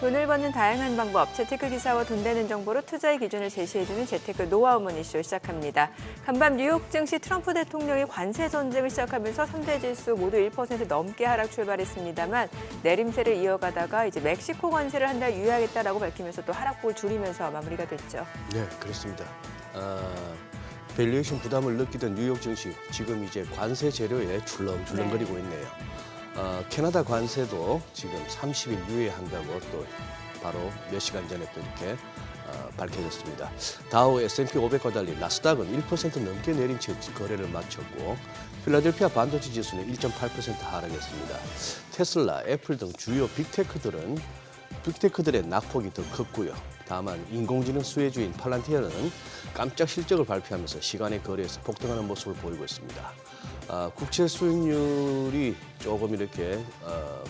돈을 버는 다양한 방법, 재테크 기사와 돈 되는 정보로 투자의 기준을 제시해주는 재테크 노하우 머니쇼 시작합니다. 간밤 뉴욕 증시 트럼프 대통령이 관세 전쟁을 시작하면서 3대 지수 모두 1% 넘게 하락 출발했습니다만 내림세를 이어가다가 이제 멕시코 관세를 한 달 유예하겠다라고 밝히면서 또 하락폭을 줄이면서 마무리가 됐죠. 네, 그렇습니다. 밸류에이션 부담을 느끼던 뉴욕 증시 지금 이제 관세 재료에 출렁출렁거리고 있네요. 캐나다 관세도 지금 30일 유예한다고 또 바로 몇 시간 전에 또 이렇게 밝혀졌습니다. 다우 S&P 500과 달리 나스닥은 1% 넘게 내린 채 거래를 마쳤고 필라델피아 반도체 지수는 1.8% 하락했습니다. 테슬라, 애플 등 주요 빅테크들의 낙폭이 더 컸고요. 다만 인공지능 수혜주인 팔란티아는 깜짝 실적을 발표하면서 시간의 거래에서 폭등하는 모습을 보이고 있습니다. 국채 수익률이 조금 이렇게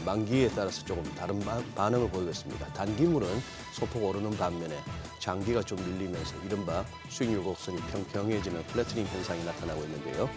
만기에 따라서 조금 다른 반응을 보이고 있습니다. 단기물은 소폭 오르는 반면에 장기가 좀 밀리면서 이른바 수익률 곡선이 평평해지는 플래트닝 현상이 나타나고 있는데요.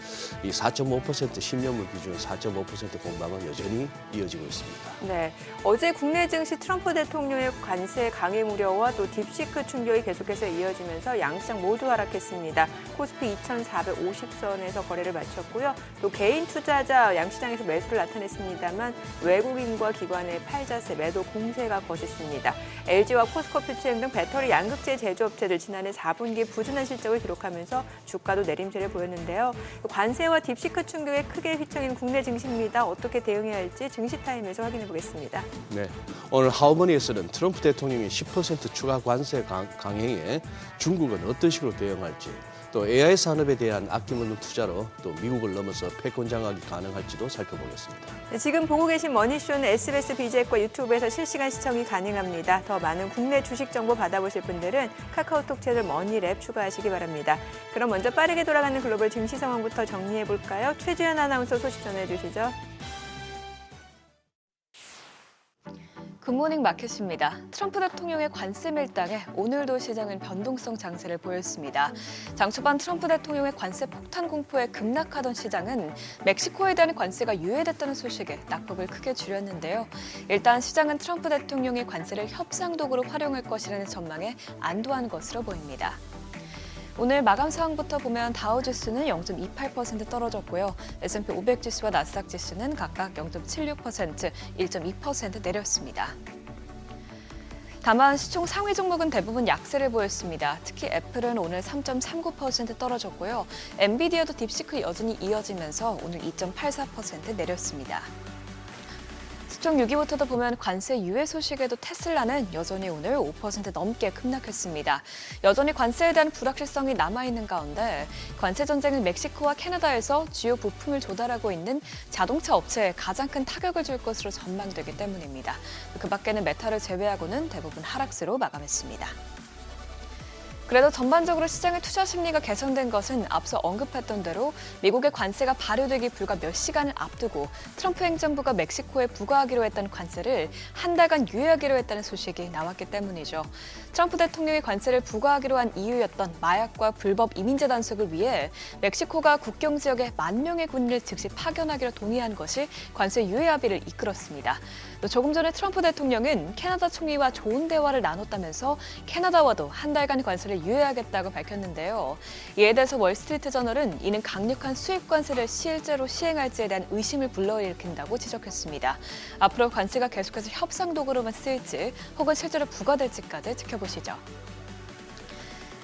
이 4.5% 10년물 기준 4.5% 공방은 여전히 이어지고 있습니다. 네, 어제 국내 증시 트럼프 대통령의 관세 강행 우려와 또 딥시크 충격이 계속해서 이어지면서 양시장 모두 하락했습니다. 코스피 2,450선에서 거래를 마쳤고요. 또 개인 투자자 양시장에서 매수를 나타냈습니다만 외국인과 기관의 팔자세, 매도 공세가 거셌습니다. LG와 포스코퓨처엠 등 배터리 양극재 제조업체들 지난해 4분기 부진한 실적을 기록하면서 주가도 내림세를 보였는데요. 관세와 딥시크 충격에 크게 휘청이는 국내 증시입니다. 어떻게 대응해야 할지 증시타임에서 확인해 보겠습니다. 네, 오늘 하우머니에서는 트럼프 대통령의 10% 추가 관세 강행에 중국은 어떤 식으로 대응할지, 또 AI 산업에 대한 아낌없는 투자로 또 미국을 넘어서 패권 장악이 가능할지도 살펴보겠습니다. 네, 지금 보고 계신 머니쇼는 SBS BJ과 유튜브에서 실시간 시청이 가능합니다. 더 많은 국내 주식 정보 받아보실 분들은 카카오톡 채널 머니랩 추가하시기 바랍니다. 그럼 먼저 빠르게 돌아가는 글로벌 증시 상황부터 정리해 볼까요? 최주연 아나운서 소식 전해주시죠. 굿모닝 마켓입니다. 트럼프 대통령의 관세 밀당에 오늘도 시장은 변동성 장세를 보였습니다. 장 초반 트럼프 대통령의 관세 폭탄 공포에 급락하던 시장은 멕시코에 대한 관세가 유예됐다는 소식에 낙폭을 크게 줄였는데요. 일단 시장은 트럼프 대통령의 관세를 협상 도구로 활용할 것이라는 전망에 안도한 것으로 보입니다. 오늘 마감 상황부터 보면 다우지수는 0.28% 떨어졌고요. S&P 500 지수와 나스닥 지수는 각각 0.76%, 1.2% 내렸습니다. 다만 시총 상위 종목은 대부분 약세를 보였습니다. 특히 애플은 오늘 3.39% 떨어졌고요. 엔비디아도 딥시크 여전히 이어지면서 오늘 2.84% 내렸습니다. 시총 6위부터도 보면 관세 유예 소식에도 테슬라는 여전히 오늘 5% 넘게 급락했습니다. 여전히 관세에 대한 불확실성이 남아있는 가운데 관세 전쟁은 멕시코와 캐나다에서 주요 부품을 조달하고 있는 자동차 업체에 가장 큰 타격을 줄 것으로 전망되기 때문입니다. 그 밖에는 메탈을 제외하고는 대부분 하락세로 마감했습니다. 그래도 전반적으로 시장의 투자 심리가 개선된 것은 앞서 언급했던 대로 미국의 관세가 발효되기 불과 몇 시간을 앞두고 트럼프 행정부가 멕시코에 부과하기로 했던 관세를 한 달간 유예하기로 했다는 소식이 나왔기 때문이죠. 트럼프 대통령이 관세를 부과하기로 한 이유였던 마약과 불법 이민자 단속을 위해 멕시코가 국경 지역에 10,000명의 군인을 즉시 파견하기로 동의한 것이 관세 유예 합의를 이끌었습니다. 또 조금 전에 트럼프 대통령은 캐나다 총리와 좋은 대화를 나눴다면서 캐나다와도 한 달간 관세를 유예하겠다고 밝혔는데요. 이에 대해서 월스트리트 저널은 이는 강력한 수입 관세를 실제로 시행할지에 대한 의심을 불러일으킨다고 지적했습니다. 앞으로 관세가 계속해서 협상 도구로만 쓰일지 혹은 실제로 부과될지까지 지켜보시죠.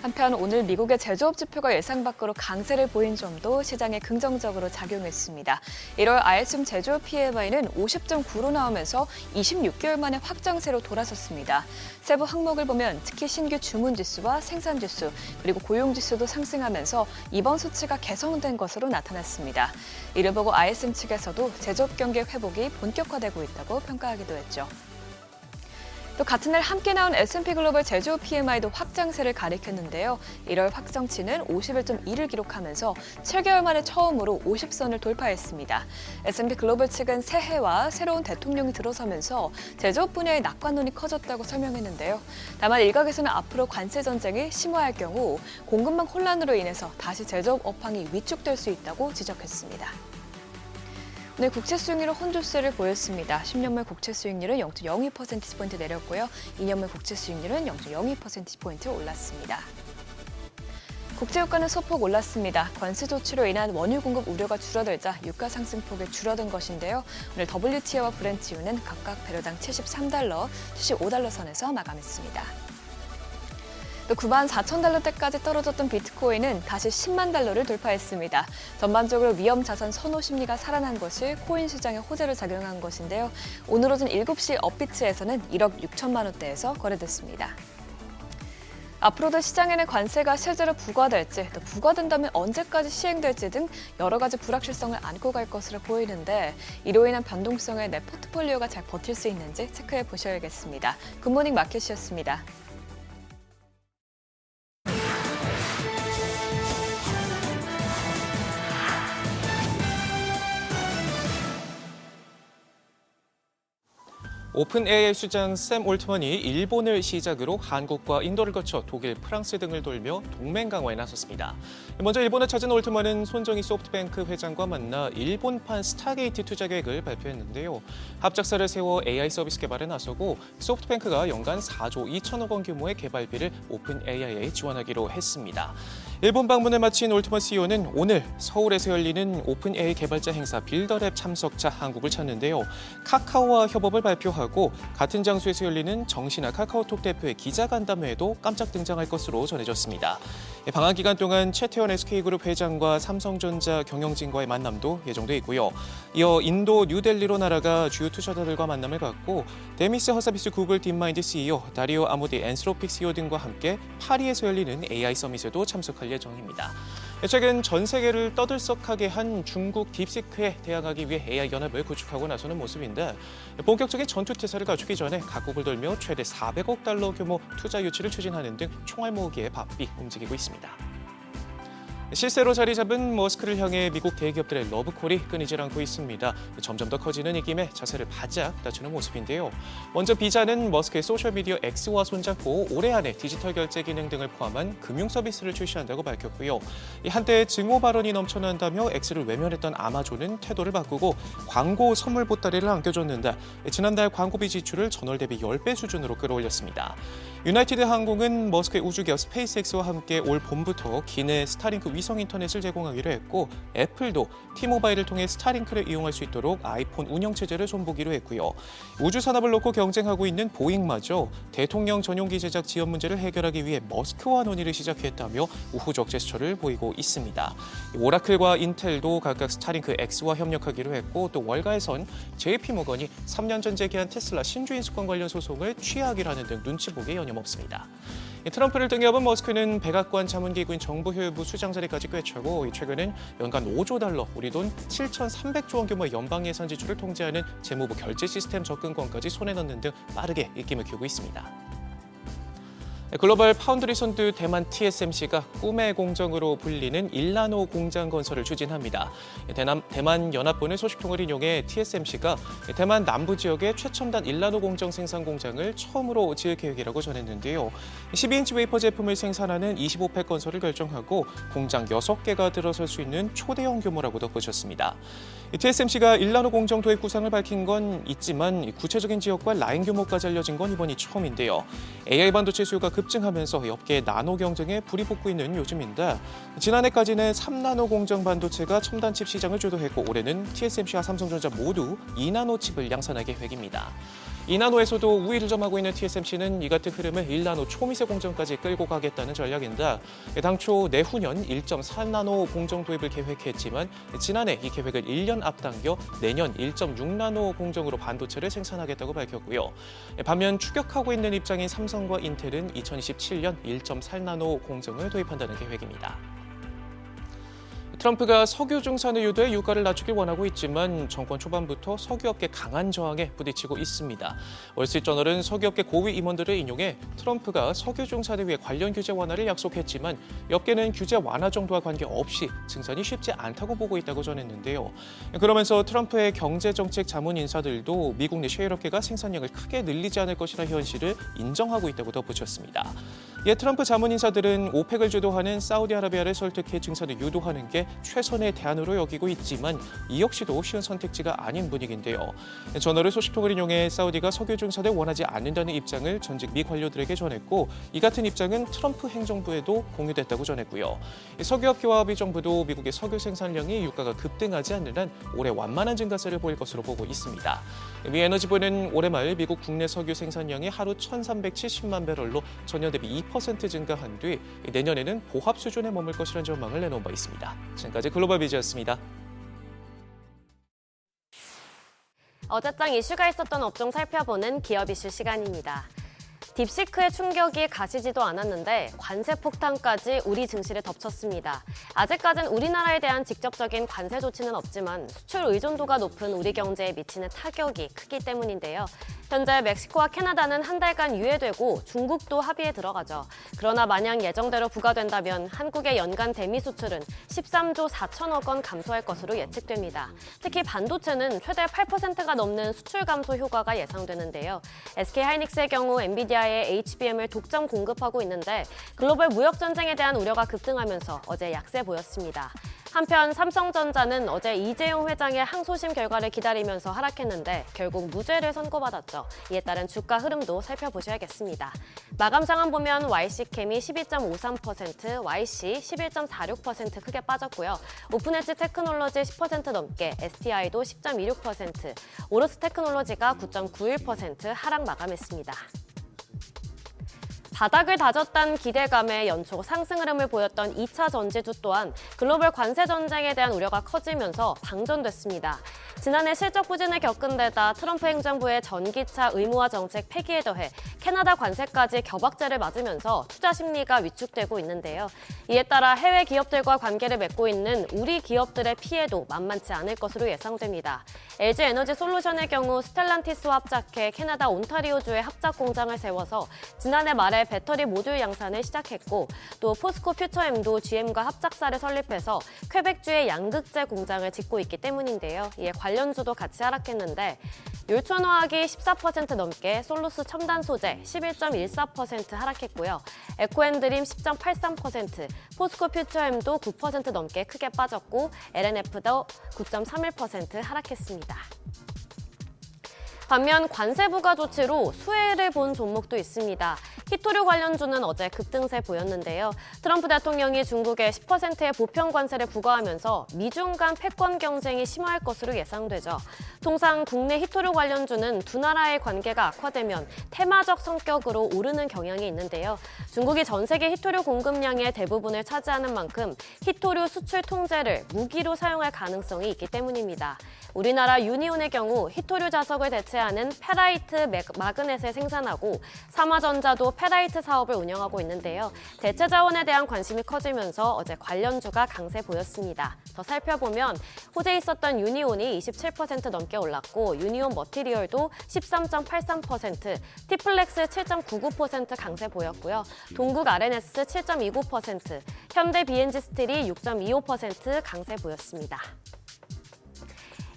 한편 오늘 미국의 제조업 지표가 예상 밖으로 강세를 보인 점도 시장에 긍정적으로 작용했습니다. 1월 ISM 제조업 PMI는 50.9로 나오면서 26개월 만에 확장세로 돌아섰습니다. 세부 항목을 보면 특히 신규 주문 지수와 생산 지수 그리고 고용 지수도 상승하면서 이번 수치가 개선된 것으로 나타났습니다. 이를 보고 ISM 측에서도 제조업 경기 회복이 본격화되고 있다고 평가하기도 했죠. 또 같은 날 함께 나온 S&P 글로벌 제조업 PMI도 확장세를 가리켰는데요. 1월 확정치는 51.2를 기록하면서 7개월 만에 처음으로 50선을 돌파했습니다. S&P 글로벌 측은 새해와 새로운 대통령이 들어서면서 제조업 분야의 낙관론이 커졌다고 설명했는데요. 다만 일각에서는 앞으로 관세 전쟁이 심화할 경우 공급망 혼란으로 인해서 다시 제조업 업황이 위축될 수 있다고 지적했습니다. 오늘 국채 수익률은 혼조세를 보였습니다. 10년물 국채 수익률은 0.02%포인트 내렸고요. 2년물 국채 수익률은 0.02%포인트 올랐습니다. 국제유가는 소폭 올랐습니다. 관세 조치로 인한 원유 공급 우려가 줄어들자 유가 상승폭이 줄어든 것인데요. 오늘 WTI와 브렌트유는 각각 배럴당 73달러, 75달러 선에서 마감했습니다. 또 94,000달러대까지 떨어졌던 비트코인은 다시 10만 달러를 돌파했습니다. 전반적으로 위험 자산 선호 심리가 살아난 것이 코인 시장에 호재를 작용한 것인데요. 오늘 오전 7시 업비트에서는 1억 6천만 원대에서 거래됐습니다. 앞으로도 시장에는 관세가 실제로 부과될지, 또 부과된다면 언제까지 시행될지 등 여러 가지 불확실성을 안고 갈 것으로 보이는데 이로 인한 변동성에 내 포트폴리오가 잘 버틸 수 있는지 체크해 보셔야겠습니다. 굿모닝 마켓이었습니다. 오픈 AI 수장 샘 올트먼이 일본을 시작으로 한국과 인도를 거쳐 독일, 프랑스 등을 돌며 동맹 강화에 나섰습니다. 먼저 일본을 찾은 올트먼은 손정희 소프트뱅크 회장과 만나 일본판 스타게이트 투자 계획을 발표했는데요. 합작사를 세워 AI 서비스 개발에 나서고 소프트뱅크가 연간 4조 2천억 원 규모의 개발비를 오픈 AI에 지원하기로 했습니다. 일본 방문을 마친 올트먼 CEO는 오늘 서울에서 열리는 오픈 AI 개발자 행사 빌더랩 참석차 한국을 찾는데요. 카카오와 협업을 발표하고 같은 장소에서 열리는 정신아 카카오톡 대표의 기자간담회에도 깜짝 등장할 것으로 전해졌습니다. 방한 기간 동안 최태원 SK그룹 회장과 삼성전자 경영진과의 만남도 예정돼 있고요. 이어 인도 뉴델리로 날아가 주요 투자자들과 만남을 갖고 데미스 허사비스 구글 딥마인드 CEO, 다리오 아모디 엔스로픽 CEO 등과 함께 파리에서 열리는 AI 서밋에도 참석할 예정입니다. 최근 전 세계를 떠들썩하게 한 중국 딥시크에 대항하기 위해 AI 연합을 구축하고 나서는 모습인데 본격적인 전투태세를 갖추기 전에 각국을 돌며 최대 400억 달러 규모 투자 유치를 추진하는 등 총알 모으기에 바삐 움직이고 있습니다. 실세로 자리 잡은 머스크를 향해 미국 대기업들의 러브콜이 끊이질 않고 있습니다. 점점 더 커지는 이 김에 자세를 바짝 낮추는 모습인데요. 먼저 비자는 머스크의 소셜미디어 X와 손잡고 올해 안에 디지털 결제 기능 등을 포함한 금융 서비스를 출시한다고 밝혔고요. 한때 증오 발언이 넘쳐난다며 X를 외면했던 아마존은 태도를 바꾸고 광고 선물 보따리를 안겨줬는데 지난달 광고비 지출을 전월 대비 10배 수준으로 끌어올렸습니다. 유나이티드 항공은 머스크의 우주기업 스페이스X와 함께 올 봄부터 기내 스타링크 위성 인터넷을 제공하기로 했고 애플도 T모바일을 통해 스타링크를 이용할 수 있도록 아이폰 운영체제를 손보기로 했고요. 우주 산업을 놓고 경쟁하고 있는 보잉마저 대통령 전용기 제작 지연 문제를 해결하기 위해 머스크와 논의를 시작했다며 우호적 제스처를 보이고 있습니다. 오라클과 인텔도 각각 스타링크 X와 협력하기로 했고 또 월가에선 JP모건이 3년 전 제기한 테슬라 신주인 수권 관련 소송을 취하하기로 하는 등 눈치 보기 여념없습니다. 트럼프를 등에 업은 머스크는 백악관 자문기구인 정부효율부 수장 자리까지 꿰차고 최근엔 연간 5조 달러, 우리 돈 7,300조 원 규모의 연방 예산 지출을 통제하는 재무부 결제 시스템 접근권까지 손에 넣는 등 빠르게 입김을 키우고 있습니다. 글로벌 파운드리 선두 대만 TSMC가 꿈의 공정으로 불리는 1나노 공장 건설을 추진합니다. 대만 연합본의 소식통을 인용해 TSMC가 대만 남부 지역의 최첨단 1나노 공정 생산 공장을 처음으로 지을 계획이라고 전했는데요. 12인치 웨이퍼 제품을 생산하는 25팩 건설을 결정하고 공장 6개가 들어설 수 있는 초대형 규모라고 덧붙였습니다. TSMC가 1나노 공정 도입 구상을 밝힌 건 있지만 구체적인 지역과 라인 규모까지 알려진 건 이번이 처음인데요. AI 반도체 수요가 급증하면서 업계 나노 경쟁에 불이 붙고 있는 요즘인데 지난해까지는 3나노 공정 반도체가 첨단 칩 시장을 주도했고 올해는 TSMC와 삼성전자 모두 2나노 칩을 양산할 계획입니다. 2나노에서도 우위를 점하고 있는 TSMC는 이 같은 흐름을 1나노 초미세 공정까지 끌고 가겠다는 전략인데 당초 내후년 1.4나노 공정 도입을 계획했지만 지난해 이 계획을 1년 앞당겨 내년 1.6나노 공정으로 반도체를 생산하겠다고 밝혔고요. 반면 추격하고 있는 입장인 삼성과 인텔은 2027년 1.4나노 공정을 도입한다는 계획입니다. 트럼프가 석유 증산을 유도해 유가를 낮추길 원하고 있지만 정권 초반부터 석유업계 강한 저항에 부딪히고 있습니다. 월스트리트저널은 석유업계 고위 임원들을 인용해 트럼프가 석유 증산을 위해 관련 규제 완화를 약속했지만 업계는 규제 완화 정도와 관계없이 증산이 쉽지 않다고 보고 있다고 전했는데요. 그러면서 트럼프의 경제정책 자문 인사들도 미국 내 셰일업계가 생산량을 크게 늘리지 않을 것이라 현실을 인정하고 있다고 덧붙였습니다. 이에 트럼프 자문 인사들은 오펙을 주도하는 사우디아라비아를 설득해 증산을 유도하는 게 최선의 대안으로 여기고 있지만 이 역시도 쉬운 선택지가 아닌 분위기인데요. 전월의 소식통을 인용해 사우디가 석유 증산을 원하지 않는다는 입장을 전직 미 관료들에게 전했고 이 같은 입장은 트럼프 행정부에도 공유됐다고 전했고요. 석유업계와 합의 정부도 미국의 석유 생산량이 유가가 급등하지 않는 한 올해 완만한 증가세를 보일 것으로 보고 있습니다. 미 에너지부는 올해 말 미국 국내 석유 생산량이 하루 1,370만 배럴로 전년 대비 2% 증가한 뒤 내년에는 보합 수준에 머물 것이라는 전망을 내놓은 바 있습니다. 지금까지 글로벌 비즈였습니다. 어제장 이슈가 있었던 업종 살펴보는 기업 이슈 시간입니다. 딥시크의 충격이 가시지도 않았는데 관세 폭탄까지 우리 증시를 덮쳤습니다. 아직까진 우리나라에 대한 직접적인 관세 조치는 없지만 수출 의존도가 높은 우리 경제에 미치는 타격이 크기 때문인데요. 현재 멕시코와 캐나다는 한 달간 유예되고 중국도 합의에 들어가죠. 그러나 만약 예정대로 부과된다면 한국의 연간 대미 수출은 13조 4천억 원 감소할 것으로 예측됩니다. 특히 반도체는 최대 8%가 넘는 수출 감소 효과가 예상되는데요. SK하이닉스의 경우 엔비디아의 HBM을 독점 공급하고 있는데 글로벌 무역 전쟁에 대한 우려가 급등하면서 어제 약세 보였습니다. 한편 삼성전자는 어제 이재용 회장의 항소심 결과를 기다리면서 하락했는데 결국 무죄를 선고받았죠. 이에 따른 주가 흐름도 살펴보셔야겠습니다. 마감 상황 보면 YC캠이 12.53%, YC 11.46% 크게 빠졌고요. 오픈엣지 테크놀로지 10% 넘게, STI도 10.26%, 오로스 테크놀로지가 9.91% 하락 마감했습니다. 바닥을 다졌다는 기대감에 연초 상승 흐름을 보였던 2차 전지주 또한 글로벌 관세 전쟁에 대한 우려가 커지면서 방전됐습니다. 지난해 실적 부진을 겪은 데다 트럼프 행정부의 전기차 의무화 정책 폐기에 더해 캐나다 관세까지 겨박제를 맞으면서 투자 심리가 위축되고 있는데요. 이에 따라 해외 기업들과 관계를 맺고 있는 우리 기업들의 피해도 만만치 않을 것으로 예상됩니다. LG 에너지 솔루션의 경우 스텔란티스와 합작해 캐나다 온타리오주에 합작 공장을 세워서 지난해 말에 배터리 모듈 양산을 시작했고 또 포스코 퓨처엠도 GM과 합작사를 설립해서 퀘벡주에 양극재 공장을 짓고 있기 때문인데요. 이에 관련주도 같이 하락했는데 율촌화학이 14% 넘게, 솔루스 첨단 소재 11.14% 하락했고요. 에코앤드림 10.83%, 포스코 퓨처엠도 9% 넘게 크게 빠졌고 LNF도 9.31% 하락했습니다. 반면 관세 부과 조치로 수혜를 본 종목도 있습니다. 히토류 관련주는 어제 급등세 보였는데요. 트럼프 대통령이 중국에 10%의 보편 관세를 부과하면서 미중 간 패권 경쟁이 심화할 것으로 예상되죠. 통상 국내 히토류 관련주는 두 나라의 관계가 악화되면 테마적 성격으로 오르는 경향이 있는데요. 중국이 전 세계 히토류 공급량의 대부분을 차지하는 만큼 히토류 수출 통제를 무기로 사용할 가능성이 있기 때문입니다. 우리나라 유니온의 경우 히토류 자석을 대체하는 페라이트 마그넷을 생산하고 삼화전자도 페라이트 사업을 운영하고 있는데요. 대체 자원에 대한 관심이 커지면서 어제 관련주가 강세 보였습니다. 더 살펴보면 호재에 있었던 유니온이 27% 넘게 올랐고 유니온 머티리얼도 13.83%, 티플렉스 7.99% 강세 보였고요. 동국 RNS 7.29%, 현대 BNG 스틸이 6.25% 강세 보였습니다.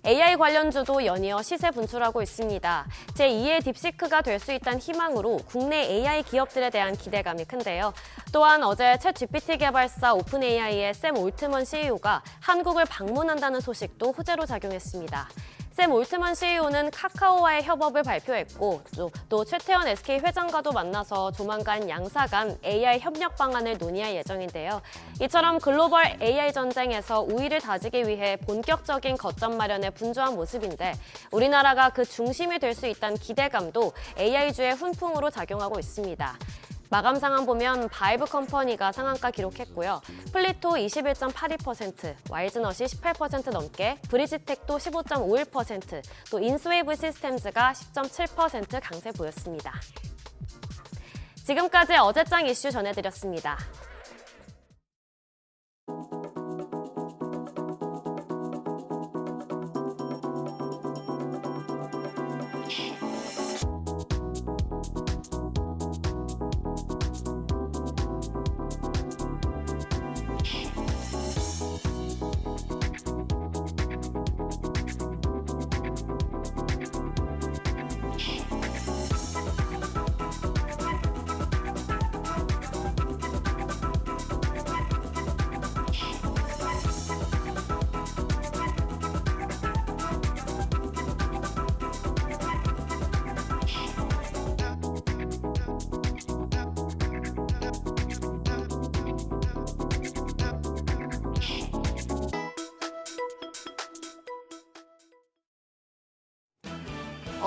AI 관련주도 연이어 시세 분출하고 있습니다. 제2의 딥시크가 될 수 있다는 희망으로 국내 AI 기업들에 대한 기대감이 큰데요. 또한 어제 챗GPT 개발사 오픈AI의 샘 올트먼 CEO가 한국을 방문한다는 소식도 호재로 작용했습니다. 샘 올트먼 CEO는 카카오와의 협업을 발표했고 또 최태원 SK 회장과도 만나서 조만간 양사 간 AI 협력 방안을 논의할 예정인데요. 이처럼 글로벌 AI 전쟁에서 우위를 다지기 위해 본격적인 거점 마련에 분주한 모습인데 우리나라가 그 중심이 될 수 있다는 기대감도 AI주의 훈풍으로 작용하고 있습니다. 마감 상황 보면 바이브 컴퍼니가 상한가 기록했고요. 플리토 21.82%, 와이즈넛이 18% 넘게, 브리지텍도 15.51%, 또 인스웨이브 시스템즈가 10.7% 강세 보였습니다. 지금까지 어제장 이슈 전해드렸습니다.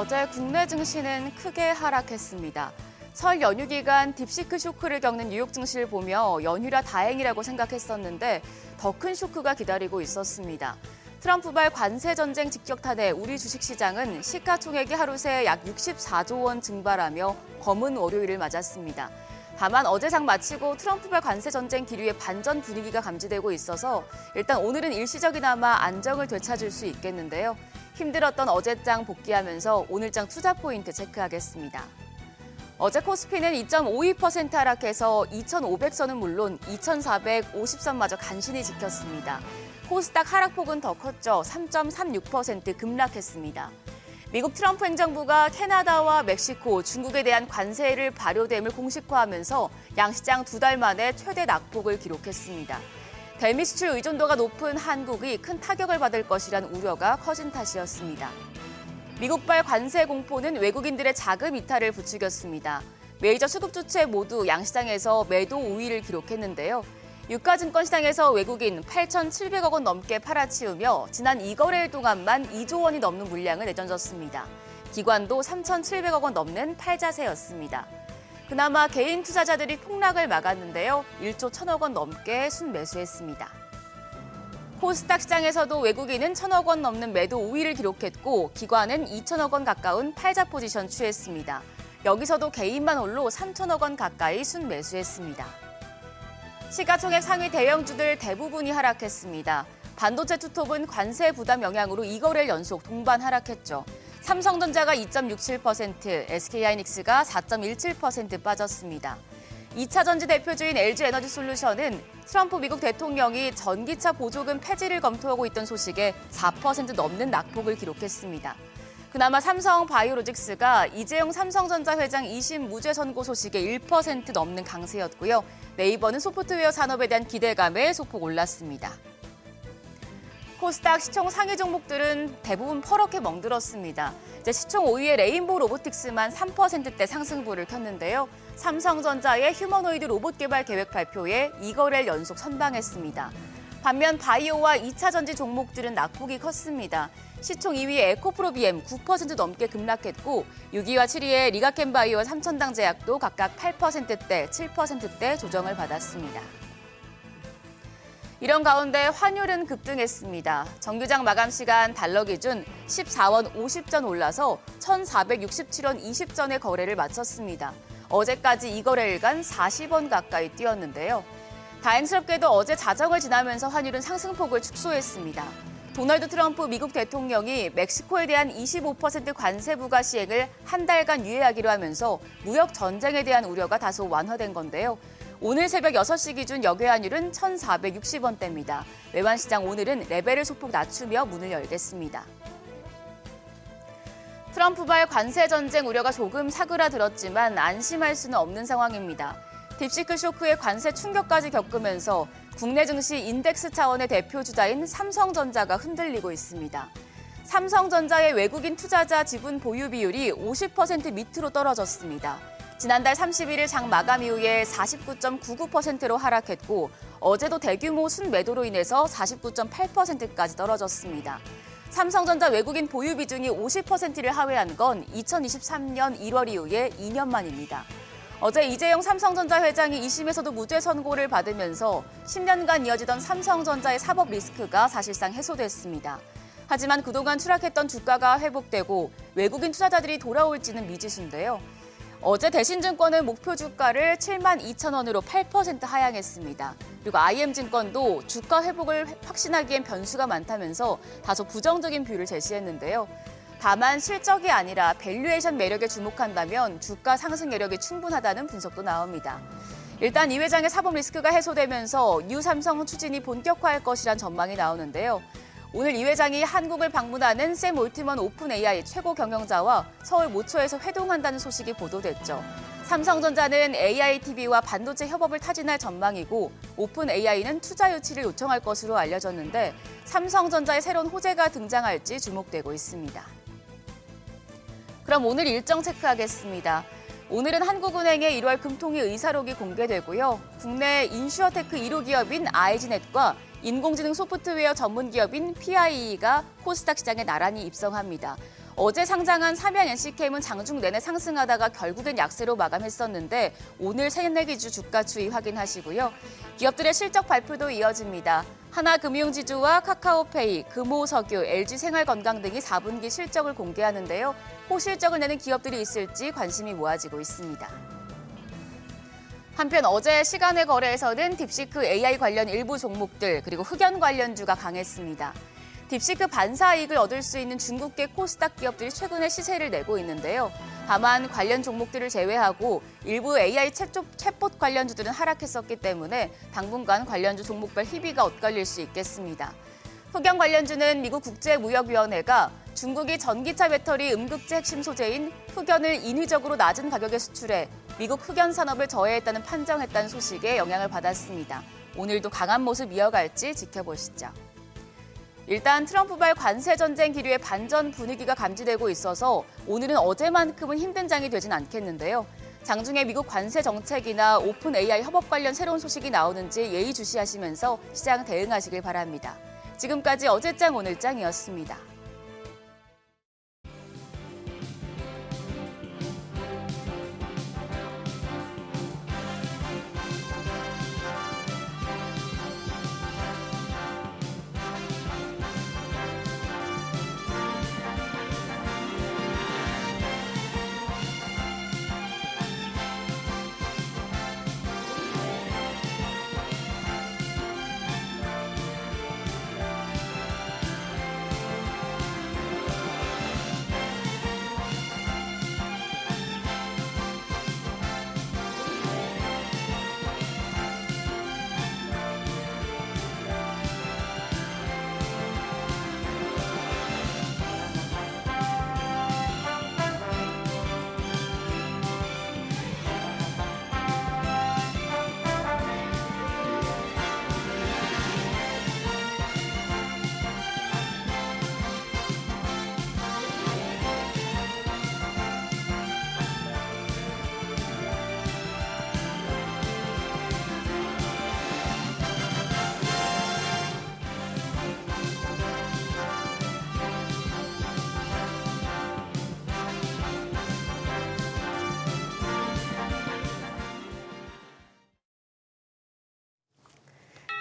어제 국내 증시는 크게 하락했습니다. 설 연휴 기간 딥시크 쇼크를 겪는 뉴욕 증시를 보며 연휴라 다행이라고 생각했었는데 더 큰 쇼크가 기다리고 있었습니다. 트럼프발 관세 전쟁 직격탄에 우리 주식시장은 시가총액이 하루 새 약 64조 원 증발하며 검은 월요일을 맞았습니다. 다만 어제 장 마치고 트럼프발 관세 전쟁 기류의 반전 분위기가 감지되고 있어서 일단 오늘은 일시적이나마 안정을 되찾을 수 있겠는데요. 힘들었던 어제장 복귀하면서 오늘장 투자 포인트 체크하겠습니다. 어제 코스피는 2.52% 하락해서 2,500선은 물론 2,450선마저 간신히 지켰습니다. 코스닥 하락폭은 더 컸죠. 3.36% 급락했습니다. 미국 트럼프 행정부가 캐나다와 멕시코, 중국에 대한 관세를 발효됨을 공식화하면서 양시장 2달 만에 최대 낙폭을 기록했습니다. 대미 수출 의존도가 높은 한국이 큰 타격을 받을 것이란 우려가 커진 탓이었습니다. 미국발 관세 공포는 외국인들의 자금 이탈을 부추겼습니다. 메이저 수급 주체 모두 양시장에서 매도 우위를 기록했는데요. 유가증권 시장에서 외국인 8,700억 원 넘게 팔아치우며 지난 2거래일 동안만 2조 원이 넘는 물량을 내던졌습니다. 기관도 3,700억 원 넘는 팔자세였습니다. 그나마 개인 투자자들이 폭락을 막았는데요. 1조 1,000억 원 넘게 순매수했습니다. 코스닥 시장에서도 외국인은 1,000억 원 넘는 매도 우위를 기록했고 기관은 2,000억 원 가까운 팔자 포지션 취했습니다. 여기서도 개인만 홀로 3,000억 원 가까이 순매수했습니다. 시가총액 상위 대형주들 대부분이 하락했습니다. 반도체 투톱은 관세 부담 영향으로 2거래일 연속 동반 하락했죠. 삼성전자가 2.67%, SK하이닉스가 4.17% 빠졌습니다. 2차 전지 대표주인 LG에너지솔루션은 트럼프 미국 대통령이 전기차 보조금 폐지를 검토하고 있던 소식에 4% 넘는 낙폭을 기록했습니다. 그나마 삼성바이오로직스가 이재용 삼성전자 회장 2심 무죄 선고 소식에 1% 넘는 강세였고요. 네이버는 소프트웨어 산업에 대한 기대감에 소폭 올랐습니다. 코스닥 시총 상위 종목들은 대부분 퍼렇게 멍들었습니다. 이제 시총 5위의 레인보우 로보틱스만 3%대 상승부를 켰는데요. 삼성전자의 휴머노이드 로봇 개발 계획 발표에 2거래일 연속 선방했습니다. 반면 바이오와 2차 전지 종목들은 낙폭이 컸습니다. 시총 2위의 에코프로비엠 9% 넘게 급락했고 6위와 7위의 리가켄바이오와 삼천당제약도 각각 8%대, 7%대 조정을 받았습니다. 이런 가운데 환율은 급등했습니다. 정규장 마감 시간 달러 기준 14원 50전 올라서 1,467원 20전의 거래를 마쳤습니다. 어제까지 이 거래일간 40원 가까이 뛰었는데요. 다행스럽게도 어제 자정을 지나면서 환율은 상승폭을 축소했습니다. 도널드 트럼프 미국 대통령이 멕시코에 대한 25% 관세 부과 시행을 한 달간 유예하기로 하면서 무역 전쟁에 대한 우려가 다소 완화된 건데요. 오늘 새벽 6시 기준 역외환율은 1,460원대입니다. 외환시장 오늘은 레벨을 소폭 낮추며 문을 열겠습니다. 트럼프발 관세 전쟁 우려가 조금 사그라들었지만 안심할 수는 없는 상황입니다. 딥시크 쇼크의 관세 충격까지 겪으면서 국내 증시 인덱스 차원의 대표 주자인 삼성전자가 흔들리고 있습니다. 삼성전자의 외국인 투자자 지분 보유 비율이 50% 밑으로 떨어졌습니다. 지난달 31일 장 마감 이후에 49.99%로 하락했고 어제도 대규모 순매도로 인해서 49.8%까지 떨어졌습니다. 삼성전자 외국인 보유 비중이 50%를 하회한 건 2023년 1월 이후에 2년 만입니다. 어제 이재용 삼성전자 회장이 2심에서도 무죄 선고를 받으면서 10년간 이어지던 삼성전자의 사법 리스크가 사실상 해소됐습니다. 하지만 그동안 추락했던 주가가 회복되고 외국인 투자자들이 돌아올지는 미지수인데요. 어제 대신증권은 목표 주가를 72,000원으로 8% 하향했습니다. 그리고 IM증권도 주가 회복을 확신하기엔 변수가 많다면서 다소 부정적인 뷰를 제시했는데요. 다만 실적이 아니라 밸류에이션 매력에 주목한다면 주가 상승 여력이 충분하다는 분석도 나옵니다. 일단 이 회장의 사법 리스크가 해소되면서 뉴삼성 추진이 본격화할 것이란 전망이 나오는데요. 오늘 이 회장이 한국을 방문하는 샘 올트먼 오픈 AI 최고 경영자와 서울 모처에서 회동한다는 소식이 보도됐죠. 삼성전자는 AITV와 반도체 협업을 타진할 전망이고 오픈 AI는 투자 유치를 요청할 것으로 알려졌는데 삼성전자의 새로운 호재가 등장할지 주목되고 있습니다. 그럼 오늘 일정 체크하겠습니다. 오늘은 한국은행의 1월 금통위 의사록이 공개되고요. 국내 인슈어테크 1호 기업인 IGNet과 인공지능 소프트웨어 전문 기업인 PIE가 코스닥 시장에 나란히 입성합니다. 어제 상장한 삼양 NC캠은 장중 내내 상승하다가 결국엔 약세로 마감했었는데 오늘 새내기주 주가 추이 확인하시고요. 기업들의 실적 발표도 이어집니다. 하나금융지주와 카카오페이, 금호석유, LG생활건강 등이 4분기 실적을 공개하는데요. 호실적을 내는 기업들이 있을지 관심이 모아지고 있습니다. 한편 어제 시간의 거래에서는 딥시크 AI 관련 일부 종목들 그리고 흑연 관련주가 강했습니다. 딥시크 반사 이익을 얻을 수 있는 중국계 코스닥 기업들이 최근에 시세를 내고 있는데요. 다만 관련 종목들을 제외하고 일부 AI 챗봇 관련주들은 하락했었기 때문에 당분간 관련주 종목별 희비가 엇갈릴 수 있겠습니다. 흑연 관련주는 미국 국제무역위원회가 중국이 전기차 배터리 음극재 핵심 소재인 흑연을 인위적으로 낮은 가격에 수출해 미국 흑연 산업을 저해했다는 판정했다는 소식에 영향을 받았습니다. 오늘도 강한 모습 이어갈지 지켜보시죠. 일단 트럼프발 관세 전쟁 기류의 반전 분위기가 감지되고 있어서 오늘은 어제만큼은 힘든 장이 되진 않겠는데요. 장중에 미국 관세 정책이나 오픈 AI 협업 관련 새로운 소식이 나오는지 예의주시하시면서 시장 대응하시길 바랍니다. 지금까지 어제장 오늘장이었습니다.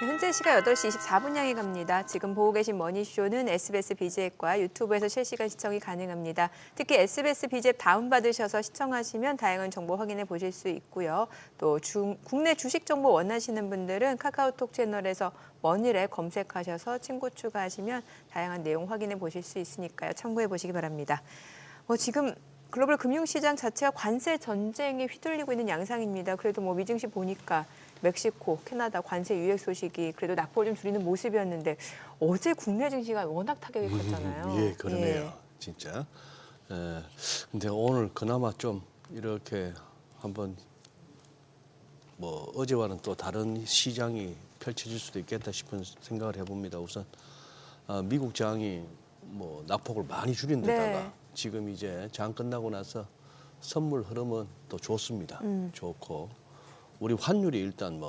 현재 시각 8시 24분 향해 갑니다. 지금 보고 계신 머니쇼는 SBS BG앱과 유튜브에서 실시간 시청이 가능합니다. 특히 SBS BG앱 다운받으셔서 시청하시면 다양한 정보 확인해 보실 수 있고요. 또 국내 주식 정보 원하시는 분들은 카카오톡 채널에서 머니랩 검색하셔서 친구 추가하시면 다양한 내용 확인해 보실 수 있으니까요. 참고해 보시기 바랍니다. 지금 글로벌 금융시장 자체가 관세 전쟁에 휘둘리고 있는 양상입니다. 그래도 미증시 보니까 멕시코, 캐나다 관세 유예 소식이 그래도 낙폭을 좀 줄이는 모습이었는데 어제 국내 증시가 워낙 타격이 컸잖아요. 예, 그러네요. 진짜. 근데 오늘 그나마 좀 이렇게 한번 어제와는 또 다른 시장이 펼쳐질 수도 있겠다 싶은 생각을 해봅니다. 우선 미국 장이 낙폭을 많이 줄인 데다가 네. 지금 이제 장 끝나고 나서 선물 흐름은 또 좋습니다. 좋고 우리 환율이 일단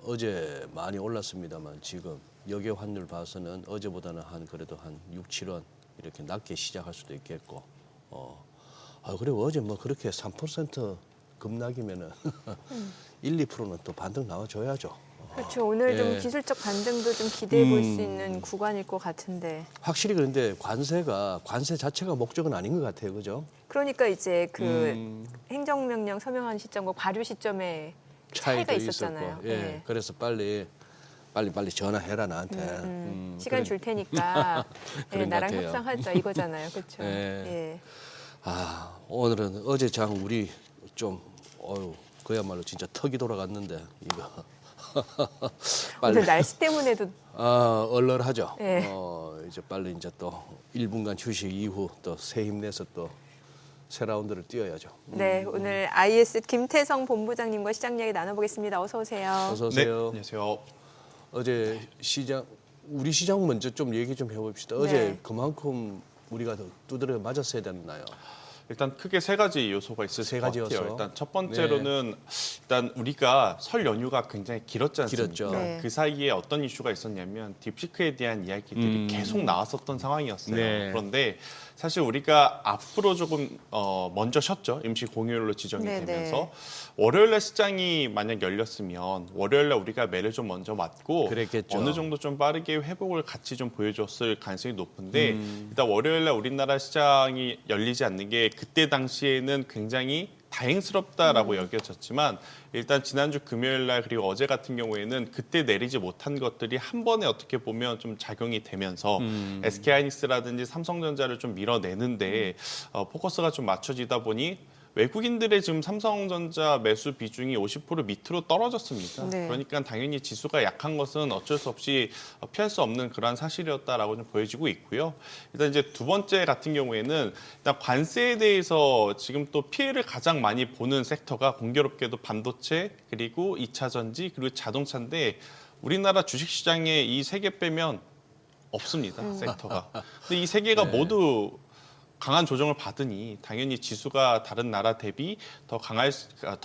어제 많이 올랐습니다만 지금 역외 환율 봐서는 어제보다는 그래도 한 6, 7원 이렇게 낮게 시작할 수도 있겠고 그리고 어제 그렇게 3% 급락이면은 1, 2%는 또 반등 나와줘야죠. 그렇죠. 오늘 좀 예. 기술적 반등도 좀 기대해 볼 수 있는 구간일 것 같은데. 확실히 그런데 관세 자체가 목적은 아닌 것 같아요, 그죠? 그러니까 이제 행정명령 서명한 시점과 발효 시점에 차이가 있었잖아요. 있었고, 예. 네. 그래서 빨리 전화해라 나한테. 시간 줄 테니까 그런 것 나랑 같아요. 협상하자 이거잖아요. 그렇죠. 예. 예. 오늘은 어제 장 우리 좀 그야말로 진짜 턱이 돌아갔는데 이거 오늘 날씨 때문에도 얼얼하죠. 예. 이제 빨리 이제 또 1분간 휴식 이후 또 새 힘내서 또 새 라운드를 뛰어야죠. 네, 오늘 IS 김태성 본부장님과 시장 이야기 나눠보겠습니다. 어서 오세요. 어서 네, 오세요. 안녕하세요. 어제 우리 시장 먼저 좀 얘기 좀 해봅시다. 네. 어제 그만큼 우리가 더 두드려 맞았어야 됐나요? 일단 크게 세 가지 요소가 있을 세 것 가지였어. 같아요. 일단 첫 번째로는 일단 우리가 설 연휴가 굉장히 길었지 않습니까? 길었죠. 네. 그 사이에 어떤 이슈가 있었냐면 딥시크에 대한 이야기들이 계속 나왔었던 상황이었어요. 네. 그런데 사실 우리가 앞으로 조금 먼저 쉬었죠. 임시 공휴일로 지정이 네, 되면서 월요일날 시장이 만약 열렸으면 월요일날 우리가 매를 좀 먼저 맞고 그랬겠죠. 어느 정도 좀 빠르게 회복을 같이 좀 보여줬을 가능성이 높은데 일단 월요일날 우리나라 시장이 열리지 않는 게 그때 당시에는 굉장히 다행스럽다라고 여겨졌지만 일단 지난주 금요일 날 그리고 어제 같은 경우에는 그때 내리지 못한 것들이 한 번에 어떻게 보면 좀 작용이 되면서 SK하이닉스라든지 삼성전자를 좀 밀어내는데 포커스가 좀 맞춰지다 보니 외국인들의 지금 삼성전자 매수 비중이 50% 밑으로 떨어졌습니다. 네. 그러니까 당연히 지수가 약한 것은 어쩔 수 없이 피할 수 없는 그러한 사실이었다라고 좀 보여지고 있고요. 일단 이제 두 번째 같은 경우에는 일단 관세에 대해서 지금 또 피해를 가장 많이 보는 섹터가 공교롭게도 반도체 그리고 2차 전지 그리고 자동차인데 우리나라 주식시장에 이 세 개 빼면 없습니다. 섹터가. 근데 이 세 개가 모두 강한 조정을 받으니 당연히 지수가 다른 나라 대비 더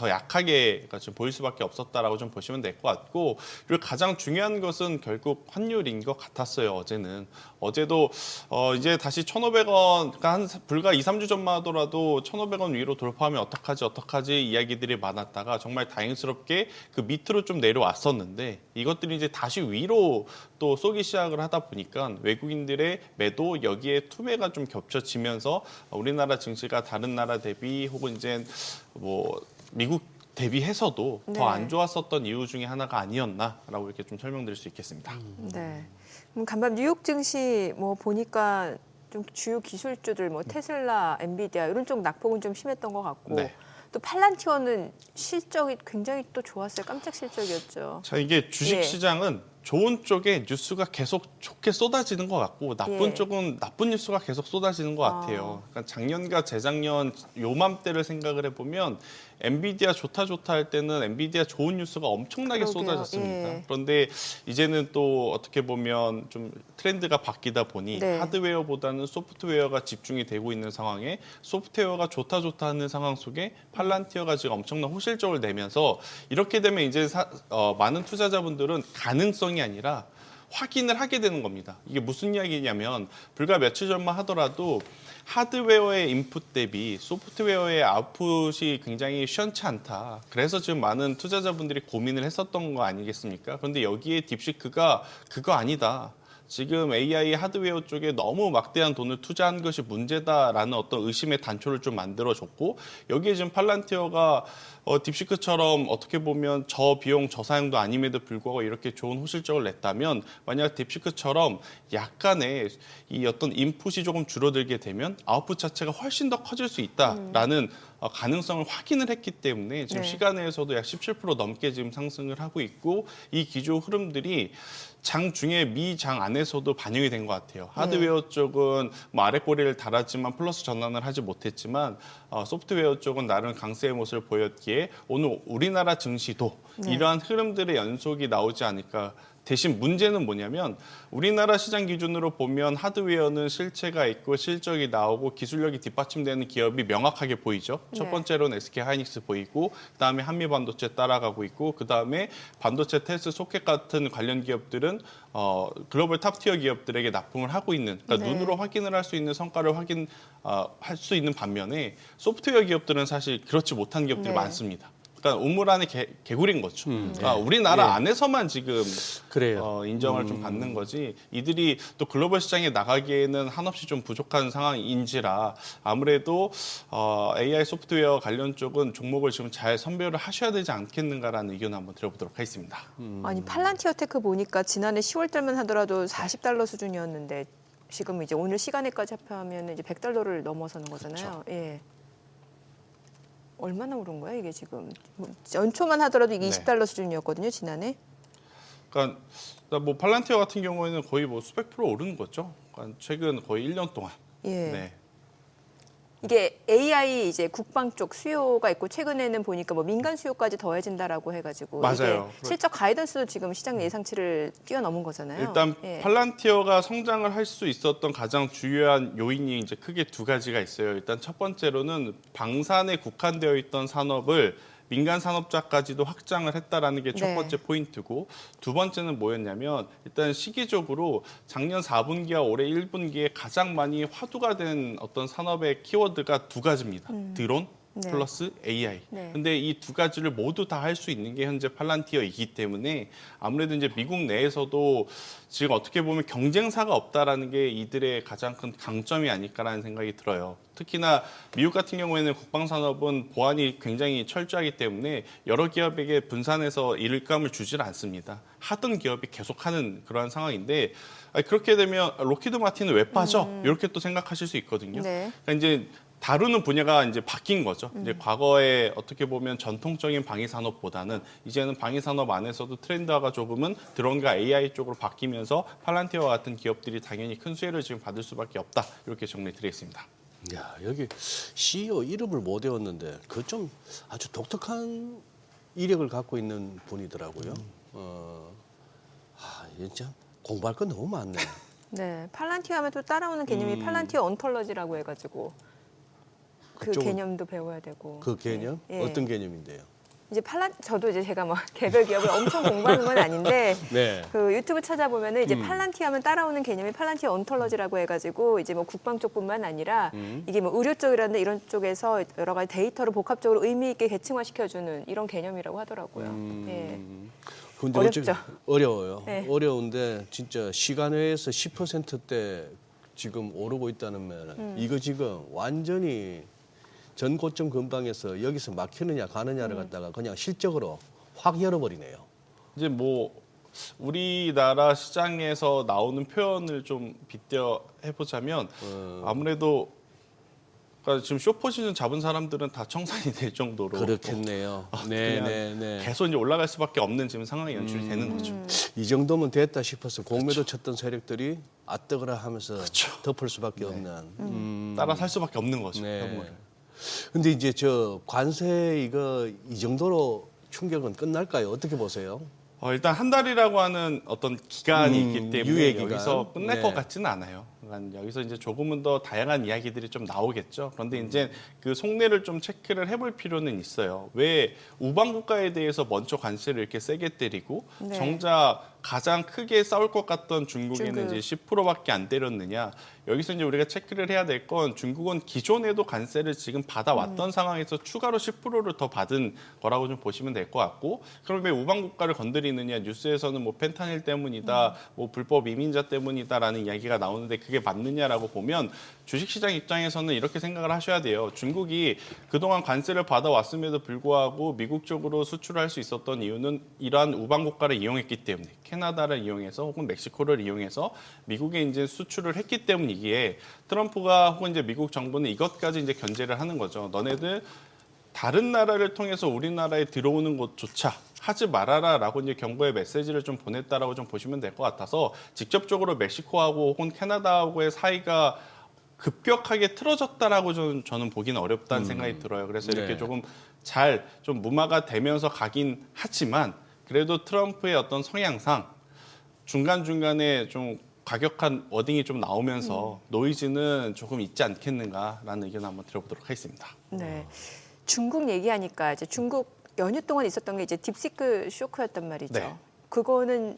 약하게 좀 보일 수밖에 없었다라고 좀 보시면 될 것 같고 그리고 가장 중요한 것은 결국 환율인 것 같았어요. 어제는 어제도 이제 다시 1,500원 그러니까 한 불과 2, 3주 전만 하더라도 1,500원 위로 돌파하면 어떡하지 이야기들이 많았다가 정말 다행스럽게 그 밑으로 좀 내려왔었는데 이것들이 이제 다시 위로 또 쏘기 시작을 하다 보니까 외국인들의 매도 여기에 투매가 좀 겹쳐지면서 우리나라 증시가 다른 나라 대비 혹은 이제 뭐 미국 대비해서도 네. 더 안 좋았었던 이유 중에 하나가 아니었나라고 이렇게 좀 설명드릴 수 있겠습니다. 네. 간밤 뉴욕 증시 뭐 보니까 좀 주요 기술주들 뭐 테슬라, 엔비디아 이런 쪽 낙폭은 좀 심했던 것 같고 네. 또 팔란티어는 실적이 굉장히 또 좋았어요. 깜짝 실적이었죠. 자, 이게 주식 예. 시장은 좋은 쪽에 뉴스가 계속 좋게 쏟아지는 것 같고 나쁜 예. 쪽은 나쁜 뉴스가 계속 쏟아지는 것 같아요. 그러니까 작년과 재작년 요맘때를 생각을 해보면 엔비디아 좋다 할 때는 엔비디아 좋은 뉴스가 엄청나게 그러게요. 쏟아졌습니다. 예. 그런데 이제는 또 어떻게 보면 좀 트렌드가 바뀌다 보니 네. 하드웨어보다는 소프트웨어가 집중이 되고 있는 상황에 소프트웨어가 좋다 하는 상황 속에 팔란티어가 지금 엄청난 호실적을 내면서 이렇게 되면 이제 많은 투자자분들은 가능성이 아니라 확인을 하게 되는 겁니다. 이게 무슨 이야기냐면 불과 며칠 전만 하더라도 하드웨어의 인풋 대비 소프트웨어의 아웃풋이 굉장히 시원치 않다. 그래서 지금 많은 투자자분들이 고민을 했었던 거 아니겠습니까? 그런데 여기에 딥시크가 그거 아니다. 지금 AI 하드웨어 쪽에 너무 막대한 돈을 투자한 것이 문제다라는 어떤 의심의 단초를 좀 만들어줬고 여기에 지금 팔란티어가 딥시크처럼 어떻게 보면 저비용 저사양도 아님에도 불구하고 이렇게 좋은 호실적을 냈다면 만약 딥시크처럼 약간의 이 어떤 인풋이 조금 줄어들게 되면 아웃풋 자체가 훨씬 더 커질 수 있다라는 가능성을 확인을 했기 때문에 지금 네. 시간에서도 약 17% 넘게 지금 상승을 하고 있고 이 기조 흐름들이 장 중에 미 장 안에서도 반영이 된 것 같아요. 하드웨어 쪽은 뭐 아랫꼬리를 달았지만 플러스 전환을 하지 못했지만 소프트웨어 쪽은 나름 강세의 모습을 보였기에 오늘 우리나라 증시도 이러한 흐름들의 연속이 나오지 않을까. 대신 문제는 뭐냐면 우리나라 시장 기준으로 보면 하드웨어는 실체가 있고 실적이 나오고 기술력이 뒷받침되는 기업이 명확하게 보이죠. 첫 네. 번째로는 SK하이닉스 보이고 그다음에 한미반도체 따라가고 있고 그다음에 반도체 테스트 소켓 같은 관련 기업들은 글로벌 탑티어 기업들에게 납품을 하고 있는 그러니까 네. 눈으로 확인을 할 수 있는 성과를 할 수 있는 반면에 소프트웨어 기업들은 사실 그렇지 못한 기업들이 네. 많습니다. 그러니까 우물 안에 개구리인 거죠. 그러니까 우리나라 예. 안에서만 지금 그래요. 인정을 좀 받는 거지 이들이 또 글로벌 시장에 나가기에는 한없이 좀 부족한 상황인지라 아무래도 AI 소프트웨어 관련 쪽은 종목을 지금 잘 선별을 하셔야 되지 않겠는가라는 의견을 한번 드려보도록 하겠습니다. 아니 팔란티어 테크 보니까 지난해 10월 달만 하더라도 40달러 수준이었는데 지금 이제 오늘 시간에까지 합하면 이제 100달러를 넘어서는 거잖아요. 예. 얼마나 오른 거야 이게 지금? 연초만 하더라도 이게 네. 20달러 수준이었거든요 지난해. 그러니까 뭐 팔란티어 같은 경우에는 거의 뭐 수백 프로 오른 거죠. 그러니까 최근 거의 1년 동안. 예. 네. 이게 AI 이제 국방 쪽 수요가 있고 최근에는 보니까 뭐 민간 수요까지 더해진다라고 해가지고 맞아요. 이게 실적 가이던스도 지금 시장 예상치를 뛰어넘은 거잖아요. 일단 예. 팔란티어가 성장을 할 수 있었던 가장 주요한 요인이 이제 크게 두 가지가 있어요. 일단 첫 번째로는 방산에 국한되어 있던 산업을 민간 산업자까지도 확장을 했다라는 게 첫 네. 번째 포인트고, 두 번째는 뭐였냐면 일단 시기적으로 작년 4분기와 올해 1분기에 가장 많이 화두가 된 어떤 산업의 키워드가 두 가지입니다. 드론 네. 플러스 AI. 네. 근데 이 두 가지를 모두 다 할 수 있는 게 현재 팔란티어이기 때문에 아무래도 이제 미국 내에서도 지금 어떻게 보면 경쟁사가 없다라는 게 이들의 가장 큰 강점이 아닐까라는 생각이 들어요. 특히나 미국 같은 경우에는 국방산업은 보안이 굉장히 철저하기 때문에 여러 기업에게 분산해서 일감을 주질 않습니다. 하던 기업이 계속하는 그러한 상황인데, 그렇게 되면 로키드 마틴은 왜 빠져? 이렇게 또 생각하실 수 있거든요. 네. 그러니까 이제 다루는 분야가 이제 바뀐 거죠. 이제 과거에 어떻게 보면 전통적인 방위 산업보다는 이제는 방위 산업 안에서도 트렌드화가 조금은 드론과 AI 쪽으로 바뀌면서 팔란티어와 같은 기업들이 당연히 큰 수혜를 지금 받을 수밖에 없다. 이렇게 정리드리겠습니다. 야, 여기 CEO 이름을 못 외웠는데 그 좀 아주 독특한 이력을 갖고 있는 분이더라고요. 진짜 공부할 건 너무 많네. 네, 팔란티어 하면 또 따라오는 개념이 팔란티어 언톨러지라고 해가지고 그 그쪽은 개념도 배워야 되고. 그 개념? 예. 예. 어떤 개념인데요? 이제 저도 이제 제가 뭐 개별 기업을 엄청 공부하는 건 아닌데 네. 그 유튜브 찾아보면은 이제 팔란티어 하면 따라오는 개념이 팔란티어 언톨러지라고 해가지고 이제 뭐 국방 쪽뿐만 아니라 이게 뭐 의료 쪽이라든지 이런 쪽에서 여러 가지 데이터를 복합적으로 의미 있게 계층화시켜주는 이런 개념이라고 하더라고요. 예. 근데 어렵죠? 어려워요. 네. 어려운데 진짜 시간 외에서 10%대 지금 오르고 있다는 면 이거 지금 완전히 전 고점 근방에서 여기서 막히느냐 가느냐를 갖다가 그냥 실적으로 확 열어버리네요. 이제 뭐 우리나라 시장에서 나오는 표현을 좀 빗대어 해보자면 아무래도 그러니까 지금 쇼포지션 잡은 사람들은 다 청산이 될 정도로 그렇겠네요. 그냥 네. 계속 이제 올라갈 수밖에 없는 지금 상황이 연출이 되는 거죠. 이 정도면 됐다 싶어서 공매도 쳤던 세력들이 아뜨거라 하면서 그렇죠. 덮을 수밖에 없는. 따라 살 수밖에 없는 거죠. 네. 현물을. 근데 이제 저 관세 이거 이 정도로 충격은 끝날까요? 어떻게 보세요? 일단 한 달이라고 하는 어떤 기간이 있기 때문에 유예 기간. 여기서 끝날 네. 것 같지는 않아요. 그러니까 여기서 이제 조금은 더 다양한 이야기들이 좀 나오겠죠. 그런데 이제 그 속내를 좀 체크를 해볼 필요는 있어요. 왜 우방 국가에 대해서 먼저 관세를 이렇게 세게 때리고 네. 정작 가장 크게 싸울 것 같던 중국에는 중국. 이제 10%밖에 안 때렸느냐. 여기서 이제 우리가 체크를 해야 될 건 중국은 기존에도 관세를 지금 받아왔던 상황에서 추가로 10%를 더 받은 거라고 좀 보시면 될 것 같고, 그럼 왜 우방 국가를 건드리느냐. 뉴스에서는 뭐 펜타닐 때문이다, 뭐 불법 이민자 때문이다라는 이야기가 나오는데 그게 맞느냐라고 보면 주식시장 입장에서는 이렇게 생각을 하셔야 돼요. 중국이 그동안 관세를 받아왔음에도 불구하고 미국 쪽으로 수출을 할 수 있었던 이유는 이러한 우방 국가를 이용했기 때문에, 캐나다를 이용해서 혹은 멕시코를 이용해서 미국에 이제 수출을 했기 때문이기에 트럼프가 혹은 이제 미국 정부는 이것까지 이제 견제를 하는 거죠. 너네들 다른 나라를 통해서 우리나라에 들어오는 것조차 하지 말아라라고 이제 경고의 메시지를 좀 보냈다라고 좀 보시면 될 것 같아서, 직접적으로 멕시코하고 혹은 캐나다하고의 사이가 급격하게 틀어졌다라고 저는 보기는 어렵다는 생각이 들어요. 그래서 이렇게 네. 조금 잘 좀 무마가 되면서 가긴 하지만 그래도 트럼프의 어떤 성향상 중간중간에 좀 과격한 워딩이 좀 나오면서 노이즈는 조금 있지 않겠는가라는 의견을 한번 들어보도록 하겠습니다. 네. 중국 얘기하니까 이제 중국 연휴 동안 있었던 게 이제 딥시크 쇼크였단 말이죠. 네. 그거는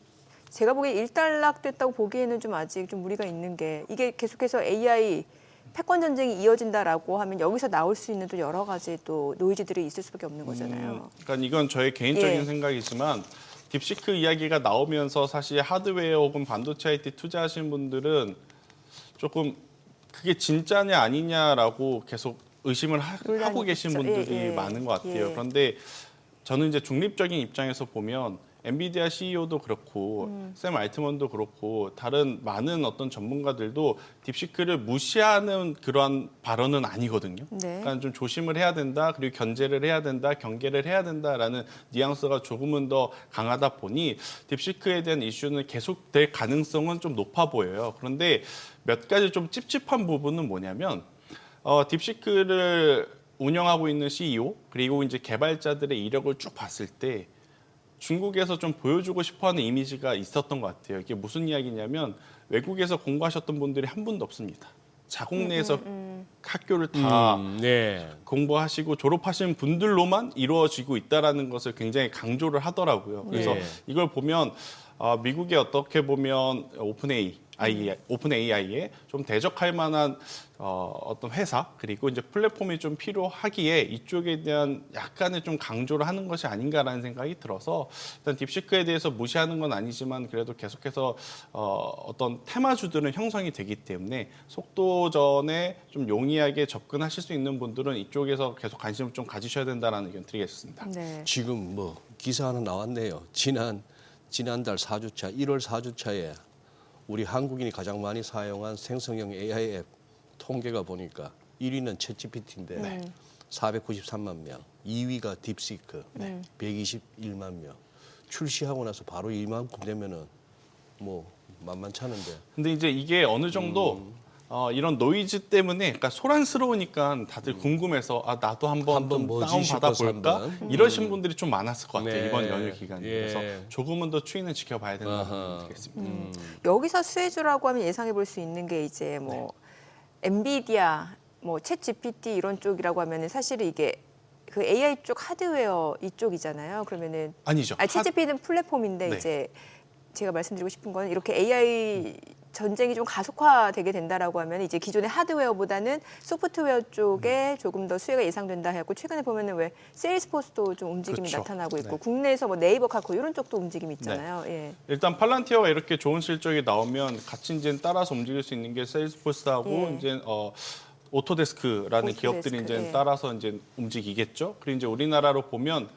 제가 보기에 일단락됐다고 보기에는 좀 아직 좀 무리가 있는 게, 이게 계속해서 AI 패권 전쟁이 이어진다라고 하면 여기서 나올 수 있는 또 여러 가지 또 노이즈들이 있을 수밖에 없는 거잖아요. 그러니까 이건 저의 개인적인 예. 생각이지만 딥시크 이야기가 나오면서 사실 하드웨어 혹은 반도체 IT 투자하신 분들은 조금 그게 진짜냐 아니냐라고 계속 의심을 논란이 하고 계신 있죠. 분들이 예, 예. 많은 것 같아요. 예. 그런데 저는 이제 중립적인 입장에서 보면 엔비디아 CEO도 그렇고 샘 알트먼도 그렇고 다른 많은 어떤 전문가들도 딥시크를 무시하는 그러한 발언은 아니거든요. 네. 그러니까 좀 조심을 해야 된다, 그리고 견제를 해야 된다, 경계를 해야 된다라는 뉘앙스가 조금은 더 강하다 보니 딥시크에 대한 이슈는 계속될 가능성은 좀 높아 보여요. 그런데 몇 가지 좀 찝찝한 부분은 뭐냐면 딥시크를 운영하고 있는 CEO 그리고 이제 개발자들의 이력을 쭉 봤을 때 중국에서 좀 보여주고 싶어하는 이미지가 있었던 것 같아요. 이게 무슨 이야기냐면 외국에서 공부하셨던 분들이 한 분도 없습니다. 자국 내에서 학교를 다 네. 공부하시고 졸업하신 분들로만 이루어지고 있다라는 것을 굉장히 강조를 하더라고요. 그래서 네. 이걸 보면 미국에 어떻게 보면 오픈AI에 좀 대적할 만한 어떤 회사 그리고 이제 플랫폼이 좀 필요하기에 이쪽에 대한 약간의 좀 강조를 하는 것이 아닌가라는 생각이 들어서 일단 딥시크에 대해서 무시하는 건 아니지만 그래도 계속해서 어떤 테마주들은 형성이 되기 때문에 속도전에 좀 용이하게 접근하실 수 있는 분들은 이쪽에서 계속 관심을 좀 가지셔야 된다는 의견 드리겠습니다. 네. 지금 뭐 기사 하나 나왔네요. 지난달 4주차 1월 4주차에 우리 한국인이 가장 많이 사용한 생성형 AI 앱 통계가 보니까 1위는 챗GPT인데 493만 명, 2위가 딥시크 121만 명. 출시하고 나서 바로 이만큼 되면은 뭐 만만찮은데. 근데 이제 이게 어느 정도 이런 노이즈 때문에 그러니까 소란스러우니까 다들 궁금해서 나도 한번 좀 뭐지 다운 받아 싶어서 볼까 한번. 이러신 분들이 좀 많았을 것 같아요. 네. 이번 연휴 기간에. 예. 그래서 조금은 더 추이는 지켜봐야 된다고 아하. 드리겠습니다. 여기서 수혜주라고 하면 예상해 볼 수 있는 게 이제 뭐 엔비디아, 뭐 챗 GPT 이런 쪽이라고 하면은 사실은 이게 그 AI 쪽 하드웨어 이쪽이잖아요. 그러면은 아니죠. 챗 GPT는 플랫폼인데 네. 이제 제가 말씀드리고 싶은 건 이렇게 AI 전쟁이 좀 가속화되게 된다라고 하면 이제 기존의 하드웨어보다는 소프트웨어 쪽에 조금 더 수혜가 예상된다 해갖고 최근에 보면은 왜 세일스포스도 좀 움직임이 그렇죠. 나타나고 있고 네. 국내에서 뭐 네이버 카카오 이런 쪽도 움직임이 있잖아요. 예. 일단 팔란티어가 이렇게 좋은 실적이 나오면 같이 이제 따라서 움직일 수 있는 게 세일스포스하고 예. 이제 오토데스크라는 오토데스크, 기업들이 이제 예. 따라서 이제 움직이겠죠. 그리고 이제 우리나라로 보면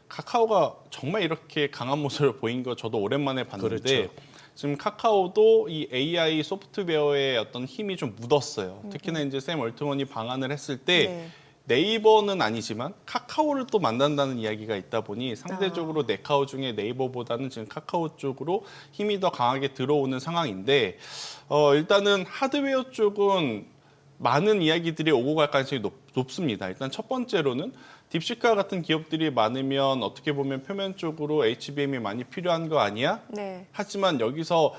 카카오가 정말 이렇게 강한 모습을 보인 거 저도 오랜만에 봤는데 그렇죠. 지금 카카오도 이 AI 소프트웨어의 어떤 힘이 좀 묻었어요. 특히나 이제 샘 얼트먼이 방한을 했을 때 네. 네이버는 아니지만 카카오를 또 만난다는 이야기가 있다 보니 상대적으로 네카오 중에 네이버보다는 지금 카카오 쪽으로 힘이 더 강하게 들어오는 상황인데 일단은 하드웨어 쪽은 많은 이야기들이 오고 갈 가능성이 높습니다. 일단 첫 번째로는 딥시크와 같은 기업들이 많으면 어떻게 보면 표면적으로 HBM이 많이 필요한 거 아니야? 네. 하지만 여기서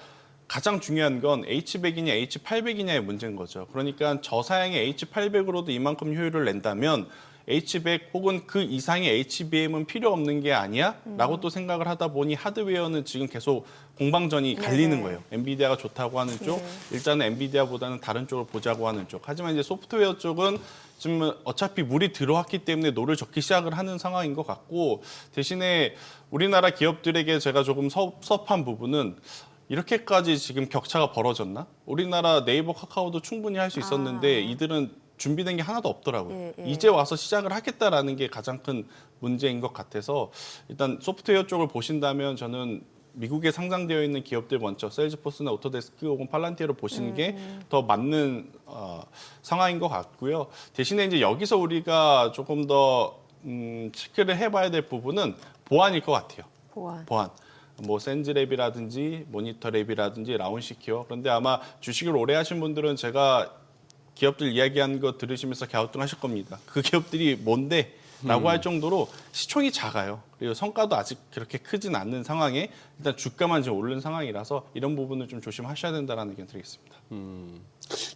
가장 중요한 건 H100이냐 H800이냐의 문제인 거죠. 그러니까 저사양의 H800으로도 이만큼 효율을 낸다면 H100 혹은 그 이상의 HBM은 필요 없는 게 아니야? 라고 또 생각을 하다 보니 하드웨어는 지금 계속 공방전이 갈리는 거예요. 엔비디아가 좋다고 하는 쪽, 일단은 엔비디아보다는 다른 쪽을 보자고 하는 쪽. 하지만 이제 소프트웨어 쪽은 지금 어차피 물이 들어왔기 때문에 노를 젓기 시작을 하는 상황인 것 같고 대신에 우리나라 기업들에게 제가 조금 섭섭한 부분은 이렇게까지 지금 격차가 벌어졌나? 우리나라 네이버 카카오도 충분히 할 수 있었는데 이들은 준비된 게 하나도 없더라고요. 예, 예. 이제 와서 시작을 하겠다라는 게 가장 큰 문제인 것 같아서 일단 소프트웨어 쪽을 보신다면 저는 미국에 상장되어 있는 기업들 먼저 세일즈포스나 오토데스크 혹은 팔란티어를 보시는 게 더 맞는 상황인 것 같고요. 대신에 이제 여기서 우리가 조금 더 체크를 해봐야 될 부분은 보안일 것 같아요. 보안. 뭐 센즈랩이라든지 모니터랩이라든지 라운시큐어. 그런데 아마 주식을 오래 하신 분들은 제가 기업들 이야기한 거 들으시면서 갸우뚱하실 겁니다. 그 기업들이 뭔데? 라고 할 정도로 시총이 작아요. 그리고 성과도 아직 그렇게 크진 않는 상황에 일단 주가만 지금 오른 상황이라서 이런 부분을 좀 조심하셔야 된다는 의견 드리겠습니다.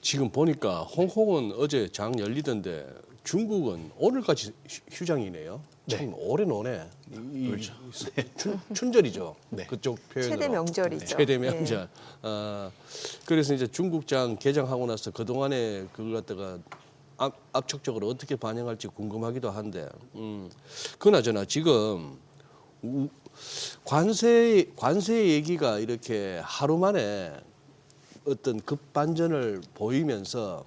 지금 보니까 홍콩은 어제 장 열리던데 중국은 오늘까지 휴장이네요. 참 오래 노네. 그렇죠. 춘절이죠. 네. 그쪽 표현으로. 최대 명절이죠. 최대 명절. 그래서 이제 중국장 개장하고 나서 그동안에 그걸 갖다가 압축적으로 어떻게 반영할지 궁금하기도 한데 그나저나 지금 관세 얘기가 이렇게 하루 만에 어떤 급반전을 보이면서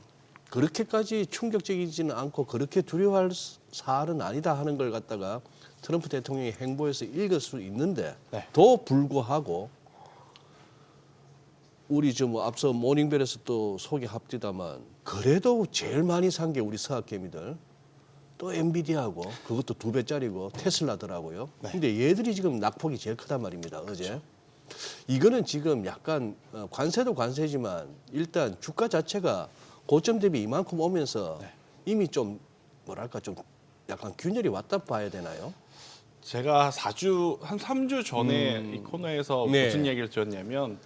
그렇게까지 충격적이지는 않고 그렇게 두려워할 사안은 아니다 하는 걸 갖다가 트럼프 대통령의 행보에서 읽을 수 있는데 네. 더 불구하고 우리 좀 앞서 모닝벨에서 또 소개합디다만 그래도 제일 많이 산 게 우리 서학개미들 또 엔비디아하고 그것도 2배짜리고 테슬라더라고요. 근데 얘들이 지금 낙폭이 제일 크단 말입니다. 어제. 이거는 지금 약간 관세도 관세지만 일단 주가 자체가 고점 대비 이만큼 오면서 이미 좀 뭐랄까 좀 약간 균열이 왔다 봐야 되나요? 제가 한 3주 전에 이 코너에서 네. 무슨 얘기를 드렸냐면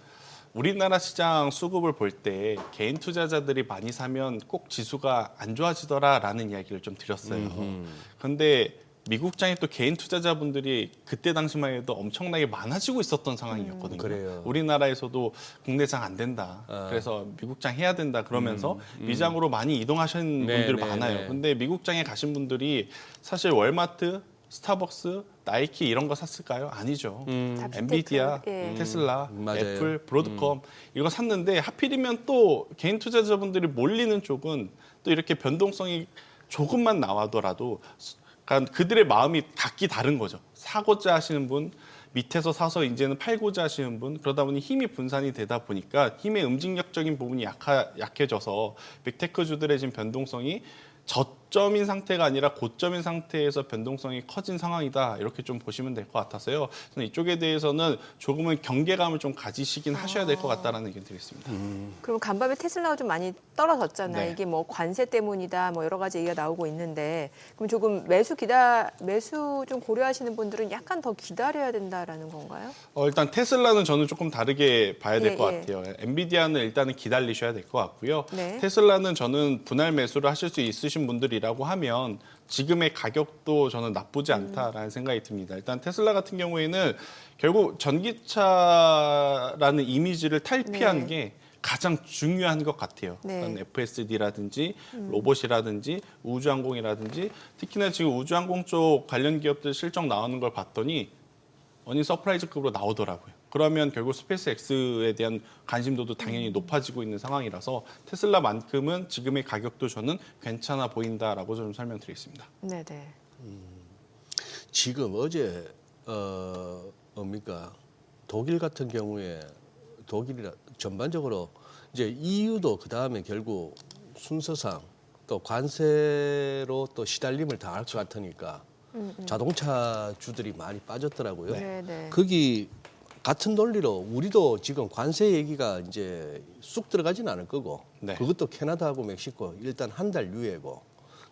우리나라 시장 수급을 볼 때 개인 투자자들이 많이 사면 꼭 지수가 안 좋아지더라라는 이야기를 좀 드렸어요. 그런데 미국장에 또 개인 투자자분들이 그때 당시만 해도 엄청나게 많아지고 있었던 상황이었거든요. 그래요. 우리나라에서도 국내장 안 된다. 그래서 미국장 해야 된다 그러면서 미장으로 많이 이동하신 네, 분들 네, 많아요. 네. 근데 미국장에 가신 분들이 사실 월마트, 스타벅스, 나이키 이런 거 샀을까요? 아니죠. 다 엔비디아, 빅테크, 예. 테슬라, 맞아요. 애플, 브로드컴 이거 샀는데 하필이면 또 개인 투자자분들이 몰리는 쪽은 또 이렇게 변동성이 조금만 나와더라도 그러니까 그들의 마음이 각기 다른 거죠. 사고자 하시는 분, 밑에서 사서 이제는 팔고자 하시는 분, 그러다 보니 힘이 분산이 되다 보니까 힘의 응징력적인 부분이 약해져서 빅테크주들의 지금 변동성이 저점인 상태가 아니라 고점인 상태에서 변동성이 커진 상황이다. 이렇게 좀 보시면 될 것 같아서요. 저는 이쪽에 대해서는 조금은 경계감을 좀 가지시긴 하셔야 될 것 같다라는 의견 드리겠습니다. 그럼 간밤에 테슬라가 좀 많이 떨어졌잖아요. 네. 이게 뭐 관세 때문이다, 뭐 여러 가지 얘기가 나오고 있는데, 그럼 조금 매수 좀 고려하시는 분들은 약간 더 기다려야 된다라는 건가요? 일단 테슬라는 저는 조금 다르게 봐야 될 예, 것 예. 같아요. 엔비디아는 일단은 기다리셔야 될 것 같고요. 네. 테슬라는 저는 분할 매수를 하실 수 있으신 분들이라고 하면 지금의 가격도 저는 나쁘지 않다라는 생각이 듭니다. 일단 테슬라 같은 경우에는 결국 전기차라는 이미지를 탈피한 네. 게 가장 중요한 것 같아요. 네. 그러니까 FSD라든지 로봇이라든지 우주항공이라든지 특히나 지금 우주항공 쪽 관련 기업들 실적 나오는 걸 봤더니 어닝 서프라이즈급으로 나오더라고요. 그러면 결국 스페이스 X에 대한 관심도도 당연히 높아지고 있는 상황이라서 테슬라만큼은 지금의 가격도 저는 괜찮아 보인다라고 좀 설명드리겠습니다. 네네. 지금 어제 뭡니까 독일 같은 경우에 독일이라 전반적으로 이제 EU도 그 다음에 결국 순서상 또 관세로 또 시달림을 당할 것 같으니까 자동차 주들이 많이 빠졌더라고요. 네네. 거기 같은 논리로 우리도 지금 관세 얘기가 이제 쑥 들어가진 않을 거고 네. 그것도 캐나다하고 멕시코 일단 한 달 유예고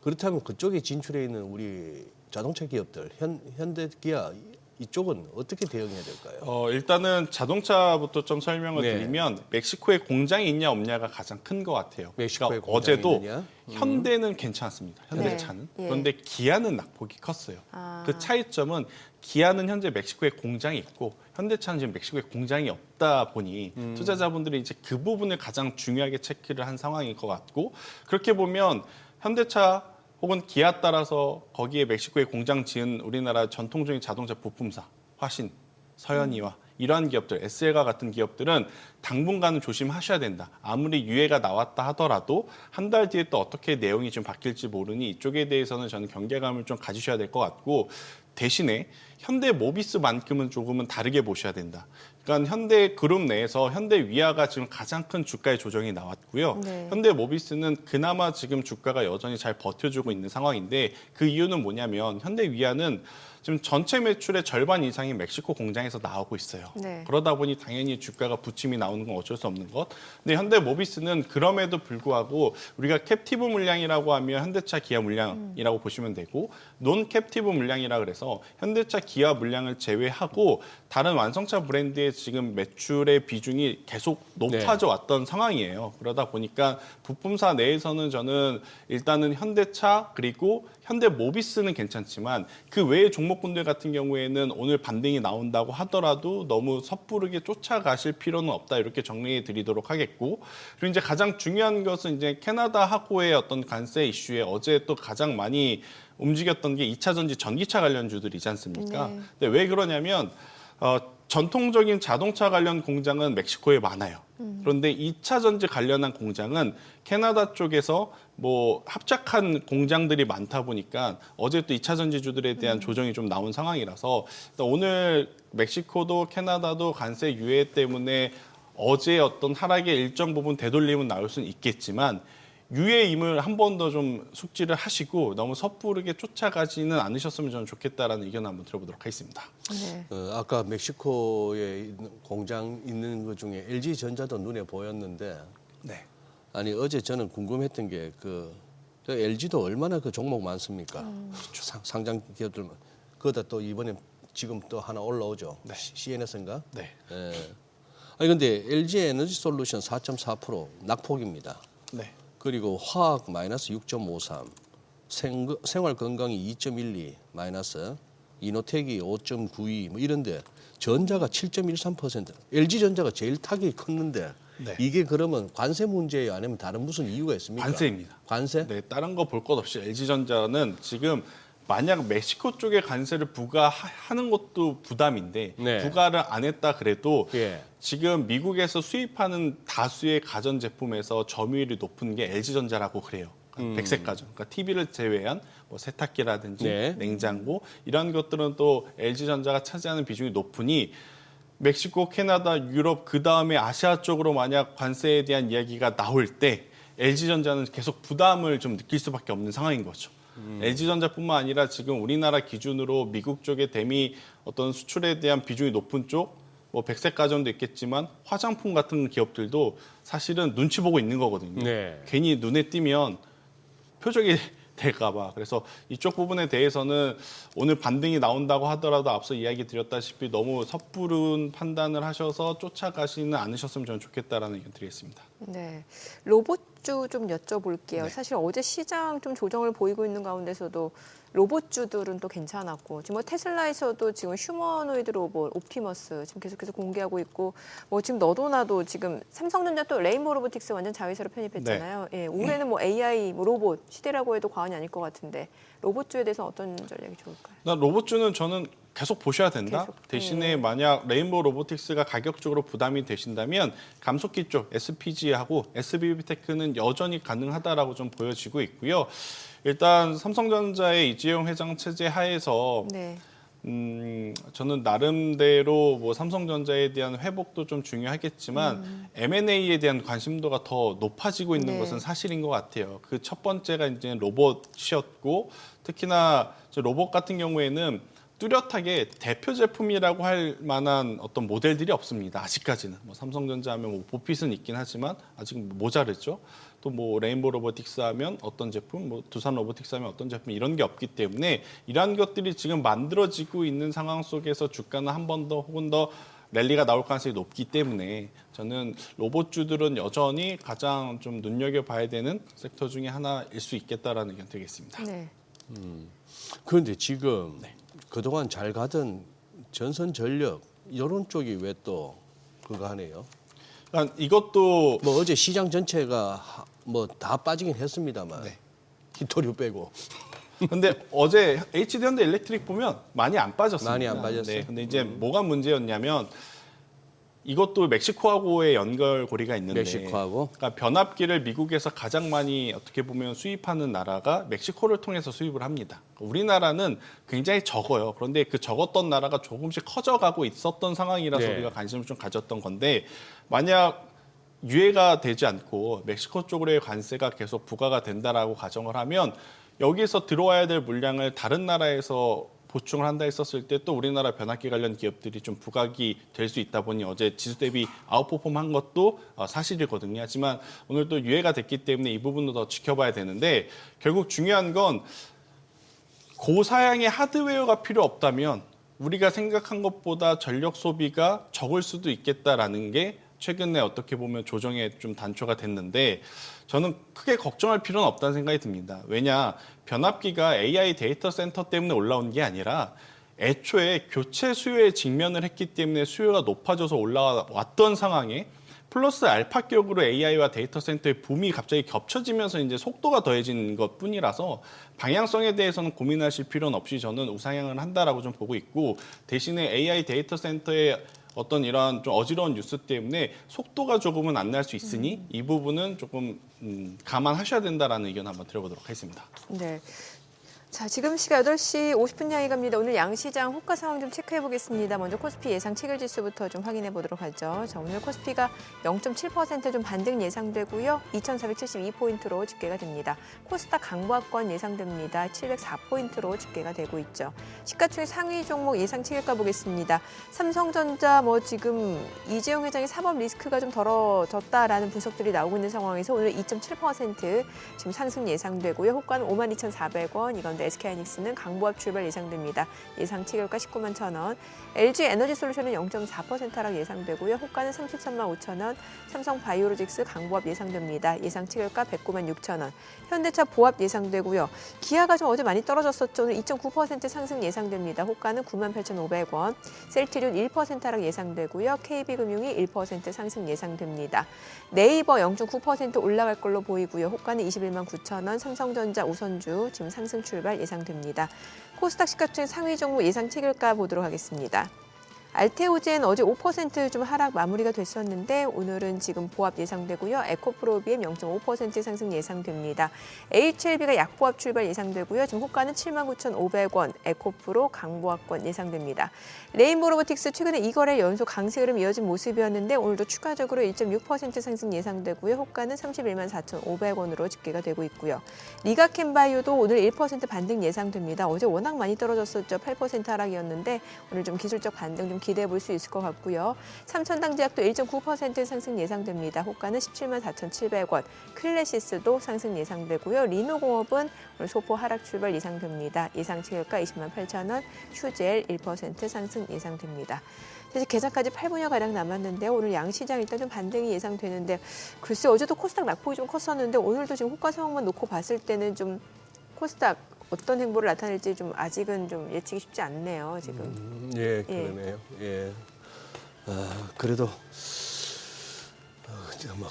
그렇다면 그쪽에 진출해 있는 우리 자동차 기업들 현대 기아 이쪽은 어떻게 대응해야 될까요? 일단은 자동차부터 좀 설명을 네. 드리면 멕시코에 공장이 있냐 없냐가 가장 큰 것 같아요. 멕시코에 그러니까 공장이 어제도 있느냐? 현대는 괜찮습니다. 현대차는. 네. 예. 그런데 기아는 낙폭이 컸어요. 아. 그 차이점은 기아는 현재 멕시코에 공장이 있고 현대차는 지금 멕시코에 공장이 없다 보니 투자자분들이 이제 그 부분을 가장 중요하게 체크를 한 상황일 것 같고 그렇게 보면 현대차 혹은 기아 따라서 거기에 멕시코에 공장 지은 우리나라 전통적인 자동차 부품사, 화신, 서현이와 이러한 기업들, SL과 같은 기업들은 당분간은 조심하셔야 된다. 아무리 유예가 나왔다 하더라도 한 달 뒤에 또 어떻게 내용이 좀 바뀔지 모르니 이쪽에 대해서는 저는 경계감을 좀 가지셔야 될 것 같고 대신에 현대모비스만큼은 조금은 다르게 보셔야 된다. 그러니까 현대그룹 내에서 현대위아가 지금 가장 큰 주가의 조정이 나왔고요. 네. 현대모비스는 그나마 지금 주가가 여전히 잘 버텨주고 있는 상황인데 그 이유는 뭐냐면 현대위아는 지금 전체 매출의 절반 이상이 멕시코 공장에서 나오고 있어요. 네. 그러다 보니 당연히 주가가 부침이 나오는 건 어쩔 수 없는 것. 근데 현대모비스는 그럼에도 불구하고 우리가 캡티브 물량이라고 하면 현대차, 기아 물량이라고 보시면 되고 논 캡티브 물량이라 그래서 현대차, 기아 물량을 제외하고 다른 완성차 브랜드의 지금 매출의 비중이 계속 높아져 왔던 상황이에요. 그러다 보니까 부품사 내에서는 저는 일단은 현대차 그리고 현대모비스는 괜찮지만 그 외의 종목군들 같은 경우에는 오늘 반등이 나온다고 하더라도 너무 섣부르게 쫓아가실 필요는 없다 이렇게 정리해 드리도록 하겠고 그리고 이제 가장 중요한 것은 이제 캐나다하고의 어떤 관세 이슈에 어제 또 가장 많이 움직였던 게 2차 전지 전기차 관련주들이지 않습니까? 네. 근데 왜 그러냐면 전통적인 자동차 관련 공장은 멕시코에 많아요. 그런데 2차 전지 관련한 공장은 캐나다 쪽에서 뭐 합작한 공장들이 많다 보니까 어제 또 2차 전지주들에 대한 조정이 좀 나온 상황이라서 오늘 멕시코도 캐나다도 관세 유예 때문에 어제 어떤 하락의 일정 부분 되돌림은 나올 수는 있겠지만 유예임을 한 번 더 좀 숙지를 하시고 너무 섣부르게 쫓아가지는 않으셨으면 저는 좋겠다라는 의견을 한번 들어보도록 하겠습니다. 네. 아까 멕시코에 있는 공장 있는 것 중에 LG전자도 눈에 보였는데 네. 아니 어제 저는 궁금했던 게 그 LG도 얼마나 그 종목 많습니까? 상장 기업들만. 그러다 또 이번에 지금 또 하나 올라오죠. CNS인가? 네. 예. 아니 근데 LG 에너지 솔루션 4.4% 낙폭입니다. 네. 그리고 화학 마이너스 6.53, 생활 건강이 2.12 마이너스, 이노텍이 5.92 뭐 이런데 전자가 7.13%. LG 전자가 제일 타격이 컸는데 네. 이게 그러면 관세 문제예요, 아니면 다른 무슨 이유가 있습니까? 관세입니다. 관세? 네, 다른 거 볼 것 없이 LG전자는 지금 만약 멕시코 쪽에 관세를 부과하는 것도 부담인데 네. 부과를 안 했다 그래도 예. 지금 미국에서 수입하는 다수의 가전 제품에서 점유율이 높은 게 LG전자라고 그래요. 백색 가전, 그러니까 TV를 제외한 뭐 세탁기라든지 네. 냉장고 이런 것들은 또 LG전자가 차지하는 비중이 높으니 멕시코, 캐나다, 유럽 그 다음에 아시아 쪽으로 만약 관세에 대한 이야기가 나올 때 LG전자는 계속 부담을 좀 느낄 수밖에 없는 상황인 거죠. LG전자뿐만 아니라 지금 우리나라 기준으로 미국 쪽에 대미 어떤 수출에 대한 비중이 높은 쪽, 뭐 백색 가전도 있겠지만 화장품 같은 기업들도 사실은 눈치 보고 있는 거거든요. 네. 괜히 눈에 띄면 표적이 될까봐. 그래서 이쪽 부분에 대해서는 오늘 반등이 나온다고 하더라도 앞서 이야기 드렸다시피 너무 섣부른 판단을 하셔서 쫓아가지는 않으셨으면 저는 좋겠다라는 의견 드리겠습니다. 네, 로봇주 좀 여쭤볼게요. 네. 사실 어제 시장 좀 조정을 보이고 있는 가운데서도 로봇주들은 또 괜찮았고 지금 뭐 테슬라에서도 지금 휴머노이드 로봇 옵티머스 지금 계속해서 공개하고 있고 뭐 지금 너도 나도 지금 삼성전자 또 레인보우 로보틱스 완전 자회사로 편입했잖아요. 예, 올해는 뭐 AI 뭐 로봇 시대라고 해도 과언이 아닐 것 같은데 로봇주에 대해서 어떤 전략이 좋을까요? 로봇주는 저는 계속 보셔야 된다. 계속. 대신에 만약 레인보우 로보틱스가 가격적으로 부담이 되신다면 감속기 쪽 SPG하고 SBB테크는 여전히 가능하다라고 좀 보여지고 있고요. 일단 삼성전자의 이재용 회장 체제 하에서 네. 저는 나름대로 뭐 삼성전자에 대한 회복도 좀 중요하겠지만 M&A에 대한 관심도가 더 높아지고 있는 네. 것은 사실인 것 같아요. 그 첫 번째가 이제 로봇이었고 특히나 로봇 같은 경우에는 뚜렷하게 대표 제품이라고 할 만한 어떤 모델들이 없습니다. 아직까지는 뭐 삼성전자 하면 뭐 보핏은 있긴 하지만 아직 모자르죠. 또 뭐 레인보우 로보틱스 하면 어떤 제품, 뭐 두산 로보틱스 하면 어떤 제품 이런 게 없기 때문에 이러한 것들이 지금 만들어지고 있는 상황 속에서 주가는 한 번 더 혹은 더 랠리가 나올 가능성이 높기 때문에 저는 로봇주들은 여전히 가장 좀 눈여겨봐야 되는 섹터 중에 하나일 수 있겠다라는 의견 드리겠습니다. 네. 그런데 지금 그동안 잘 가던 전선전력 이런 쪽이 왜 또 그거 하네요. 그러니까 이것도 뭐 어제 시장 전체가 뭐 다 빠지긴 했습니다만 네. 히토류 빼고 근데 어제 HD 현대 일렉트릭 보면 많이 안 빠졌습니다. 많이 안 빠졌어요. 네, 근데 이제 뭐가 문제였냐면 이것도 멕시코하고의 연결고리가 있는데 멕시코하고 그러니까 변압기를 미국에서 가장 많이 어떻게 보면 수입하는 나라가 멕시코를 통해서 수입을 합니다. 우리나라는 굉장히 적어요. 그런데 그 적었던 나라가 조금씩 커져가고 있었던 상황이라서 네. 우리가 관심을 좀 가졌던 건데 만약 유예가 되지 않고 멕시코 쪽으로의 관세가 계속 부과가 된다라고 가정을 하면 여기서 들어와야 될 물량을 다른 나라에서 보충을 한다 했었을 때 또 우리나라 변압기 관련 기업들이 좀 부각이 될 수 있다 보니 어제 지수 대비 아웃퍼폼한 것도 사실이거든요. 하지만 오늘 또 유예가 됐기 때문에 이 부분도 더 지켜봐야 되는데 결국 중요한 건 고사양의 하드웨어가 필요 없다면 우리가 생각한 것보다 전력 소비가 적을 수도 있겠다라는 게 최근에 어떻게 보면 조정에 좀 단초가 됐는데 저는 크게 걱정할 필요는 없다는 생각이 듭니다. 왜냐, 변압기가 AI 데이터 센터 때문에 올라온 게 아니라 애초에 교체 수요에 직면을 했기 때문에 수요가 높아져서 올라왔던 상황에 플러스 알파격으로 AI와 데이터 센터의 붐이 갑자기 겹쳐지면서 이제 속도가 더해진 것 뿐이라서 방향성에 대해서는 고민하실 필요는 없이 저는 우상향을 한다라고 좀 보고 있고 대신에 AI 데이터 센터의 어떤 이러한 좀 어지러운 뉴스 때문에 속도가 조금은 안 날 수 있으니 이 부분은 조금 감안하셔야 된다라는 의견 한번 드려보도록 하겠습니다. 네. 자, 지금 시각 8시 50분 향해 갑니다. 오늘 양시장 호가 상황 좀 체크해 보겠습니다. 먼저 코스피 예상 체결지수부터 좀 확인해 보도록 하죠. 자, 오늘 코스피가 0.7% 좀 반등 예상되고요. 2,472포인트로 집계가 됩니다. 코스닥 강보합권 예상됩니다. 704포인트로 집계가 되고 있죠. 시가총액 상위 종목 예상 체결가 보겠습니다. 삼성전자 지금 이재용 회장의 사법 리스크가 좀 덜어졌다라는 분석들이 나오고 있는 상황에서 오늘 2.7% 지금 상승 예상되고요. 호가는 52,400원. 이건데 SK하이닉스는 강보합 출발 예상됩니다. 예상 체결가 19만 1,000원. LG에너지솔루션은 0.4% 하락 예상되고요. 호가는 33만 5,000원. 삼성바이오로직스 강보합 예상됩니다. 예상 체결가 109만 6,000원. 현대차 보합 예상되고요. 기아가 좀 어제 많이 떨어졌었죠. 오늘 2.9% 상승 예상됩니다. 호가는 9만 8,500원. 셀트리온 1% 하락 예상되고요. KB금융이 1% 상승 예상됩니다. 네이버 0.9% 올라갈 걸로 보이고요. 호가는 21만 9,000원. 삼성전자 우선주 지금 상승 출발 예상됩니다. 코스닥 시가총액 상위 종목 예상 체결가 보도록 하겠습니다. 알테오젠 어제 5% 좀 하락 마무리가 됐었는데 오늘은 지금 보합 예상되고요. 에코프로비엠 0.5% 상승 예상됩니다. HLB가 약보합 출발 예상되고요. 지금 호가는 79,500원, 에코프로 강보합권 예상됩니다. 레인보로보틱스 최근에 2거래 연속 강세 흐름 이어진 모습이었는데 오늘도 추가적으로 1.6% 상승 예상되고요. 호가는 31만 4,500원으로 집계가 되고 있고요. 리가캔바이오도 오늘 1% 반등 예상됩니다. 어제 워낙 많이 떨어졌었죠. 8% 하락이었는데 오늘 좀 기술적 반등 좀 기대해 볼 수 있을 것 같고요. 삼천당제약도 1.9% 상승 예상됩니다. 호가는 17만 4,700원. 클래시스도 상승 예상되고요. 리노공업은 오늘 소폭 하락 출발 예상됩니다. 예상 체결가 20만 8,000원. 휴젤 1% 상승 예상됩니다. 사실 개장까지 8분여 가량 남았는데 오늘 양시장 일단 좀 반등이 예상되는데 글쎄 어제도 코스닥 낙폭이 좀 컸었는데 오늘도 지금 호가 상황만 놓고 봤을 때는 좀 코스닥 어떤 행보를 나타낼지 좀 아직은 좀 예측이 쉽지 않네요. 지금. 예, 그러네요. 예. 그래도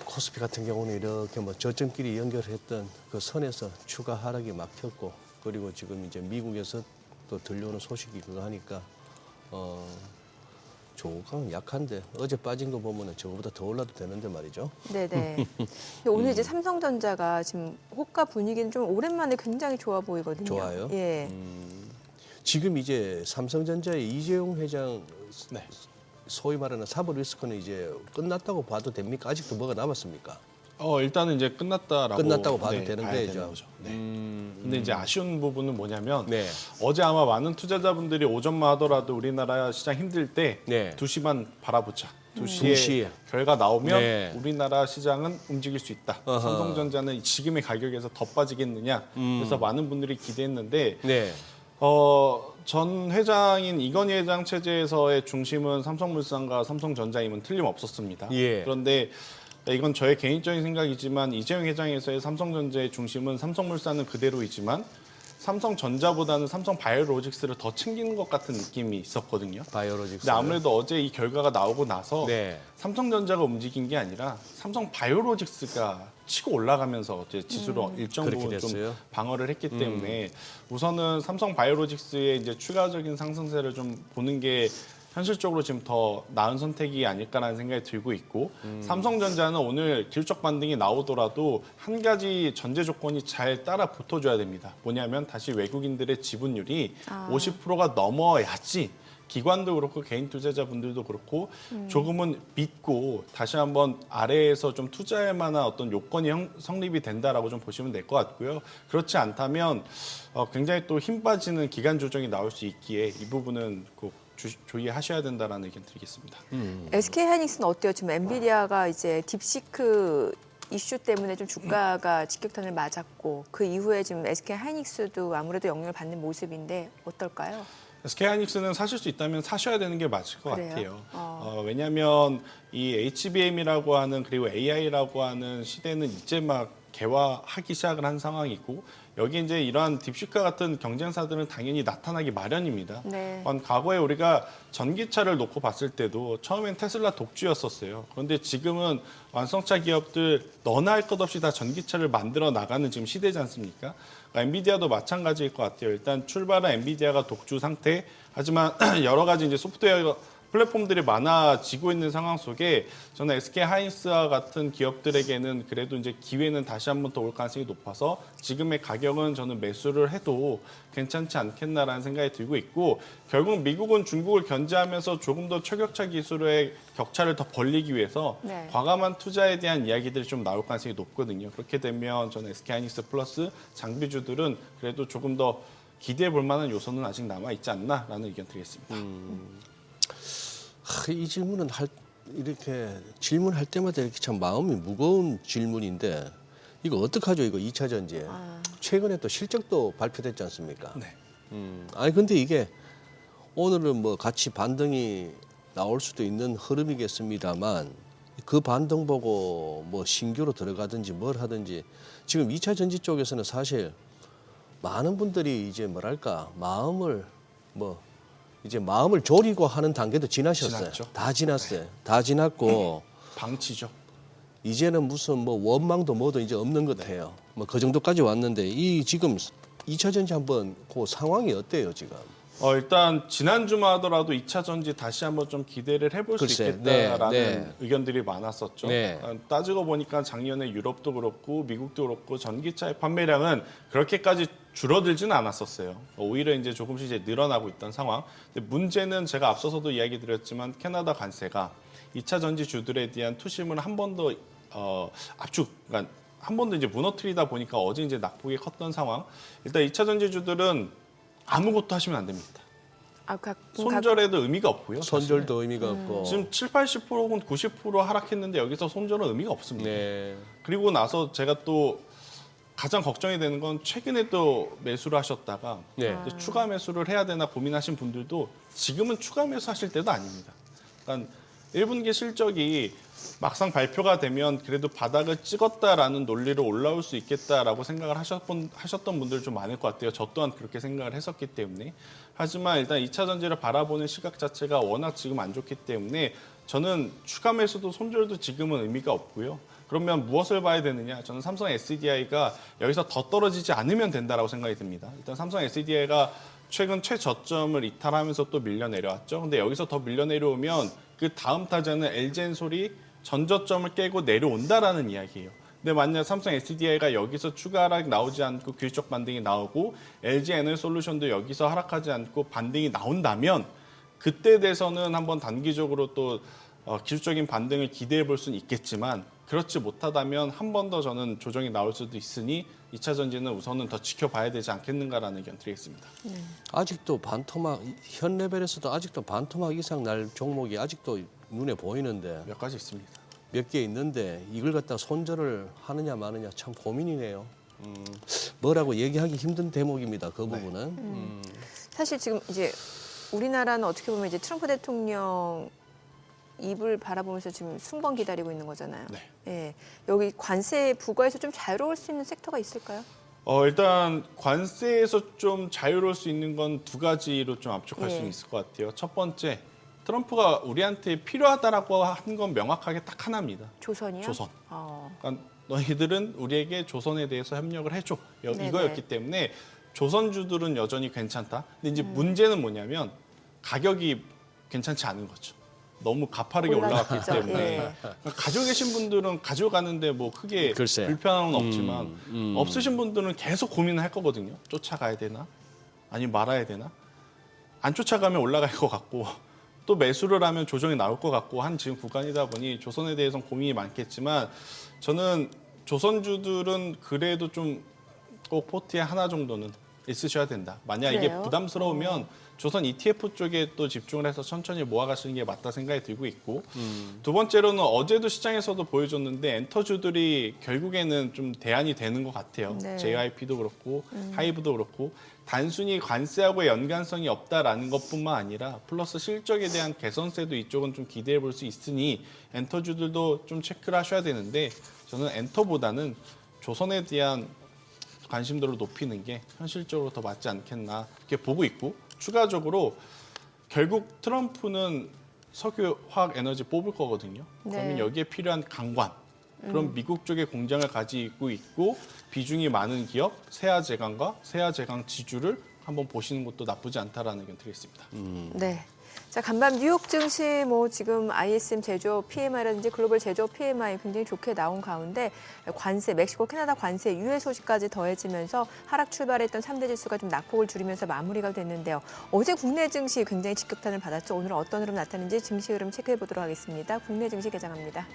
코스피 같은 경우는 이렇게 저점끼리 연결했던 그 선에서 추가 하락이 막혔고 그리고 지금 이제 미국에서 또 들려오는 소식이 그거 하니까 조금 약한데 어제 빠진 거 보면은 저거보다 더 올라도 되는데 말이죠. 네네. 근데 오늘 이제 삼성전자가 지금 호가 분위기는 좀 오랜만에 굉장히 좋아 보이거든요. 좋아요. 예. 지금 이제 삼성전자의 이재용 회장 소위 말하는 사법 리스크는 이제 끝났다고 봐도 됩니까? 아직도 뭐가 남았습니까? 일단은 이제 끝났다고 봐도 봐야 되는데 되는 이제. 거죠. 근데 이제 아쉬운 부분은 뭐냐면 네. 어제 아마 많은 투자자분들이 오전만 하더라도 우리나라 시장 힘들 때 네. 2시만 바라보자. 2시에 2시에 결과 나오면 네. 우리나라 시장은 움직일 수 있다. 어허. 삼성전자는 지금의 가격에서 더 빠지겠느냐. 그래서 많은 분들이 기대했는데 네. 전 회장인 이건희 회장 체제에서의 중심은 삼성물산과 삼성전자임은 틀림없었습니다. 예. 그런데 이건 저의 개인적인 생각이지만 이재용 회장에서의 삼성전자의 중심은 삼성물산은 그대로이지만 삼성전자보다는 삼성바이오로직스를 더 챙기는 것 같은 느낌이 있었거든요. 바이오로직스. 근데 아무래도 어제 이 결과가 나오고 나서 네. 삼성전자가 움직인 게 아니라 삼성바이오로직스가 치고 올라가면서 이제 지수로 일정 그렇게 부분 좀 됐어요? 방어를 했기 때문에 우선은 삼성바이오로직스의 이제 추가적인 상승세를 좀 보는 게 현실적으로 지금 더 나은 선택이 아닐까라는 생각이 들고 있고 삼성전자는 오늘 기술적 반등이 나오더라도 한 가지 전제 조건이 잘 따라 붙어줘야 됩니다. 뭐냐면 다시 외국인들의 지분율이 50%가 넘어야지 기관도 그렇고 개인 투자자분들도 그렇고 조금은 믿고 다시 한번 아래에서 좀 투자할 만한 어떤 요건이 성립이 된다라고 좀 보시면 될 것 같고요. 그렇지 않다면 굉장히 또 힘 빠지는 기간 조정이 나올 수 있기에 이 부분은 꼭 조의하셔야 된다라는 의견 드리겠습니다. SK하이닉스는 어때요? 지금 엔비디아가 이제 딥시크 이슈 때문에 좀 주가가 직격탄을 맞았고 그 이후에 지금 SK하이닉스도 아무래도 영향을 받는 모습인데 어떨까요? SK하이닉스는 사실 수 있다면 사셔야 되는 게 맞을 것 그래요? 같아요. 왜냐하면 이 HBM이라고 하는 그리고 AI라고 하는 시대는 이제 막 개화하기 시작을 한 상황이고 여기 이제 이러한 딥시크 같은 경쟁사들은 당연히 나타나기 마련입니다. 네. 과거에 우리가 전기차를 놓고 봤을 때도 처음엔 테슬라 독주였었어요. 그런데 지금은 완성차 기업들 너나 할 것 없이 다 전기차를 만들어 나가는 지금 시대지 않습니까? 엔비디아도 마찬가지일 것 같아요. 일단 출발은 엔비디아가 독주 상태. 하지만 여러 가지 이제 소프트웨어 플랫폼들이 많아지고 있는 상황 속에 저는 SK 하이닉스와 같은 기업들에게는 그래도 이제 기회는 다시 한 번 더 올 가능성이 높아서 지금의 가격은 저는 매수를 해도 괜찮지 않겠나라는 생각이 들고 있고 결국 미국은 중국을 견제하면서 조금 더 초격차 기술의 격차를 더 벌리기 위해서 네. 과감한 투자에 대한 이야기들이 좀 나올 가능성이 높거든요. 그렇게 되면 저는 SK 하이닉스 플러스 장비주들은 그래도 조금 더 기대해 볼 만한 요소는 아직 남아 있지 않나라는 의견 드리겠습니다. 이 질문은 이렇게 질문할 때마다 이렇게 참 마음이 무거운 질문인데 이거 어떡하죠? 이거 2차 전지. 최근에 또 실적도 발표됐지 않습니까? 네. 아니 근데 이게 오늘은 뭐 같이 반등이 나올 수도 있는 흐름이겠습니다만 그 반등 보고 뭐 신규로 들어가든지 뭘 하든지 지금 2차 전지 쪽에서는 사실 많은 분들이 이제 뭐랄까 마음을 졸이고 하는 단계도 지나셨어요. 지났죠. 다 지났어요. 다 지났고 방치죠. 이제는 무슨 뭐 원망도 뭐도 이제 없는 것 같아요. 뭐 그 정도까지 왔는데 이 지금 2차 전지 한번 그 상황이 어때요 지금? 일단 지난주만 하더라도 2차 전지 다시 한번 좀 기대를 해볼 수 글쎄, 있겠다라는 네. 의견들이 많았었죠. 네. 따지고 보니까 작년에 유럽도 그렇고 미국도 그렇고 전기차의 판매량은 그렇게까지 줄어들지는 않았었어요. 오히려 이제 조금씩 이제 늘어나고 있던 상황. 근데 문제는 제가 앞서서도 이야기 드렸지만 캐나다 관세가 2차 전지 주들에 대한 투심을 한 번 더 그러니까 한 번 더 이제 무너뜨리다 보니까 어제 이제 낙폭이 컸던 상황. 일단 2차 전지주들은 아무것도 하시면 안 됩니다. 손절에도 의미가 없고요. 손절도 의미가 없고. 지금 7, 80% 혹은 90% 하락했는데 여기서 손절은 의미가 없습니다. 네. 그리고 나서 제가 또 가장 걱정이 되는 건 최근에 또 매수를 하셨다가 네. 이제 추가 매수를 해야 되나 고민하신 분들도 지금은 추가 매수하실 때도 아닙니다. 그러니까 1분기 실적이 막상 발표가 되면 그래도 바닥을 찍었다라는 논리로 올라올 수 있겠다라고 생각을 하셨던 분들 좀 많을 것 같아요. 저 또한 그렇게 생각을 했었기 때문에. 하지만 일단 2차 전지를 바라보는 시각 자체가 워낙 지금 안 좋기 때문에 저는 추가 매수도 손절도 지금은 의미가 없고요. 그러면 무엇을 봐야 되느냐? 저는 삼성 SDI가 여기서 더 떨어지지 않으면 된다라고 생각이 듭니다. 일단 삼성 SDI가 최근 최저점을 이탈하면서 또 밀려 내려왔죠. 근데 여기서 더 밀려 내려오면 그 다음 타자는 LG엔솔이 전저점을 깨고 내려온다라는 이야기예요. 근데 만약 삼성 SDI가 여기서 추가 하락 나오지 않고 기술적 반등이 나오고 LG 에너솔루션도 여기서 하락하지 않고 반등이 나온다면 그때 돼서는 한번 단기적으로 또 기술적인 반등을 기대해 볼 수는 있겠지만 그렇지 못하다면 한 번 더 저는 조정이 나올 수도 있으니 2차 전지는 우선은 더 지켜봐야 되지 않겠는가라는 의견 드리겠습니다. 아직도 반토막 현 레벨에서도 아직도 반토막 이상 날 종목이 아직도 눈에 보이는데 몇 가지 있습니다. 몇 개 있는데 이걸 갖다 손절을 하느냐 마느냐 참 고민이네요. 뭐라고 얘기하기 힘든 대목입니다. 그 부분은. 사실 지금 이제 우리나라는 어떻게 보면 이제 트럼프 대통령 입을 바라보면서 지금 순번 기다리고 있는 거잖아요. 네. 예. 여기 관세 부과에서 좀 자유로울 수 있는 섹터가 있을까요? 일단 관세에서 좀 자유로울 수 있는 건 두 가지로 좀 압축할 예. 수 있을 것 같아요. 첫 번째, 트럼프가 우리한테 필요하다라고 한 건 명확하게 딱 하나입니다. 조선이요? 조선. 어. 그러니까 너희들은 우리에게 조선에 대해서 협력을 해줘. 네네. 이거였기 때문에 조선주들은 여전히 괜찮다. 근데 이제 문제는 뭐냐면 가격이 괜찮지 않은 거죠. 너무 가파르게 올라갔기 올라갔죠. 때문에 예. 그러니까 가지고 계신 분들은 가져가는데 뭐 크게 글쎄. 불편함은 없지만 없으신 분들은 계속 고민을 할 거거든요. 쫓아가야 되나? 아니면 말아야 되나? 안 쫓아가면 올라갈 것 같고 또 매수를 하면 조정이 나올 것 같고 한 지금 구간이다 보니 조선에 대해서는 고민이 많겠지만 저는 조선주들은 그래도 좀 꼭 포트에 하나 정도는 있으셔야 된다. 만약 이게 그래요? 부담스러우면 조선 ETF 쪽에 또 집중을 해서 천천히 모아가시는 게 맞다 생각이 들고 있고 두 번째로는 어제도 시장에서도 보여줬는데 엔터주들이 결국에는 좀 대안이 되는 것 같아요. 네. JYP도 그렇고 하이브도 그렇고 단순히 관세하고의 연관성이 없다라는 것뿐만 아니라 플러스 실적에 대한 개선세도 이쪽은 좀 기대해 볼 수 있으니 엔터주들도 좀 체크를 하셔야 되는데 저는 엔터보다는 조선에 대한 관심도를 높이는 게 현실적으로 더 맞지 않겠나 이렇게 보고 있고 추가적으로 결국 트럼프는 석유, 화학, 에너지 뽑을 거거든요. 그러면 네. 여기에 필요한 강관 그럼 미국 쪽에 공장을 가지고 있고 비중이 많은 기업 세아제강과 세아제강 지주를 한번 보시는 것도 나쁘지 않다라는 의견 드리겠습니다. 네. 자, 간밤 뉴욕 증시 지금 ISM 제조업 PMI라든지 글로벌 제조업 PMI 굉장히 좋게 나온 가운데 관세, 멕시코, 캐나다 관세 유예 소식까지 더해지면서 하락 출발했던 3대 지수가 좀 낙폭을 줄이면서 마무리가 됐는데요. 어제 국내 증시 굉장히 직격탄을 받았죠. 오늘은 어떤 흐름 나타나는지 증시 흐름 체크해 보도록 하겠습니다. 국내 증시 개장합니다.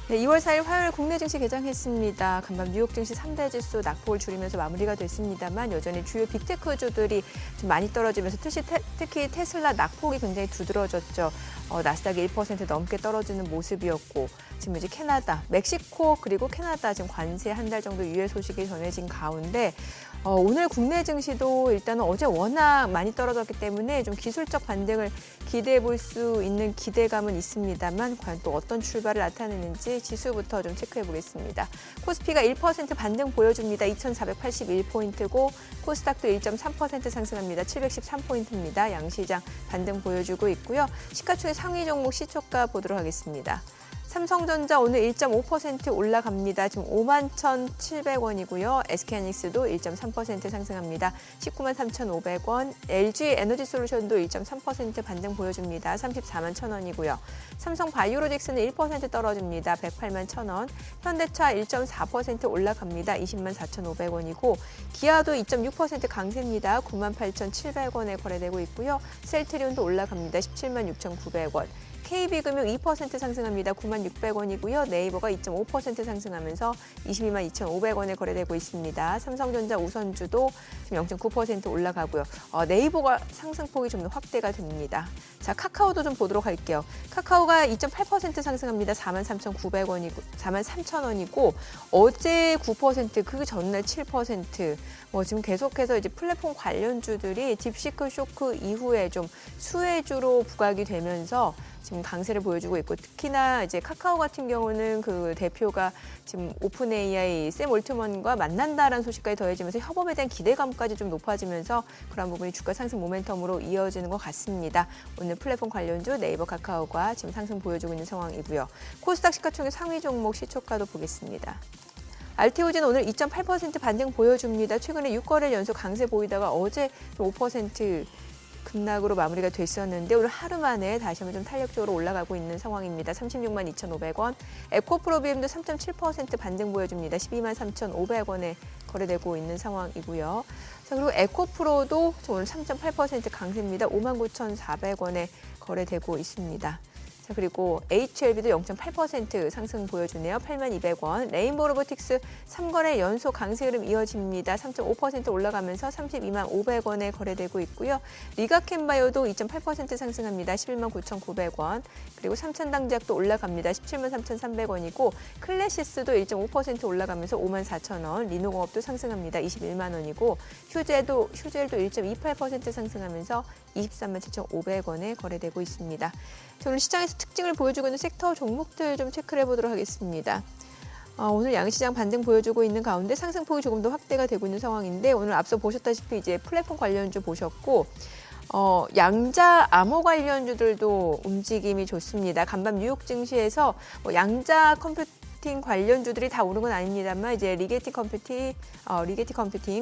네, 2월 4일 화요일 국내 증시 개장했습니다. 간밤 뉴욕 증시 3대 지수 낙폭을 줄이면서 마무리가 됐습니다만 여전히 주요 빅테크주들이 좀 많이 떨어지면서 특히 테슬라 낙폭이 굉장히 두드러졌죠. 나스닥이 1% 넘게 떨어지는 모습이었고 지금 이제 캐나다, 멕시코 그리고 캐나다 지금 관세 한 달 정도 유예 소식이 전해진 가운데 오늘 국내 증시도 일단은 어제 워낙 많이 떨어졌기 때문에 좀 기술적 반등을 기대해 볼 수 있는 기대감은 있습니다만 과연 또 어떤 출발을 나타내는지 지수부터 좀 체크해 보겠습니다. 코스피가 1% 반등 보여줍니다. 2,481포인트고 코스닥도 1.3% 상승합니다. 713포인트입니다. 양시장 반등 보여주고 있고요. 시가총액 상위 종목 시초가 보도록 하겠습니다. 삼성전자 오늘 1.5% 올라갑니다. 지금 51,700원이고요. SK하이닉스도 1.3% 상승합니다. 193,500원. LG 에너지솔루션도 1.3% 반등 보여줍니다. 341,000원이고요. 삼성 바이오로직스는 1% 떨어집니다. 108,100원. 현대차 1.4% 올라갑니다. 204,500원이고 기아도 2.6% 강세입니다. 98,700원에 거래되고 있고요. 셀트리온도 올라갑니다. 176,900원. KB금융 2% 상승합니다. 96,600원이고요. 네이버가 2.5% 상승하면서 222,500원에 거래되고 있습니다. 삼성전자 우선주도 지금 0.9% 올라가고요. 네이버가 상승폭이 좀 더 확대가 됩니다. 자, 카카오도 좀 보도록 할게요. 카카오가 2.8% 상승합니다. 43,900원이고 43,000원이고 어제 9%, 그 전날 7%. 지금 계속해서 이제 플랫폼 관련주들이 딥시크 쇼크 이후에 좀 수혜주로 부각이 되면서 지금 강세를 보여주고 있고 특히나 이제 카카오 같은 경우는 그 대표가 지금 오픈 AI 샘 올트먼과 만난다라는 소식까지 더해지면서 협업에 대한 기대감까지 좀 높아지면서 그런 부분이 주가 상승 모멘텀으로 이어지는 것 같습니다. 오늘 플랫폼 관련주 네이버 카카오가 지금 상승 보여주고 있는 상황이고요. 코스닥 시가총액 상위 종목 시초가도 보겠습니다. 알테오젠 오늘 2.8% 반등 보여줍니다. 최근에 6거래일 연속 강세 보이다가 어제 좀 5% 급락으로 마무리가 됐었는데 오늘 하루 만에 다시 한번 좀 탄력적으로 올라가고 있는 상황입니다. 362,200원. 에코프로비엠도 3.7% 반등 보여줍니다. 123,500원에 거래되고 있는 상황이고요. 자, 그리고 에코프로도 오늘 3.8% 강세입니다. 59,400원에 거래되고 있습니다. 자, 그리고 HLB도 0.8% 상승 보여주네요. 82,200원. 레인보우 로보틱스 3거래 연속 강세 흐름 이어집니다. 3.5% 올라가면서 325,500원에 거래되고 있고요. 리가캔바이오도 2.8% 상승합니다. 119,900원. 그리고 삼천당제약도 올라갑니다. 173,300원이고 클래시스도 1.5% 올라가면서 54,000원. 리노공업도 상승합니다. 210,000원이고 휴젤도 1.28% 상승하면서 237,500원에 거래되고 있습니다. 오늘 시장에서 특징을 보여주고 있는 섹터 종목들 좀 체크를 해보도록 하겠습니다. 오늘 양시장 반등 보여주고 있는 가운데 상승폭이 조금 더 확대가 되고 있는 상황인데 오늘 앞서 보셨다시피 이제 플랫폼 관련주 보셨고 양자 암호 관련주들도 움직임이 좋습니다. 간밤 뉴욕 증시에서 양자 컴퓨팅 관련주들이 다 오른 건 아닙니다만 이제 리게티 컴퓨팅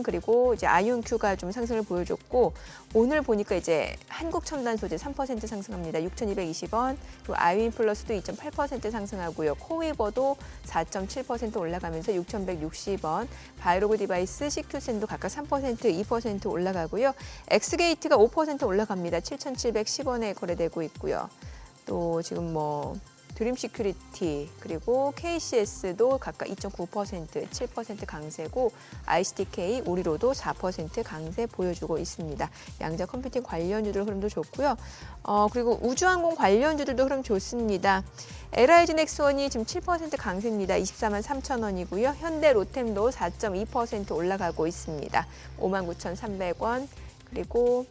그리고 이제 아이온큐가 좀 상승을 보여줬고 오늘 보니까 이제 한국첨단 소재 3% 상승합니다. 6,220원. 그리고 아이윈 플러스도 2.8% 상승하고요. 코웨이버도 4.7% 올라가면서 6,160원. 바이로그 디바이스, CQ센도 각각 3%, 2% 올라가고요. 엑스게이트가 5% 올라갑니다. 7,710원에 거래되고 있고요. 또 지금 드림 시큐리티 그리고 KCS도 각각 2.9%, 7% 강세고 ICTK, 우리로도 4% 강세 보여주고 있습니다. 양자 컴퓨팅 관련주들 흐름도 좋고요. 그리고 우주항공 관련주들도 흐름 좋습니다. LIG 넥스원이 지금 7% 강세입니다. 243,000원이고요. 현대 로템도 4.2% 올라가고 있습니다. 59,300원. 그리고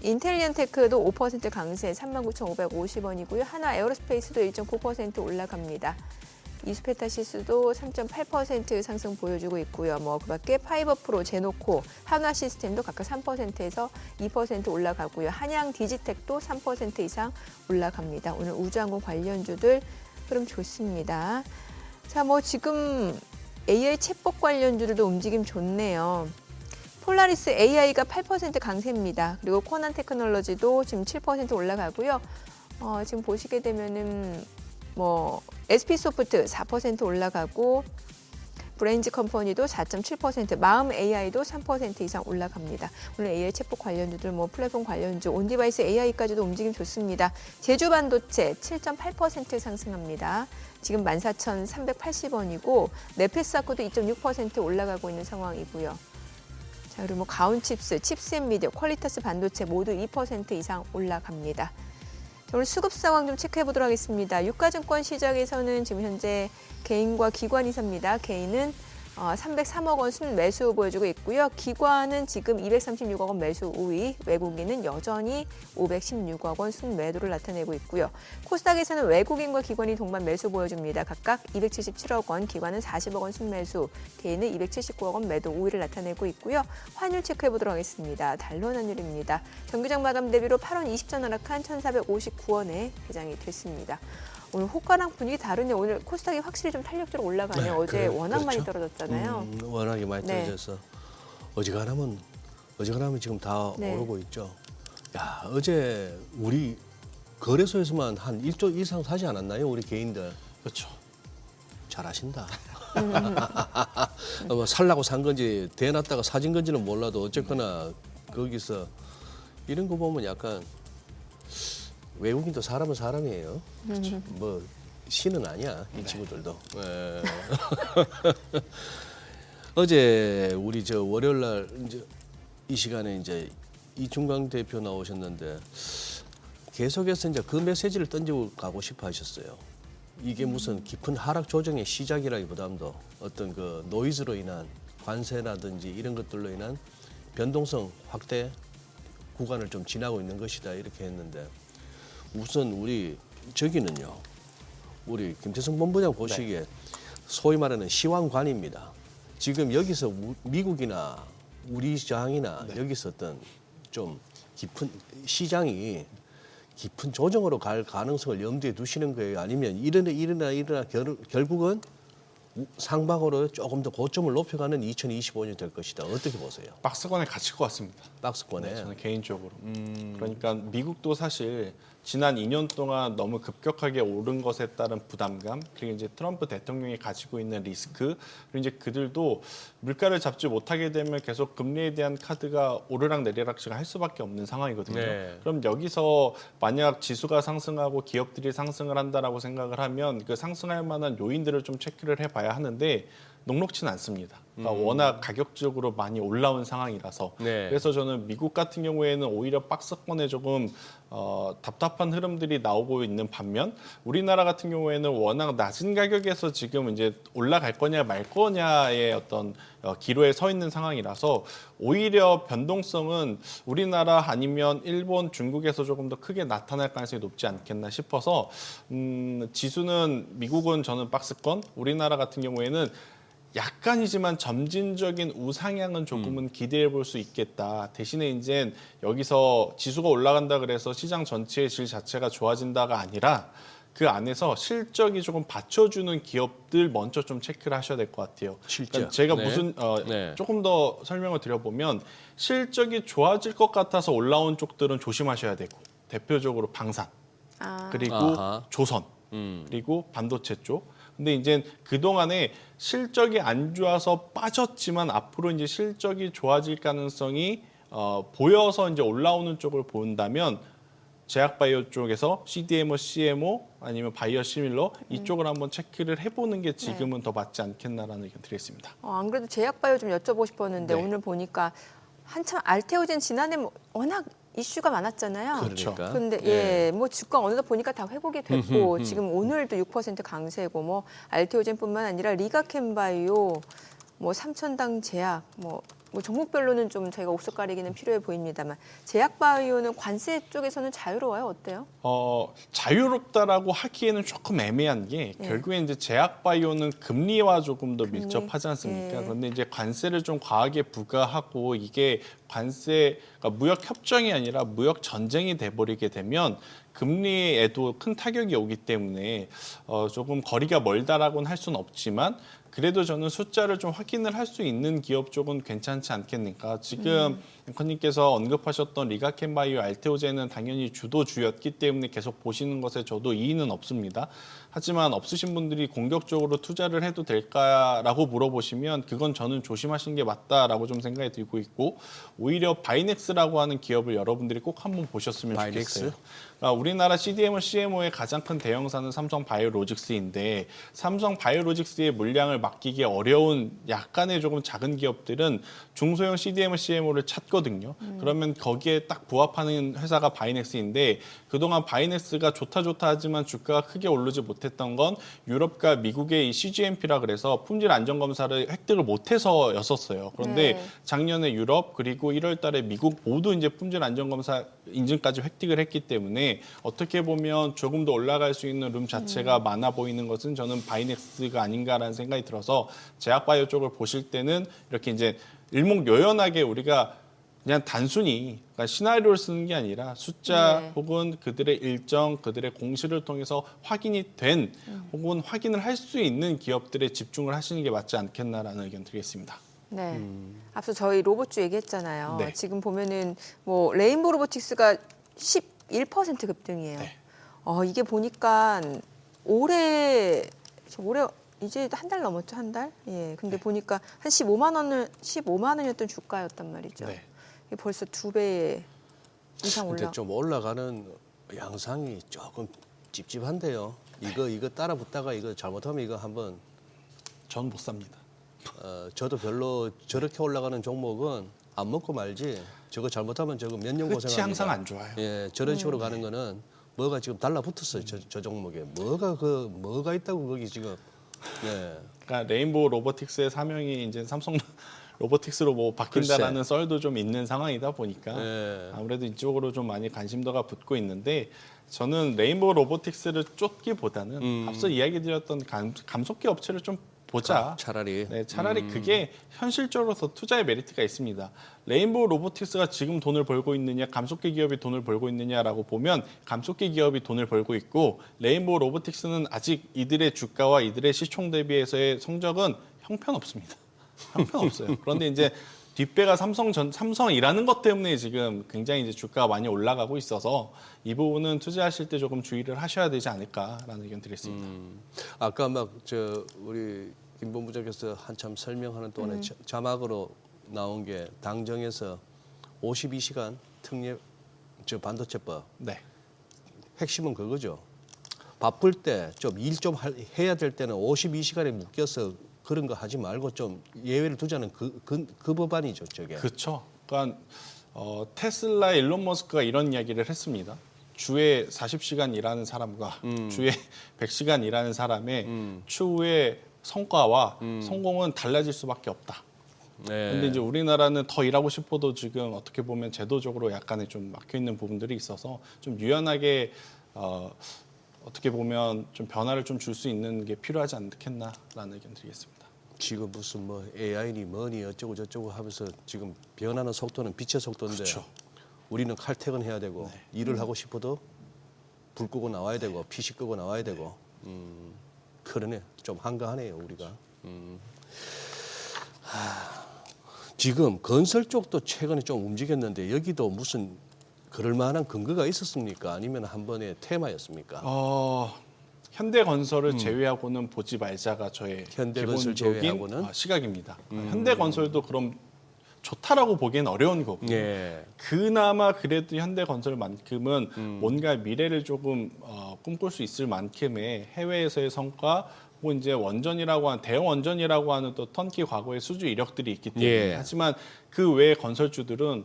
인텔리언테크도 5% 강세 39,550원이고요. 하나 에어로스페이스도 1.9% 올라갑니다. 이수페타시스도 3.8% 상승 보여주고 있고요. 뭐 그밖에 파이버프로, 제노코, 한화시스템도 각각 3%에서 2% 올라가고요. 한양 디지텍도 3% 이상 올라갑니다. 오늘 우주항공 관련주들 흐름 좋습니다. 자, 뭐 지금 AI 챗봇 관련주들도 움직임 좋네요. 폴라리스 AI가 8% 강세입니다. 그리고 코난 테크놀로지도 지금 7% 올라가고요. 지금 보시게 되면은 뭐 SP소프트 4% 올라가고 브레인즈 컴퍼니도 4.7%, 마음 AI도 3% 이상 올라갑니다. 오늘 AI 챗봇 관련주들, 뭐 플랫폼 관련주, 온디바이스 AI까지도 움직임 좋습니다. 제주 반도체 7.8% 상승합니다. 지금 14,380원이고 네페스아코도 2.6% 올라가고 있는 상황이고요. 자, 그리고 뭐 가온칩스, 칩스앤미디어, 퀄리터스 반도체 모두 2% 이상 올라갑니다. 자, 오늘 수급 상황 좀 체크해 보도록 하겠습니다. 유가증권 시장에서는 지금 현재 개인과 기관이 삽니다. 개인은 303억 원 순매수 보여주고 있고요. 기관은 지금 236억 원 매수 우위, 외국인은 여전히 516억 원 순매도를 나타내고 있고요. 코스닥에서는 외국인과 기관이 동반 매수 보여줍니다. 각각 277억 원, 기관은 40억 원 순매수, 개인은 279억 원 매도 우위를 나타내고 있고요. 환율 체크해 보도록 하겠습니다. 달러 환율입니다. 정규장 마감 대비로 8원 20전 하락한 1,459원에 개장이 됐습니다. 오늘 호가랑 분위기 다르네요. 오늘 코스닥이 확실히 좀 탄력적으로 올라가네요. 어제 워낙 많이 떨어졌잖아요. 워낙에 많이 네. 떨어져서 어지간하면 지금 다 네. 오르고 있죠. 야, 어제 우리 거래소에서만 한 1조 이상 사지 않았나요? 우리 개인들. 그렇죠. 잘하신다. 뭐 살라고 산 건지 대놨다가 사진 건지는 몰라도 어쨌거나 거기서 이런 거 보면 약간 외국인도 사람은 사람이에요. 뭐 신은 아니야 이 친구들도. 예. 어제 우리 저 월요일 날 이제 이 시간에 이제 이중강 대표 나오셨는데 계속해서 이제 그 메시지를 던지고 가고 싶어 하셨어요. 이게 무슨 깊은 하락 조정의 시작이라기보다도 어떤 그 노이즈로 인한 관세라든지 이런 것들로 인한 변동성 확대 구간을 좀 지나고 있는 것이다 이렇게 했는데 우선 우리 저기는요. 우리 김태성 본부장 보시기에 소위 말하는 시황관입니다. 지금 여기서 미국이나 우리 시장이나 여기서 어떤 좀 깊은 시장이 깊은 조정으로 갈 가능성을 염두에 두시는 거예요? 아니면 일어나 결국은 상방으로 조금 더 고점을 높여가는 2025년 될 것이다. 어떻게 보세요? 박스권에 갇힐 것 같습니다. 박스권에. 네, 저는 개인적으로. 그러니까 미국도 사실 지난 2년 동안 너무 급격하게 오른 것에 따른 부담감, 그리고 이제 트럼프 대통령이 가지고 있는 리스크, 그리고 이제 그들도 물가를 잡지 못하게 되면 계속 금리에 대한 카드가 오르락 내리락씩 할 수밖에 없는 상황이거든요. 네. 그럼 여기서 만약 지수가 상승하고 기업들이 상승을 한다라고 생각을 하면 그 상승할 만한 요인들을 좀 체크를 해봐야 하는데 녹록치는 않습니다. 그러니까 워낙 가격적으로 많이 올라온 상황이라서 네. 그래서 저는 미국 같은 경우에는 오히려 박스권에 조금 답답한 흐름들이 나오고 있는 반면 우리나라 같은 경우에는 워낙 낮은 가격에서 지금 이제 올라갈 거냐 말 거냐의 어떤 기로에 서 있는 상황이라서 오히려 변동성은 우리나라 아니면 일본, 중국에서 조금 더 크게 나타날 가능성이 높지 않겠나 싶어서 지수는 미국은 저는 박스권, 우리나라 같은 경우에는 약간이지만 점진적인 우상향은 조금은 기대해 볼 수 있겠다. 대신에 이제 여기서 지수가 올라간다 그래서 시장 전체의 질 자체가 좋아진다가 아니라 그 안에서 실적이 조금 받쳐주는 기업들 먼저 좀 체크를 하셔야 될 것 같아요. 실적. 그러니까 제가 네. 무슨 네. 조금 더 설명을 드려보면 실적이 좋아질 것 같아서 올라온 쪽들은 조심하셔야 되고 대표적으로 방산 그리고 아하. 조선 그리고 반도체 쪽. 근데 이제 그동안에 실적이 안 좋아서 빠졌지만 앞으로 이제 실적이 좋아질 가능성이 보여서 이제 올라오는 쪽을 본다면 제약바이오 쪽에서 CDMO, CMO 아니면 바이오 시밀러 이쪽을 한번 체크를 해보는 게 지금은 더 맞지 않겠나라는 의견 드리겠습니다. 안 그래도 제약바이오 좀 여쭤보고 싶었는데 네. 오늘 보니까 한참 알테오젠 지난해 워낙 이슈가 많았잖아요. 그렇죠. 그런데 예. 뭐 주가 어느덧 보니까 다 회복이 됐고 지금 오늘도 6% 강세고 뭐 알테오젠뿐만 아니라 리가켄바이오, 뭐 삼천당 제약, 뭐 뭐 종목별로는 좀 저희가 옥석 가리기는 필요해 보입니다만 제약바이오는 관세 쪽에서는 자유로워요? 어때요? 자유롭다라고 하기에는 조금 애매한 게 결국에 이제 제약바이오는 금리와 조금 더 밀접하지 않습니까? 예. 그런데 이제 관세를 좀 과하게 부과하고 이게 관세가 무역 협정이 아니라 무역 전쟁이 돼버리게 되면 금리에도 큰 타격이 오기 때문에 조금 거리가 멀다라고는 할 수는 없지만 그래도 저는 숫자를 좀 확인을 할 수 있는 기업 쪽은 괜찮지 않겠습니까? 지금 앵커님께서 언급하셨던 리가켄바이오, 알테오젠은 당연히 주도주였기 때문에 계속 보시는 것에 저도 이의는 없습니다. 하지만 없으신 분들이 공격적으로 투자를 해도 될까라고 물어보시면 그건 저는 조심하시는 게 맞다라고 좀 생각이 들고 있고 오히려 바이넥스라고 하는 기업을 여러분들이 꼭 한번 보셨으면 바이넥스? 좋겠어요. 그러니까 우리나라 CDMO, CMO의 가장 큰 대형사는 삼성바이오로직스인데 삼성바이오로직스의 물량을 맡기기 어려운 약간의 조금 작은 기업들은 중소형 CDMO, CMO를 찾거든요. 그러면 거기에 딱 부합하는 회사가 바이넥스인데 그동안 바이넥스가 좋다 하지만 주가가 크게 오르지 못했던 건 유럽과 미국의 이 CGMP라 그래서 품질 안전 검사를 획득을 못해서였었어요. 그런데 네. 작년에 유럽 그리고 1월 달에 미국 모두 이제 품질 안전 검사 인증까지 획득을 했기 때문에 어떻게 보면 조금 더 올라갈 수 있는 룸 자체가 많아 보이는 것은 저는 바이넥스가 아닌가라는 생각이 들어서 제약바이오 쪽을 보실 때는 이렇게 이제 일목요연하게 우리가 그냥 단순히 그러니까 시나리오를 쓰는 게 아니라 숫자 네. 혹은 그들의 일정, 그들의 공시를 통해서 확인이 된 혹은 확인을 할 수 있는 기업들에 집중을 하시는 게 맞지 않겠나라는 의견 드리겠습니다. 네. 앞서 저희 로봇주 얘기했잖아요. 네. 지금 보면은 뭐 레인보 로보틱스가 11% 급등이에요. 네. 이게 보니까 올해 이제 한 달 넘었죠, 한 달? 예. 근데 보니까 한 15만 원이었던 주가였단 말이죠. 네. 이게 벌써 2배 이상 근데 올라. 좀 올라가는 양상이 조금 찝찝한데요. 이거 따라 붙다가 이거 잘못하면 이거 한번 전 못 삽니다. 저도 별로 저렇게 올라가는 종목은 안 먹고 말지. 저거 잘못하면 저거 몇 년 고생합니다. 끝이 항상 안 좋아요. 예, 저런 식으로 가는 거는 뭐가 지금 달라붙었어요. 저 종목에 뭐가 있다고 거기 지금. 네. 그러니까 레인보우 로보틱스의 사명이 이제 삼성 로보틱스로 뭐 바뀐다라는 글쎄. 썰도 좀 있는 상황이다 보니까 네. 아무래도 이쪽으로 좀 많이 관심도가 붙고 있는데 저는 레인보우 로보틱스를 쫓기보다는 앞서 이야기 드렸던 감속기 업체를 좀 보자. 차라리. 네, 차라리 그게 현실적으로 더 투자의 메리트가 있습니다. 레인보우 로보틱스가 지금 돈을 벌고 있느냐, 감속기 기업이 돈을 벌고 있느냐라고 보면 감속기 기업이 돈을 벌고 있고 레인보우 로보틱스는 아직 이들의 주가와 이들의 시총 대비해서의 성적은 형편없습니다. 형편없어요. 그런데 이제 뒷배가 삼성이라는 것 때문에 지금 굉장히 이제 주가가 많이 올라가고 있어서 이 부분은 투자하실 때 조금 주의를 하셔야 되지 않을까라는 의견 드리겠습니다. 아까 막 우리 김 본부장께서 한참 설명하는 동안에 자막으로 나온 게 당정에서 52시간 특례 반도체법 네. 핵심은 그거죠. 바쁠 때 좀 일 좀 해야 될 때는 52시간에 묶여서 그런 거 하지 말고 좀 예외를 두자는 그 법안이죠, 저게. 그렇죠. 그러니까 테슬라 일론 머스크가 이런 이야기를 했습니다. 주에 40시간 일하는 사람과 주에 100시간 일하는 사람의 추후의 성과와 성공은 달라질 수밖에 없다. 네. 그런데 이제 우리나라는 더 일하고 싶어도 지금 어떻게 보면 제도적으로 약간의 좀 막혀 있는 부분들이 있어서 좀 유연하게 어떻게 보면 좀 변화를 좀 줄 수 있는 게 필요하지 않겠나라는 의견 드리겠습니다. 지금 무슨 뭐 AI니 뭐니 어쩌고 저쩌고 하면서 지금 변하는 속도는 빛의 속도인데 그렇죠. 우리는 칼퇴근해야 되고 일을 하고 싶어도 불 끄고 나와야 되고 PC 끄고 나와야 되고 그러네. 좀 한가하네요, 우리가. 지금 건설 쪽도 최근에 좀 움직였는데 여기도 무슨 그럴 만한 근거가 있었습니까? 아니면 한 번의 테마였습니까? 현대건설을 제외하고는 보지 말자가 저의 현대건설 기본적인 제외하고는? 시각입니다. 현대건설도 그럼 좋다라고 보기엔 어려운 거고요. 예. 그나마 그래도 현대건설만큼은 뭔가 미래를 조금 꿈꿀 수 있을 만큼의 해외에서의 성과 혹은 이제 원전이라고 하는 대형 원전이라고 하는 또 턴키 과거의 수주 이력들이 있기 때문에 예. 하지만 그 외의 건설주들은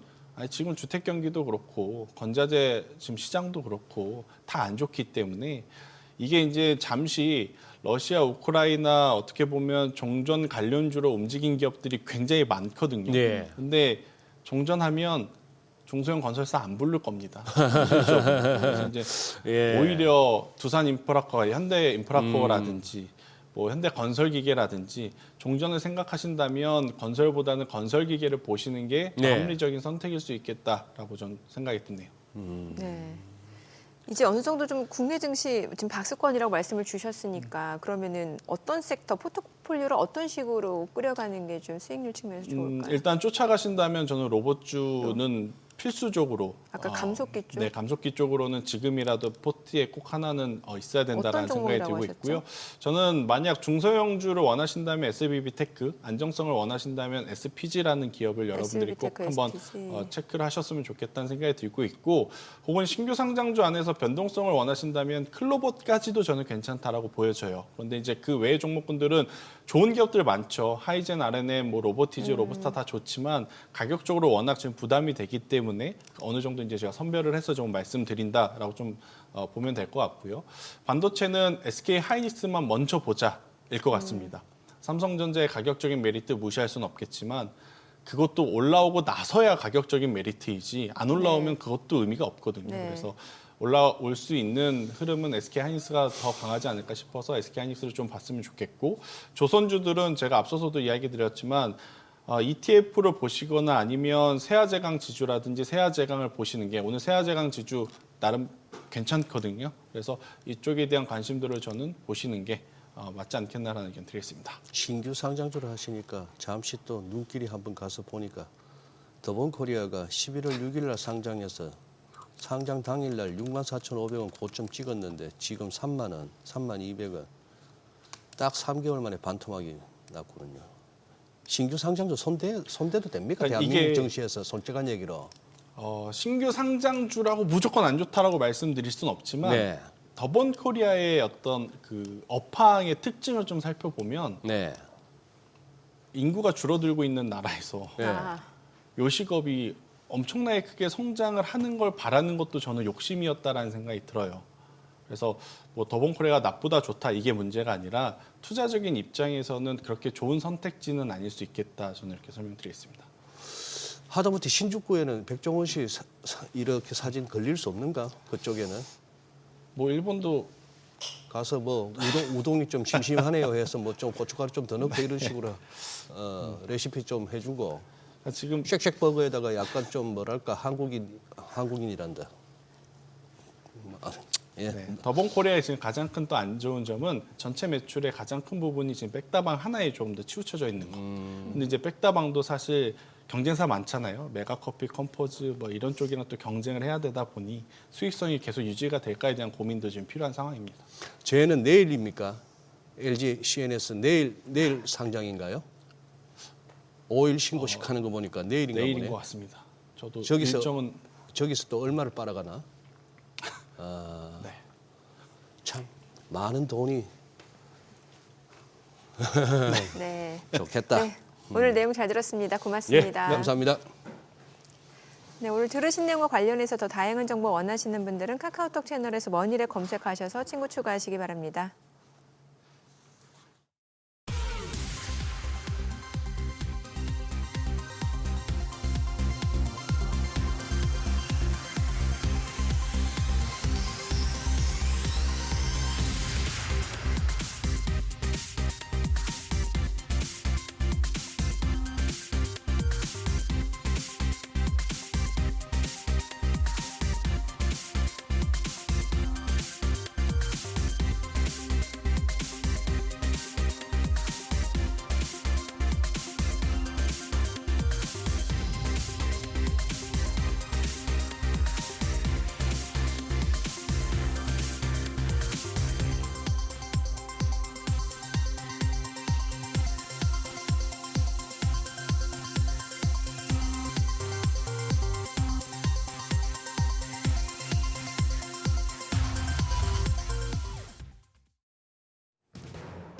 지금 주택 경기도 그렇고 건자재 지금 시장도 그렇고 다 안 좋기 때문에 이게 이제 잠시 러시아, 우크라이나 어떻게 보면 종전 관련주로 움직인 기업들이 굉장히 많거든요. 네. 근데 종전하면 중소형 건설사 안 부를 겁니다. 그래서 이제 예. 오히려 두산 인프라코어, 현대 인프라코어라든지 뭐 현대 건설기계라든지 종전을 생각하신다면 건설보다는 건설기계를 보시는 게 더 네. 합리적인 선택일 수 있겠다라고 저는 생각이 드네요. 네. 이제 어느 정도 좀 국내 증시 지금 박스권이라고 말씀을 주셨으니까 그러면은 어떤 섹터 포트폴리오를 어떤 식으로 꾸려가는 게 좀 수익률 측면에서 좋을까요? 일단 쫓아가신다면 저는 로봇주는 필수적으로 아까 감속기 쪽? 네, 감속기 쪽으로는 지금이라도 포트에 꼭 하나는 있어야 된다라는 어떤 생각이 종목이라고 들고 하셨죠? 있고요. 저는 만약 중소형주를 원하신다면 SBB 테크, 안정성을 원하신다면 SPG라는 기업을 여러분들이 꼭 SBTech, 한번 SPG. 체크를 하셨으면 좋겠다는 생각이 들고 있고, 혹은 신규 상장주 안에서 변동성을 원하신다면 클로봇까지도 저는 괜찮다라고 보여져요. 그런데 이제 그 외의 종목군들은 좋은 기업들 많죠. 하이젠, RNM, 뭐 로보티즈, 로보스타 다 좋지만 가격적으로 워낙 지금 부담이 되기 때문에 어느 정도 이제 제가 선별을 해서 좀 말씀드린다라고 좀 보면 될 것 같고요. 반도체는 SK 하이닉스만 먼저 보자일 것 같습니다. 삼성전자의 가격적인 메리트 무시할 수는 없겠지만 그것도 올라오고 나서야 가격적인 메리트이지 안 올라오면 그것도 의미가 없거든요. 네. 그래서 올라올 수 있는 흐름은 SK 하이닉스가 더 강하지 않을까 싶어서 SK 하이닉스를 좀 봤으면 좋겠고, 조선주들은 제가 앞서서도 이야기 드렸지만 ETF를 보시거나 아니면 세아제강 지주라든지 세아제강을 보시는 게, 오늘 세아제강 지주 나름 괜찮거든요. 그래서 이쪽에 대한 관심도를 저는 보시는 게 맞지 않겠나라는 의견 드리겠습니다. 신규 상장주를 하시니까 잠시 또 눈길이 한번 가서 보니까 더본코리아가 11월 6일 날 상장해서 상장 당일날 64,500원 고점 찍었는데 지금 3만 원, 3,200원. 딱 3개월 만에 반토막이 났거든요. 신규 상장주 손대도 됩니까? 그러니까 대한민국 이게 정시에서 솔직한 얘기로. 신규 상장주라고 무조건 안 좋다라고 말씀드릴 수는 없지만 네. 더본코리아의 어떤 그 업황의 특징을 좀 살펴보면 네. 인구가 줄어들고 있는 나라에서 네. 아, 요식업이 엄청나게 크게 성장을 하는 걸 바라는 것도 저는 욕심이었다라는 생각이 들어요. 그래서 뭐 더본코리아가 나쁘다 좋다 이게 문제가 아니라 투자적인 입장에서는 그렇게 좋은 선택지는 아닐 수 있겠다, 저는 이렇게 설명드리겠습니다. 하다못해 신주쿠에는 백종원 씨 이렇게 사진 걸릴 수 없는가? 그쪽에는 뭐 일본도 가서 뭐 우동이 좀 심심하네요 해서 뭐 좀 고춧가루 좀 더 넣고 이런 식으로 레시피 좀 해주고, 지금 쉑쉑버거에다가 약간 좀 뭐랄까 한국인이란다. 예. 네, 더본코리아의 지금 가장 큰 또 안 좋은 점은 전체 매출의 가장 큰 부분이 지금 백다방 하나에 조금 더 치우쳐져 있는 거. 근데 이제 백다방도 사실 경쟁사 많잖아요. 메가커피, 컴포즈 뭐 이런 쪽이랑 또 경쟁을 해야 되다 보니 수익성이 계속 유지가 될까에 대한 고민도 지금 필요한 상황입니다. 쟤는 내일입니까? LG CNS 내일 상장인가요? 5일 신고식 하는 거 보니까 내일인가 내일인 보네. 것 같습니다. 저도 저기서 일정은 저기서 또 얼마를 빨아가나? 네. 참 많은 돈이 네. 좋겠다. 네. 오늘 내용 잘 들었습니다. 예, 고맙습니다. 감사합니다. 네, 오늘 들으신 내용과 관련해서 더 다양한 정보 원하시는 분들은 카카오톡 채널에서 머니를 검색하셔서 친구 추가하시기 바랍니다.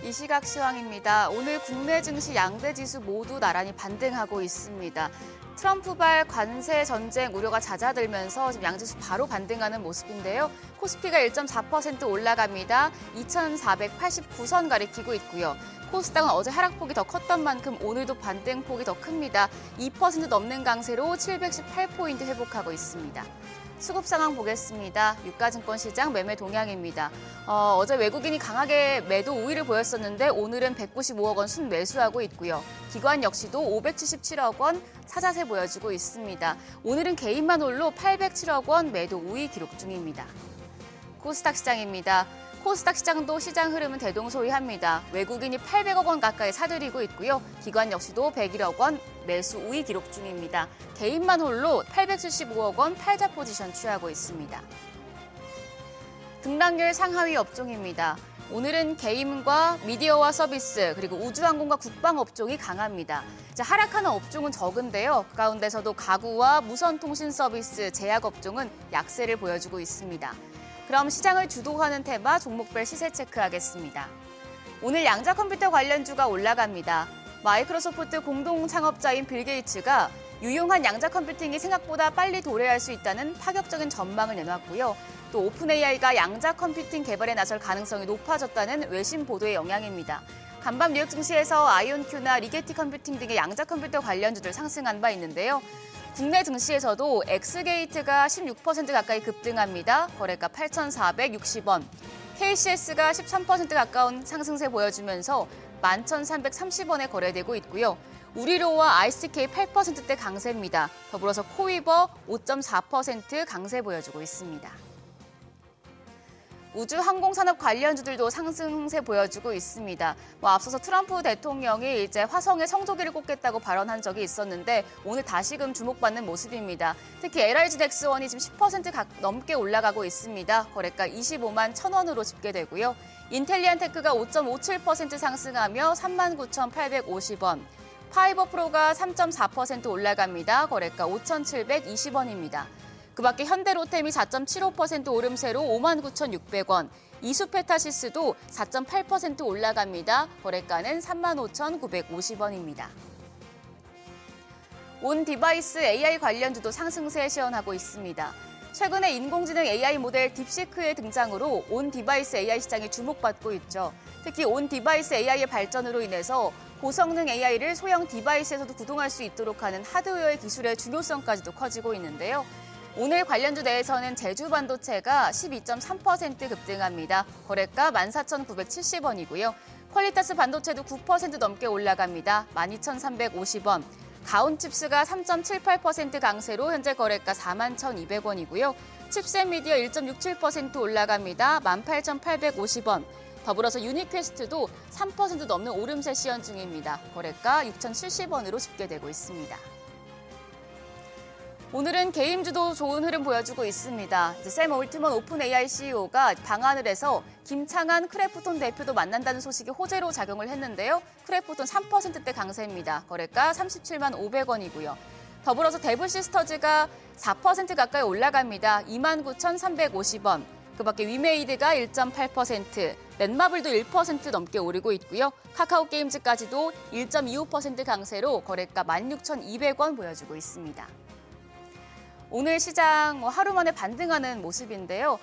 이 시각 시황입니다. 오늘 국내 증시 양대 지수 모두 나란히 반등하고 있습니다. 트럼프발 관세 전쟁 우려가 잦아들면서 지금 양지수 바로 반등하는 모습인데요. 코스피가 1.4% 올라갑니다. 2,489선 가리키고 있고요. 코스닥은 어제 하락폭이 더 컸던 만큼 오늘도 반등폭이 더 큽니다. 2% 넘는 강세로 718포인트 회복하고 있습니다. 수급 상황 보겠습니다. 유가증권 시장 매매 동향입니다. 어제 외국인이 강하게 매도 우위를 보였었는데 오늘은 195억 원 순매수하고 있고요. 기관 역시도 577억 원 사자세 보여주고 있습니다. 오늘은 개인만 홀로 807억 원 매도 우위 기록 중입니다. 코스닥 시장입니다. 코스닥 시장도 시장 흐름은 대동소이합니다. 외국인이 800억 원 가까이 사들이고 있고요. 기관 역시도 101억 원 매수 우위 기록 중입니다. 개인만 홀로 875억 원 팔자 포지션 취하고 있습니다. 등락률 상하위 업종입니다. 오늘은 게임과 미디어와 서비스, 그리고 우주항공과 국방업종이 강합니다. 하락하는 업종은 적은데요. 그 가운데서도 가구와 무선통신 서비스, 제약업종은 약세를 보여주고 있습니다. 그럼 시장을 주도하는 테마 종목별 시세 체크하겠습니다. 오늘 양자 컴퓨터 관련주가 올라갑니다. 마이크로소프트 공동 창업자인 빌 게이츠가 유용한 양자 컴퓨팅이 생각보다 빨리 도래할 수 있다는 파격적인 전망을 내놨고요. 또 오픈 AI가 양자 컴퓨팅 개발에 나설 가능성이 높아졌다는 외신 보도의 영향입니다. 간밤 뉴욕 증시에서 아이온큐나 리게티 컴퓨팅 등의 양자 컴퓨터 관련주들 상승한 바 있는데요. 국내 증시에서도 엑스게이트가 16% 가까이 급등합니다. 거래가 8,460원. KCS가 13% 가까운 상승세 보여주면서 11,330원에 거래되고 있고요. 우리로와 ICK 8%대 강세입니다. 더불어서 코이버 5.4% 강세 보여주고 있습니다. 우주 항공산업 관련주들도 상승세 보여주고 있습니다. 앞서서 트럼프 대통령이 이제 화성에 성조기를 꽂겠다고 발언한 적이 있었는데 오늘 다시금 주목받는 모습입니다. 특히 LIG 넥스원이 지금 10% 넘게 올라가고 있습니다. 거래가 25만 1,000원으로 집계되고요. 인텔리안테크가 5.57% 상승하며 39,850원. 파이버 프로가 3.4% 올라갑니다. 거래가 5,720원입니다. 그 밖에 현대로템이 4.75% 오름세로 59,600원, 이수페타시스도 4.8% 올라갑니다. 거래가는 35,950원입니다. 온 디바이스 AI 관련주도 상승세 시현하고 있습니다. 최근에 인공지능 AI 모델 딥시크의 등장으로 온 디바이스 AI 시장이 주목받고 있죠. 특히 온 디바이스 AI의 발전으로 인해서 고성능 AI를 소형 디바이스에서도 구동할 수 있도록 하는 하드웨어의 기술의 중요성까지도 커지고 있는데요. 오늘 관련주 내에서는 제주반도체가 12.3% 급등합니다. 거래가 14,970원이고요. 퀄리타스 반도체도 9% 넘게 올라갑니다. 12,350원. 가온칩스가 3.78% 강세로 현재 거래가 41,200원이고요. 칩셋 미디어 1.67% 올라갑니다. 18,850원. 더불어서 유니퀘스트도 3% 넘는 오름세 시현 중입니다. 거래가 6,070원으로 집계되고 있습니다. 오늘은 개인주도 좋은 흐름 보여주고 있습니다. 샘 올트먼 오픈 AI CEO가 방한을 해서 김창한 크래프톤 대표도 만난다는 소식이 호재로 작용을 했는데요. 크래프톤 3%대 강세입니다. 거래가 37만 500원이고요. 더불어서 데브시스터즈가 4% 가까이 올라갑니다. 29,350원. 그 밖에 위메이드가 1.8%, 넷마블도 1% 넘게 오르고 있고요. 카카오게임즈까지도 1.25% 강세로 거래가 16,200원 보여주고 있습니다. 오늘 시장 하루 만에 반등하는 모습인데요.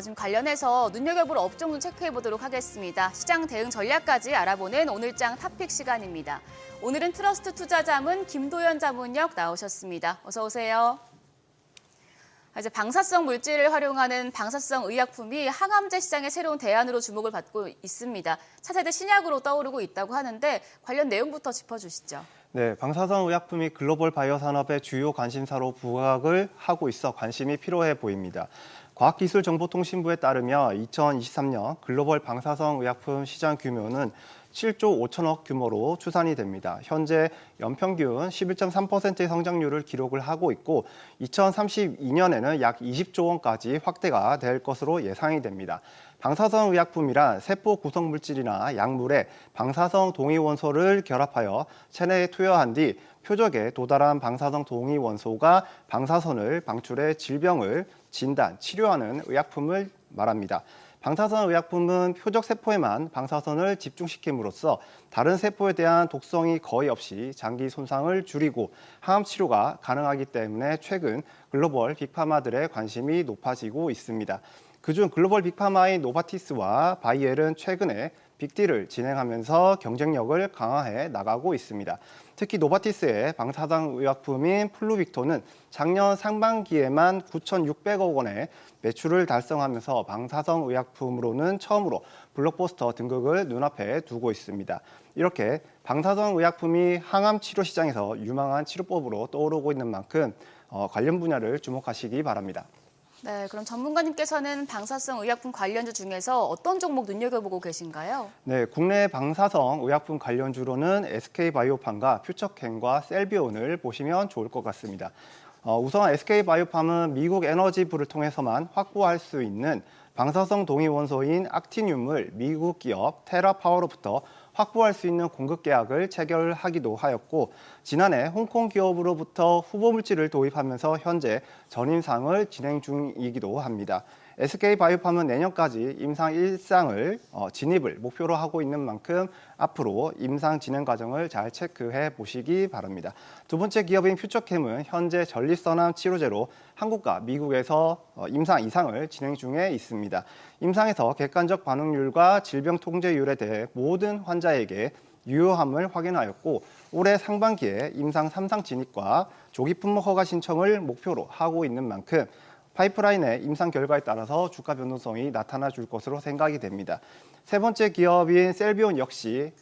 지금 관련해서 눈여겨볼 업종 좀 체크해 보도록 하겠습니다. 시장 대응 전략까지 알아보는 오늘장 탑픽 시간입니다. 오늘은 트러스트 투자자문 김도연 자문역 나오셨습니다. 어서 오세요. 이제 방사성 물질을 활용하는 방사성 의약품이 항암제 시장의 새로운 대안으로 주목을 받고 있습니다. 차세대 신약으로 떠오르고 있다고 하는데 관련 내용부터 짚어주시죠. 네, 방사성 의약품이 글로벌 바이오 산업의 주요 관심사로 부각을 하고 있어 관심이 필요해 보입니다. 과학기술정보통신부에 따르면 2023년 글로벌 방사성 의약품 시장 규모는 7조 5천억 규모로 추산이 됩니다. 현재 연평균 11.3%의 성장률을 기록을 하고 있고 2032년에는 약 20조 원까지 확대가 될 것으로 예상이 됩니다. 방사성 의약품이란 세포 구성물질이나 약물에 방사성 동위원소를 결합하여 체내에 투여한 뒤 표적에 도달한 방사성 동위원소가 방사선을 방출해 질병을 진단, 치료하는 의약품을 말합니다. 방사선 의약품은 표적 세포에만 방사선을 집중시킴으로써 다른 세포에 대한 독성이 거의 없이 장기 손상을 줄이고 항암 치료가 가능하기 때문에 최근 글로벌 빅파마들의 관심이 높아지고 있습니다. 그중 글로벌 빅파마인 노바티스와 바이엘은 최근에 빅딜을 진행하면서 경쟁력을 강화해 나가고 있습니다. 특히 노바티스의 방사선 의약품인 플루빅토는 작년 상반기에만 9,600억 원의 매출을 달성하면서 방사선 의약품으로는 처음으로 블록버스터 등극을 눈앞에 두고 있습니다. 이렇게 방사선 의약품이 항암 치료 시장에서 유망한 치료법으로 떠오르고 있는 만큼 관련 분야를 주목하시기 바랍니다. 네, 그럼 전문가님께서는 방사성 의약품 관련주 중에서 어떤 종목 눈여겨보고 계신가요? 네, 국내 방사성 의약품 관련주로는 SK바이오팜과 퓨처캠과 셀비온을 보시면 좋을 것 같습니다. 우선 SK바이오팜은 미국 에너지부를 통해서만 확보할 수 있는 방사성 동위 원소인 악티늄을 미국 기업 테라파워로부터 확보할 수 있는 공급 계약을 체결하기도 하였고, 지난해 홍콩 기업으로부터 후보 물질을 도입하면서 현재 전임상을 진행 중이기도 합니다. SK바이오팜은 내년까지 임상 1상을 진입을 목표로 하고 있는 만큼 앞으로 임상 진행 과정을 잘 체크해 보시기 바랍니다. 두 번째 기업인 퓨처캠은 현재 전립선암 치료제로 한국과 미국에서 임상 2상을 진행 중에 있습니다. 임상에서 객관적 반응률과 질병 통제율에 대해 모든 환자에게 유효함을 확인하였고, 올해 상반기에 임상 3상 진입과 조기 품목 허가 신청을 목표로 하고 있는 만큼 파이프라인의 임상 결과에 따라서 주가 변동성이 나타나 줄 것으로 생각이 됩니다. 세 번째 기업인 셀비온 역시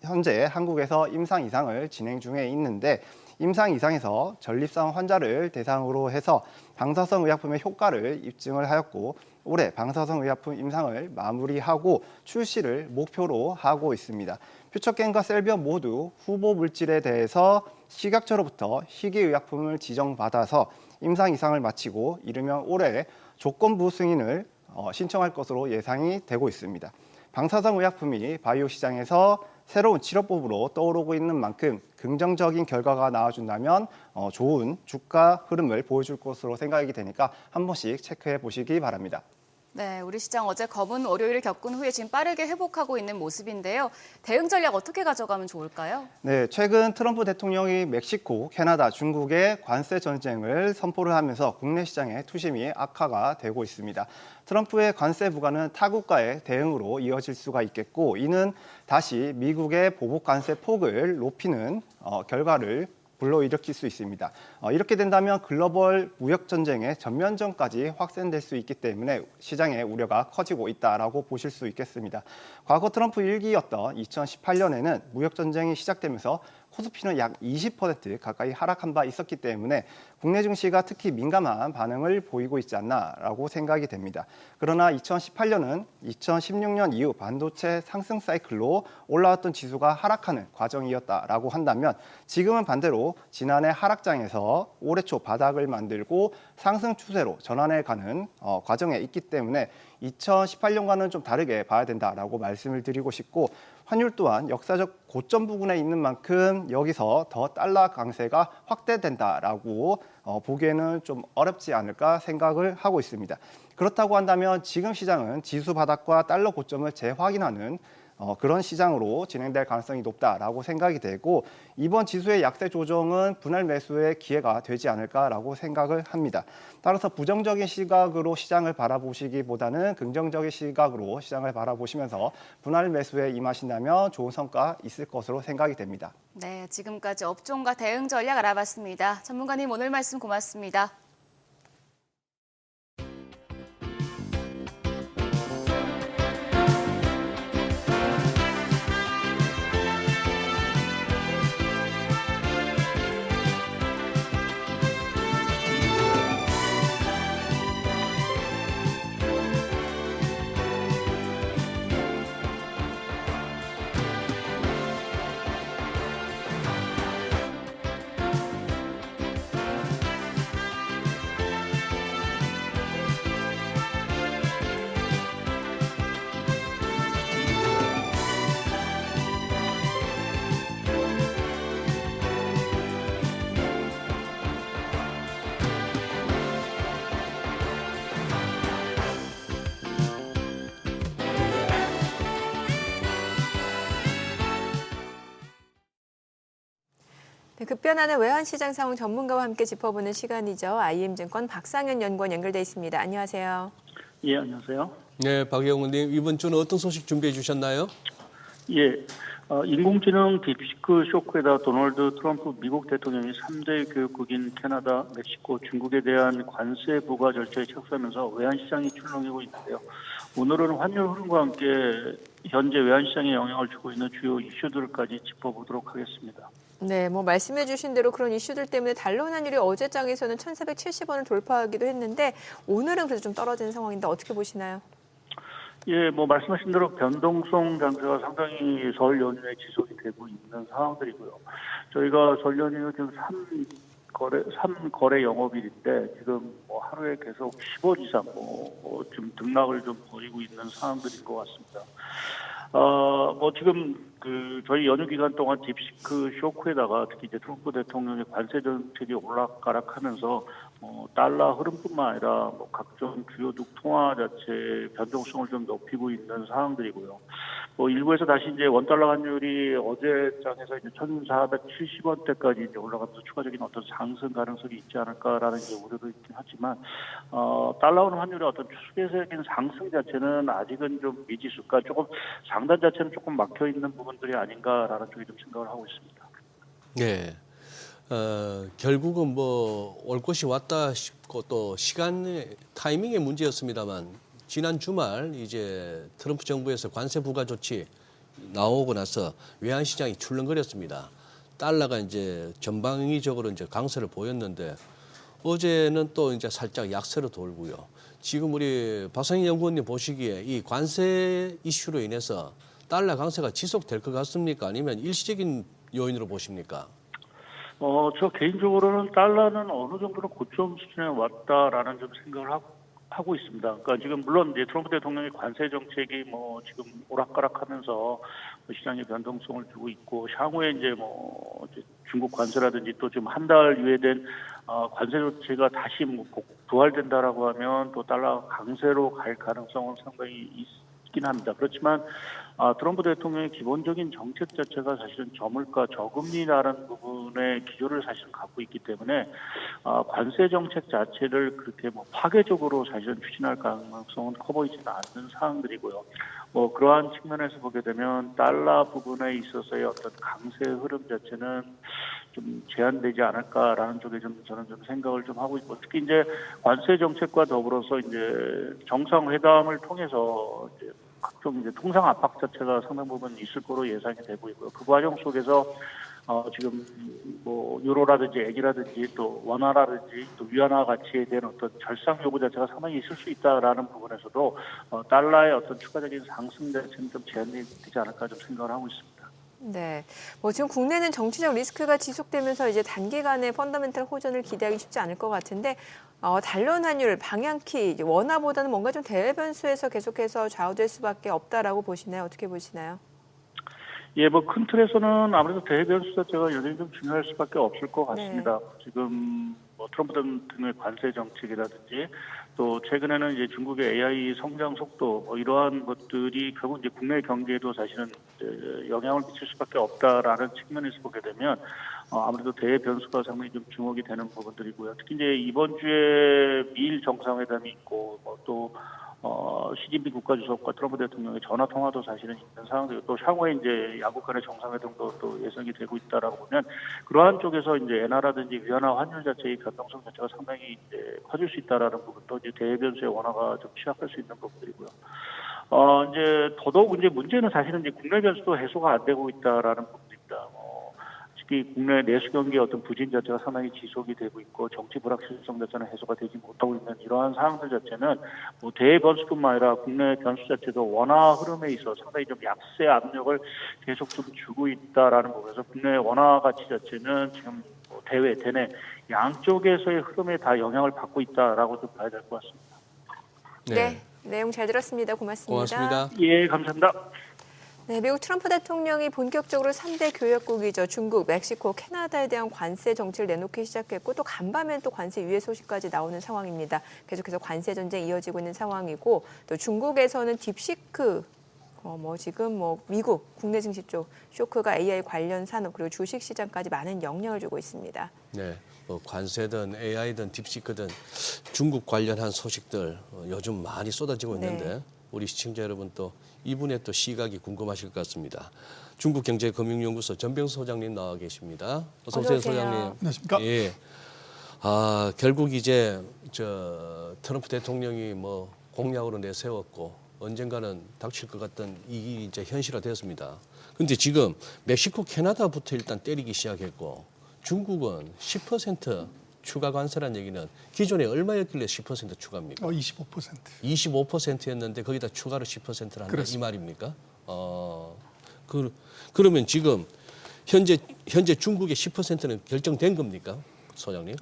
현재 한국에서 임상 2상을 진행 중에 있는데, 임상 2상에서 전립선 환자를 대상으로 해서 방사성 의약품의 효과를 입증을 하였고, 올해 방사성 의약품 임상을 마무리하고 출시를 목표로 하고 있습니다. 퓨처캠과 셀비온 모두 후보 물질에 대해서 식약처로부터 희귀의약품을 지정받아서 임상 이상을 마치고 이르면 올해 조건부 승인을 신청할 것으로 예상이 되고 있습니다. 방사성 의약품이 바이오 시장에서 새로운 치료법으로 떠오르고 있는 만큼 긍정적인 결과가 나와준다면 좋은 주가 흐름을 보여줄 것으로 생각이 되니까 한 번씩 체크해 보시기 바랍니다. 네, 우리 시장 어제 검은 월요일을 겪은 후에 지금 빠르게 회복하고 있는 모습인데요. 대응 전략 어떻게 가져가면 좋을까요? 네, 최근 트럼프 대통령이 멕시코, 캐나다, 중국의 관세 전쟁을 선포를 하면서 국내 시장의 투심이 악화가 되고 있습니다. 트럼프의 관세 부과는 타국가의 대응으로 이어질 수가 있겠고, 이는 다시 미국의 보복 관세 폭을 높이는 결과를 불러일으킬 수 있습니다. 이렇게 된다면 글로벌 무역 전쟁의 전면전까지 확산될 수 있기 때문에 시장의 우려가 커지고 있다라고 보실 수 있겠습니다. 과거 트럼프 1기였던 2018년에는 무역 전쟁이 시작되면서 코스피는 약 20% 가까이 하락한 바 있었기 때문에 국내 증시가 특히 민감한 반응을 보이고 있지 않나라고 생각이 됩니다. 그러나 2018년은 2016년 이후 반도체 상승 사이클로 올라왔던 지수가 하락하는 과정이었다라고 한다면, 지금은 반대로 지난해 하락장에서 올해 초 바닥을 만들고 상승 추세로 전환해 가는 과정에 있기 때문에 2018년과는 좀 다르게 봐야 된다라고 말씀을 드리고 싶고, 환율 또한 역사적 고점 부근에 있는 만큼 여기서 더 달러 강세가 확대된다라고 보기에는 좀 어렵지 않을까 생각을 하고 있습니다. 그렇다고 한다면 지금 시장은 지수 바닥과 달러 고점을 재확인하는 그런 시장으로 진행될 가능성이 높다라고 생각이 되고, 이번 지수의 약세 조정은 분할 매수의 기회가 되지 않을까라고 생각을 합니다. 따라서 부정적인 시각으로 시장을 바라보시기보다는 긍정적인 시각으로 시장을 바라보시면서 분할 매수에 임하신다면 좋은 성과 있을 것으로 생각이 됩니다. 네, 지금까지 업종과 대응 전략 알아봤습니다. 전문가님 오늘 말씀 고맙습니다. 네, 급변하는 외환시장 상황 전문가와 함께 짚어보는 시간이죠. IM증권 박상현 연구원 연결돼 있습니다. 안녕하세요. 예, 안녕하세요. 네, 박 의원님 이번 주는 어떤 소식 준비해 주셨나요? 예, 인공지능 딥시크 쇼크에다 도널드 트럼프 미국 대통령이 3대 교역국인 캐나다, 멕시코, 중국에 대한 관세 부과 절차에 착수하면서 외환시장이 출렁이고 있는데요. 오늘은 환율 흐름과 함께 현재 외환시장에 영향을 주고 있는 주요 이슈들까지 짚어보도록 하겠습니다. 네, 뭐 말씀해 주신 대로 그런 이슈들 때문에 달러 환율이 어제 장에서는 1,470원을 돌파하기도 했는데 오늘은 그래서 좀 떨어지는 상황인데 어떻게 보시나요? 예, 뭐 말씀하신 대로 변동성 장세가 상당히 설 연휴에 지속이 되고 있는 상황들이고요. 저희가 설 연휴 지금 3거래 영업일인데 지금 뭐 하루에 계속 10원 이상 좀 등락을 좀 보이고 있는 상황들인 것 같습니다. 뭐 지금 저희 연휴 기간 동안 딥시크 쇼크에다가 특히 이제 트럼프 대통령의 관세 정책이 오락가락하면서 달러 흐름뿐만 아니라 뭐 각종 주요국 통화 자체 변동성을 좀 높이고 있는 상황들이고요. 뭐 일부에서 다시 이제 원달러 환율이 어제 장에서 이제 1,470원대까지 이제 올라가면서 추가적인 어떤 상승 가능성이 있지 않을까라는 이제 우려도 있긴 하지만 달러 환율의 어떤 추세적인 상승 자체는 아직은 좀 미지수가 조금 상단 자체는 조금 막혀 있는 부분들이 아닌가라는 쪽에 좀 생각을 하고 있습니다. 네. 결국은 뭐 올 것이 왔다 싶고 또 시간의 타이밍의 문제였습니다만 지난 주말 이제 트럼프 정부에서 관세 부과 조치 나오고 나서 외환 시장이 출렁거렸습니다. 달러가 이제 전방위적으로 이제 강세를 보였는데 어제는 또 이제 살짝 약세로 돌고요. 지금 우리 박상희 연구원님 보시기에 이 관세 이슈로 인해서 달러 강세가 지속될 것 같습니까? 아니면 일시적인 요인으로 보십니까? 저 개인적으로는 달러는 어느 정도는 고점 수준에 왔다라는 좀 생각을 하고 있습니다. 그러니까 지금 물론 이제 트럼프 대통령의 관세 정책이 뭐 지금 오락가락하면서 시장에 변동성을 주고 있고 향후에 이제 이제 중국 관세라든지 또 좀 한 달 유예된 관세 조치가 다시 뭐 부활된다라고 하면 또 달러 강세로 갈 가능성은 상당히 있긴 합니다. 그렇지만 트럼프 대통령의 기본적인 정책 자체가 사실은 저물가 저금리라는 부분의 기조를 사실은 갖고 있기 때문에 관세 정책 자체를 그렇게 뭐 파괴적으로 사실은 추진할 가능성은 커 보이지는 않는 사항들이고요. 뭐 그러한 측면에서 보게 되면 달러 부분에 있어서의 어떤 강세 흐름 자체는 좀 제한되지 않을까라는 쪽에 좀 저는 좀 생각을 좀 하고 있고 특히 이제 관세 정책과 더불어서 이제 정상회담을 통해서 이제 각종 이제 통상 압박 자체가 상당 부분 있을 거로 예상이 되고 있고요. 그 과정 속에서 지금 뭐 유로라든지 엔이라든지 또 원화라든지 또 위안화 가치에 대한 어떤 절상 요구 자체가 상당히 있을 수 있다라는 부분에서도 달러의 어떤 추가적인 상승 자체는 좀 제한되지 않을까 좀 생각을 하고 있습니다. 네, 뭐 지금 국내는 정치적 리스크가 지속되면서 이제 단기간에 펀더멘털 호전을 기대하기 쉽지 않을 것 같은데 달러 환율 방향키 원화보다는 뭔가 좀 대외 변수에서 계속해서 좌우될 수밖에 없다라고 보시나요? 어떻게 보시나요? 예, 뭐 큰 틀에서는 아무래도 대외 변수 자체가 여전히 좀 중요할 수밖에 없을 것 같습니다. 네. 지금 뭐 트럼프 대통령의 관세 정책이라든지 또 최근에는 이제 중국의 AI 성장 속도 이러한 것들이 결국 이제 국내 경제에도 사실은 영향을 미칠 수밖에 없다라는 측면에서 보게 되면 아무래도 대외 변수가 상당히 좀 주목이 되는 부분들이고요. 특히 이제 이번 주에 미일 정상회담이 있고 또 시진핑 국가주석과 트럼프 대통령의 전화 통화도 사실은 있는 상황이고 또 향후에 이제 양국 간의 정상회담도 또 예상이 되고 있다라고 보면 그러한 쪽에서 이제 엔화라든지 위안화 환율 자체의 변동성 자체가 상당히 이제 커질 수 있다라는 부분도 이제 대외 변수의 원화가 좀 취약할 수 있는 부분들이고요. 이제 더더욱 이제 문제는 사실은 이제 국내 변수도 해소가 안 되고 있다라는 부분입니다. 특히 국내 내수 경기의 어떤 부진 자체가 상당히 지속이 되고 있고 정치 불확실성 자체는 해소가 되지 못하고 있는 이러한 상황들 자체는 뭐 대외 변수뿐만 아니라 국내 변수 자체도 원화 흐름에 있어 상당히 좀 약세 압력을 계속 좀 주고 있다라는 부분에서 국내 원화 가치 자체는 지금 뭐 대외, 대내 양쪽에서의 흐름에 다 영향을 받고 있다라고 좀 봐야 될 것 같습니다. 네, 내용 잘 들었습니다. 고맙습니다. 고맙습니다. 예, 감사합니다. 네, 미국 트럼프 대통령이 본격적으로 3대 교역국이죠. 중국, 멕시코, 캐나다에 대한 관세 정책을 내놓기 시작했고 또 간밤엔 또 관세 유예 소식까지 나오는 상황입니다. 계속해서 관세 전쟁이 이어지고 있는 상황이고 또 중국에서는 딥시크 지금 미국 국내 증시 쪽 쇼크가 AI 관련 산업 그리고 주식 시장까지 많은 영향을 주고 있습니다. 네, 관세든 AI든 딥시크든 중국 관련한 소식들 요즘 많이 쏟아지고 있는데 네. 우리 시청자 여러분 또 이분의 또 시각이 궁금하실 것 같습니다. 중국경제금융연구소 전병수 소장님 나와 계십니다. 어서 오세요, 소장님. 안녕하십니까? 예. 결국 이제 트럼프 대통령이 공약으로 내세웠고 언젠가는 닥칠 것 같던 이 이제 현실화되었습니다. 그런데 지금 멕시코, 캐나다부터 일단 때리기 시작했고 중국은 10% 추가 관세란 얘기는 기존에 얼마였길래 10% 추가입니까? 25%. 25%였는데 거기다 추가로 10%를 한다 이 그렇습니다. 말입니까? 그러면 지금 현재 중국의 10%는 결정된 겁니까, 소장님?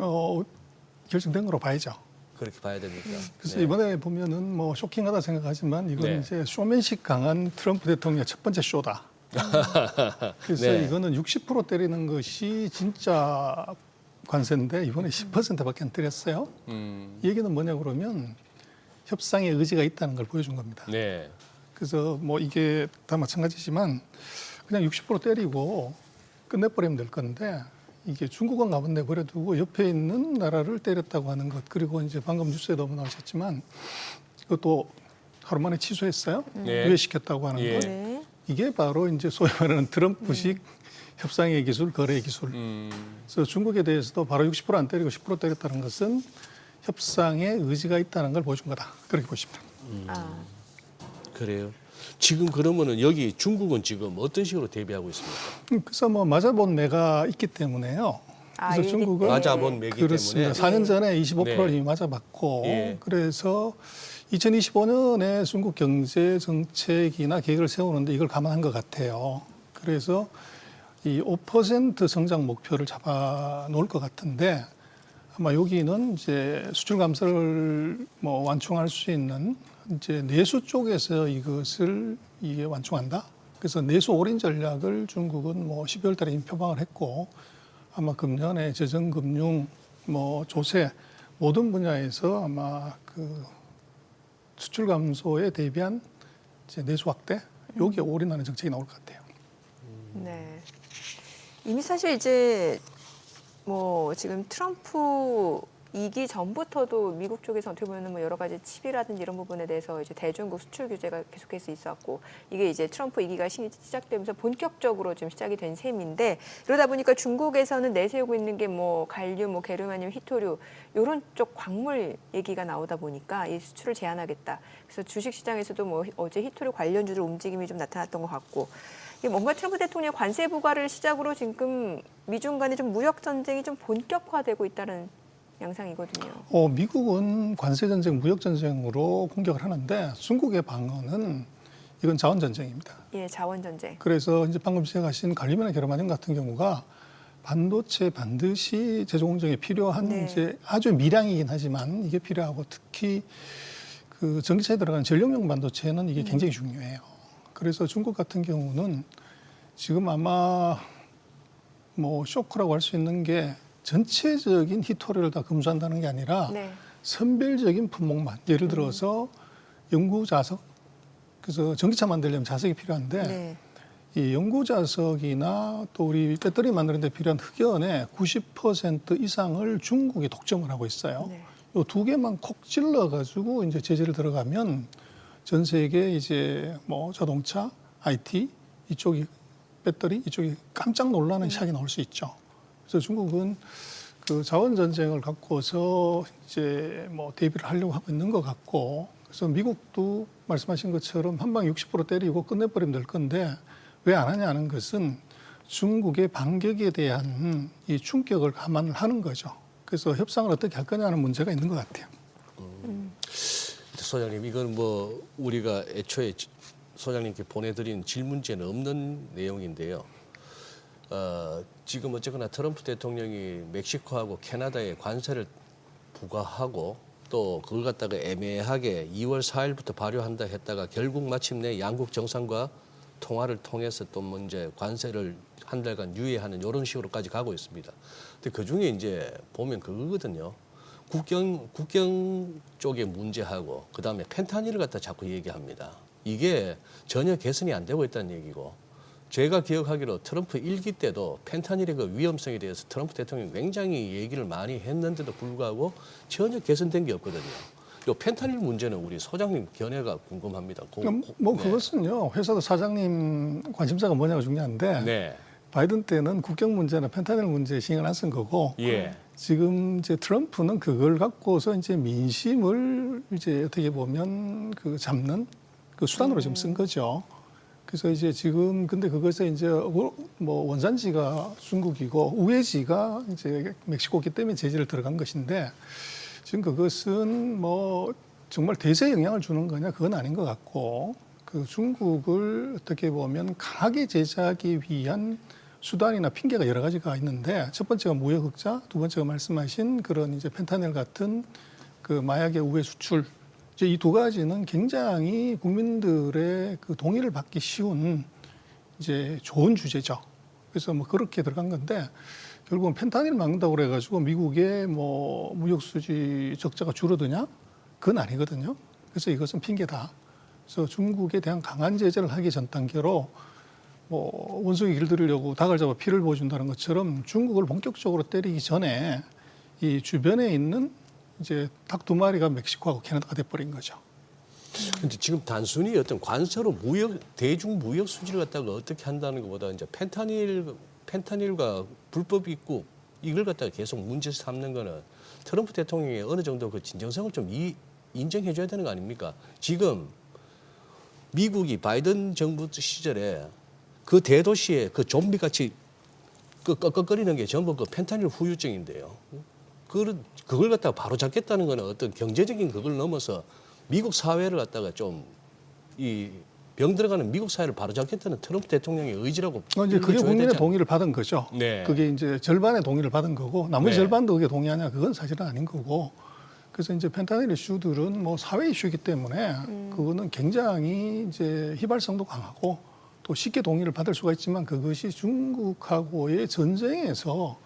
결정된 거로 봐야죠. 그렇게 봐야 됩니까? 그래서 네. 이번에 보면은 쇼킹하다 생각하지만 이건 네. 이제 쇼맨식 강한 트럼프 대통령의 첫 번째 쇼다. 그래서 네. 이거는 60% 때리는 것이 진짜 관세인데 이번에 10%밖에 안 때렸어요. 이 얘기는 뭐냐 그러면 협상의 의지가 있다는 걸 보여준 겁니다. 네. 그래서 이게 다 마찬가지지만 그냥 60% 때리고 끝내버리면 될 건데 이게 중국은 가만 내버려두고 옆에 있는 나라를 때렸다고 하는 것 그리고 이제 방금 뉴스에도 나오셨지만 이것도 하루 만에 취소했어요. 네. 유예시켰다고 하는 예. 것 네. 이게 바로 이제 소위 말하는 트럼프식 협상의 기술, 거래 기술. 그래서 중국에 대해서도 바로 60%안 때리고 10% 때렸다는 것은 협상의 의지가 있다는 걸 보여준 거다. 그렇게 보십니다. 그래요. 지금 그러면은 여기 중국은 지금 어떤 식으로 대비하고 있습니까? 그래서 맞아본 매가 있기 때문에요. 그래서 이게 중국은 맞아본 매기 그렇습니다. 때문에 4년 전에 25%를 네. 이미 맞아봤고 예. 그래서 2025년에 중국 경제 정책이나 계획을 세우는데 이걸 감안한 것 같아요. 그래서 이 5% 성장 목표를 잡아 놓을 것 같은데 아마 여기는 이제 수출 감소를 완충할 수 있는 이제 내수 쪽에서 이것을 이게 완충한다. 그래서 내수 올인 전략을 중국은 12월 달에 이미 표방을 했고 아마 금년에 재정, 금융, 조세 모든 분야에서 아마 그 수출 감소에 대비한 이제 내수 확대 여기에 올인하는 정책이 나올 것 같아요. 네. 이미 사실 이제 지금 트럼프 이기 전부터도 미국 쪽에서 어떻게 보면 여러 가지 칩이라든지 이런 부분에 대해서 이제 대중국 수출 규제가 계속해서 있었고 이게 이제 트럼프 이기가 시작되면서 본격적으로 좀 시작이 된 셈인데 그러다 보니까 중국에서는 내세우고 있는 게 갈륨, 게름 아니면 히토류 이런 쪽 광물 얘기가 나오다 보니까 이 수출을 제한하겠다. 그래서 주식 시장에서도 어제 히토류 관련주들 움직임이 좀 나타났던 것 같고. 뭔가 트럼프 대통령의 관세 부과를 시작으로 지금 미중 간의 좀 무역 전쟁이 좀 본격화되고 있다는 양상이거든요. 미국은 관세 전쟁, 무역 전쟁으로 공격을 하는데 중국의 방어는 이건 자원 전쟁입니다. 예, 자원 전쟁. 그래서 이제 방금 시작하신 갈륨이나 게르마늄 같은 경우가 반도체 반드시 제조 공정에 필요한 네. 이제 아주 미량이긴 하지만 이게 필요하고 특히 그 전기차에 들어가는 전력용 반도체는 이게 굉장히 중요해요. 그래서 중국 같은 경우는 지금 아마 쇼크라고 할 수 있는 게 전체적인 히토류를 다 금수한다는 게 아니라 네. 선별적인 품목만 예를 들어서 연구 자석 그래서 전기차 만들려면 자석이 필요한데 네. 이 연구 자석이나 또 우리 배터리 만드는 데 필요한 흑연의 90% 이상을 중국이 독점을 하고 있어요. 네. 이 두 개만 콕 찔러 가지고 이제 제재를 들어가면 전 세계 이제 자동차, IT 이쪽이 배터리 이쪽이 깜짝 놀라는 시각이 나올 수 있죠. 그래서 중국은 그 자원 전쟁을 갖고서 이제 대비를 하려고 하고 있는 것 같고 그래서 미국도 말씀하신 것처럼 한 방 60% 때리고 끝내버리면 될 건데 왜 안 하냐는 것은 중국의 반격에 대한 이 충격을 감안을 하는 거죠. 그래서 협상을 어떻게 할 거냐는 문제가 있는 것 같아요. 소장님, 이건 우리가 애초에 소장님께 보내드린 질문지에는 없는 내용인데요. 지금 어쨌거나 트럼프 대통령이 멕시코하고 캐나다에 관세를 부과하고 또 그걸 갖다가 애매하게 2월 4일부터 발효한다 했다가 결국 마침내 양국 정상과 통화를 통해서 또 이제 관세를 한 달간 유예하는 이런 식으로까지 가고 있습니다. 근데 그 중에 이제 보면 그거거든요. 국경 쪽의 문제하고 그다음에 펜타닐을 갖다 자꾸 얘기합니다. 이게 전혀 개선이 안 되고 있다는 얘기고 제가 기억하기로 트럼프 1기 때도 펜타닐의 그 위험성에 대해서 트럼프 대통령이 굉장히 얘기를 많이 했는데도 불구하고 전혀 개선된 게 없거든요. 요 펜타닐 문제는 우리 소장님 견해가 궁금합니다. 그것은요. 회사도 사장님 관심사가 뭐냐가 중요한데 네. 바이든 때는 국경 문제나 펜타닐 문제에 신경 안 쓴 거고 예. 지금 이제 트럼프는 그걸 갖고서 이제 민심을 이제 어떻게 보면 그 잡는 그 수단으로 지금 쓴 거죠. 그래서 이제 지금 근데 그것에 이제 뭐 원산지가 중국이고 우회지가 이제 멕시코기 때문에 제재를 들어간 것인데 지금 그것은 뭐 정말 대세에 영향을 주는 거냐 그건 아닌 것 같고 그 중국을 어떻게 보면 강하게 제재하기 위한 수단이나 핑계가 여러 가지가 있는데 첫 번째가 무역 흑자, 두 번째가 말씀하신 그런 이제 펜타닐 같은 그 마약의 우회 수출. 이제 이 두 가지는 굉장히 국민들의 그 동의를 받기 쉬운 이제 좋은 주제죠. 그래서 뭐 그렇게 들어간 건데 결국은 펜타닐 막는다고 그래가지고 미국의 뭐 무역 수지 적자가 줄어드냐? 그건 아니거든요. 그래서 이것은 핑계다. 그래서 중국에 대한 강한 제재를 하기 전 단계로 뭐 원숭이 길들이려고 닭을 잡아 피를 보여준다는 것처럼 중국을 본격적으로 때리기 전에 이 주변에 있는 이제 닭 두 마리가 멕시코하고 캐나다가 돼버린 거죠. 근데 지금 단순히 어떤 관세로 대중 무역 수지를 갖다가 어떻게 한다는 것보다 이제 펜타닐과 불법 입국 이걸 갖다가 계속 문제 삼는 거는 트럼프 대통령이 어느 정도 그 진정성을 좀 인정해줘야 되는 거 아닙니까? 지금 미국이 바이든 정부 시절에 그 대도시에 그 좀비같이 그 꺽꺽거리는 게 전부 그 펜타닐 후유증인데요. 그걸 갖다가 바로 잡겠다는 거는 어떤 경제적인 그걸 넘어서 미국 사회를 갖다가 좀 이 병 들어가는 미국 사회를 바로 잡겠다는 트럼프 대통령의 의지라고. 이제 그게 국민의 동의를 받은 거죠. 네. 그게 이제 절반의 동의를 받은 거고 나머지 네. 절반도 그게 동의하냐 그건 사실은 아닌 거고. 그래서 이제 펜타닐 이슈들은 뭐 사회 이슈이기 때문에 그거는 굉장히 이제 휘발성도 강하고 또 쉽게 동의를 받을 수가 있지만 그것이 중국하고의 전쟁에서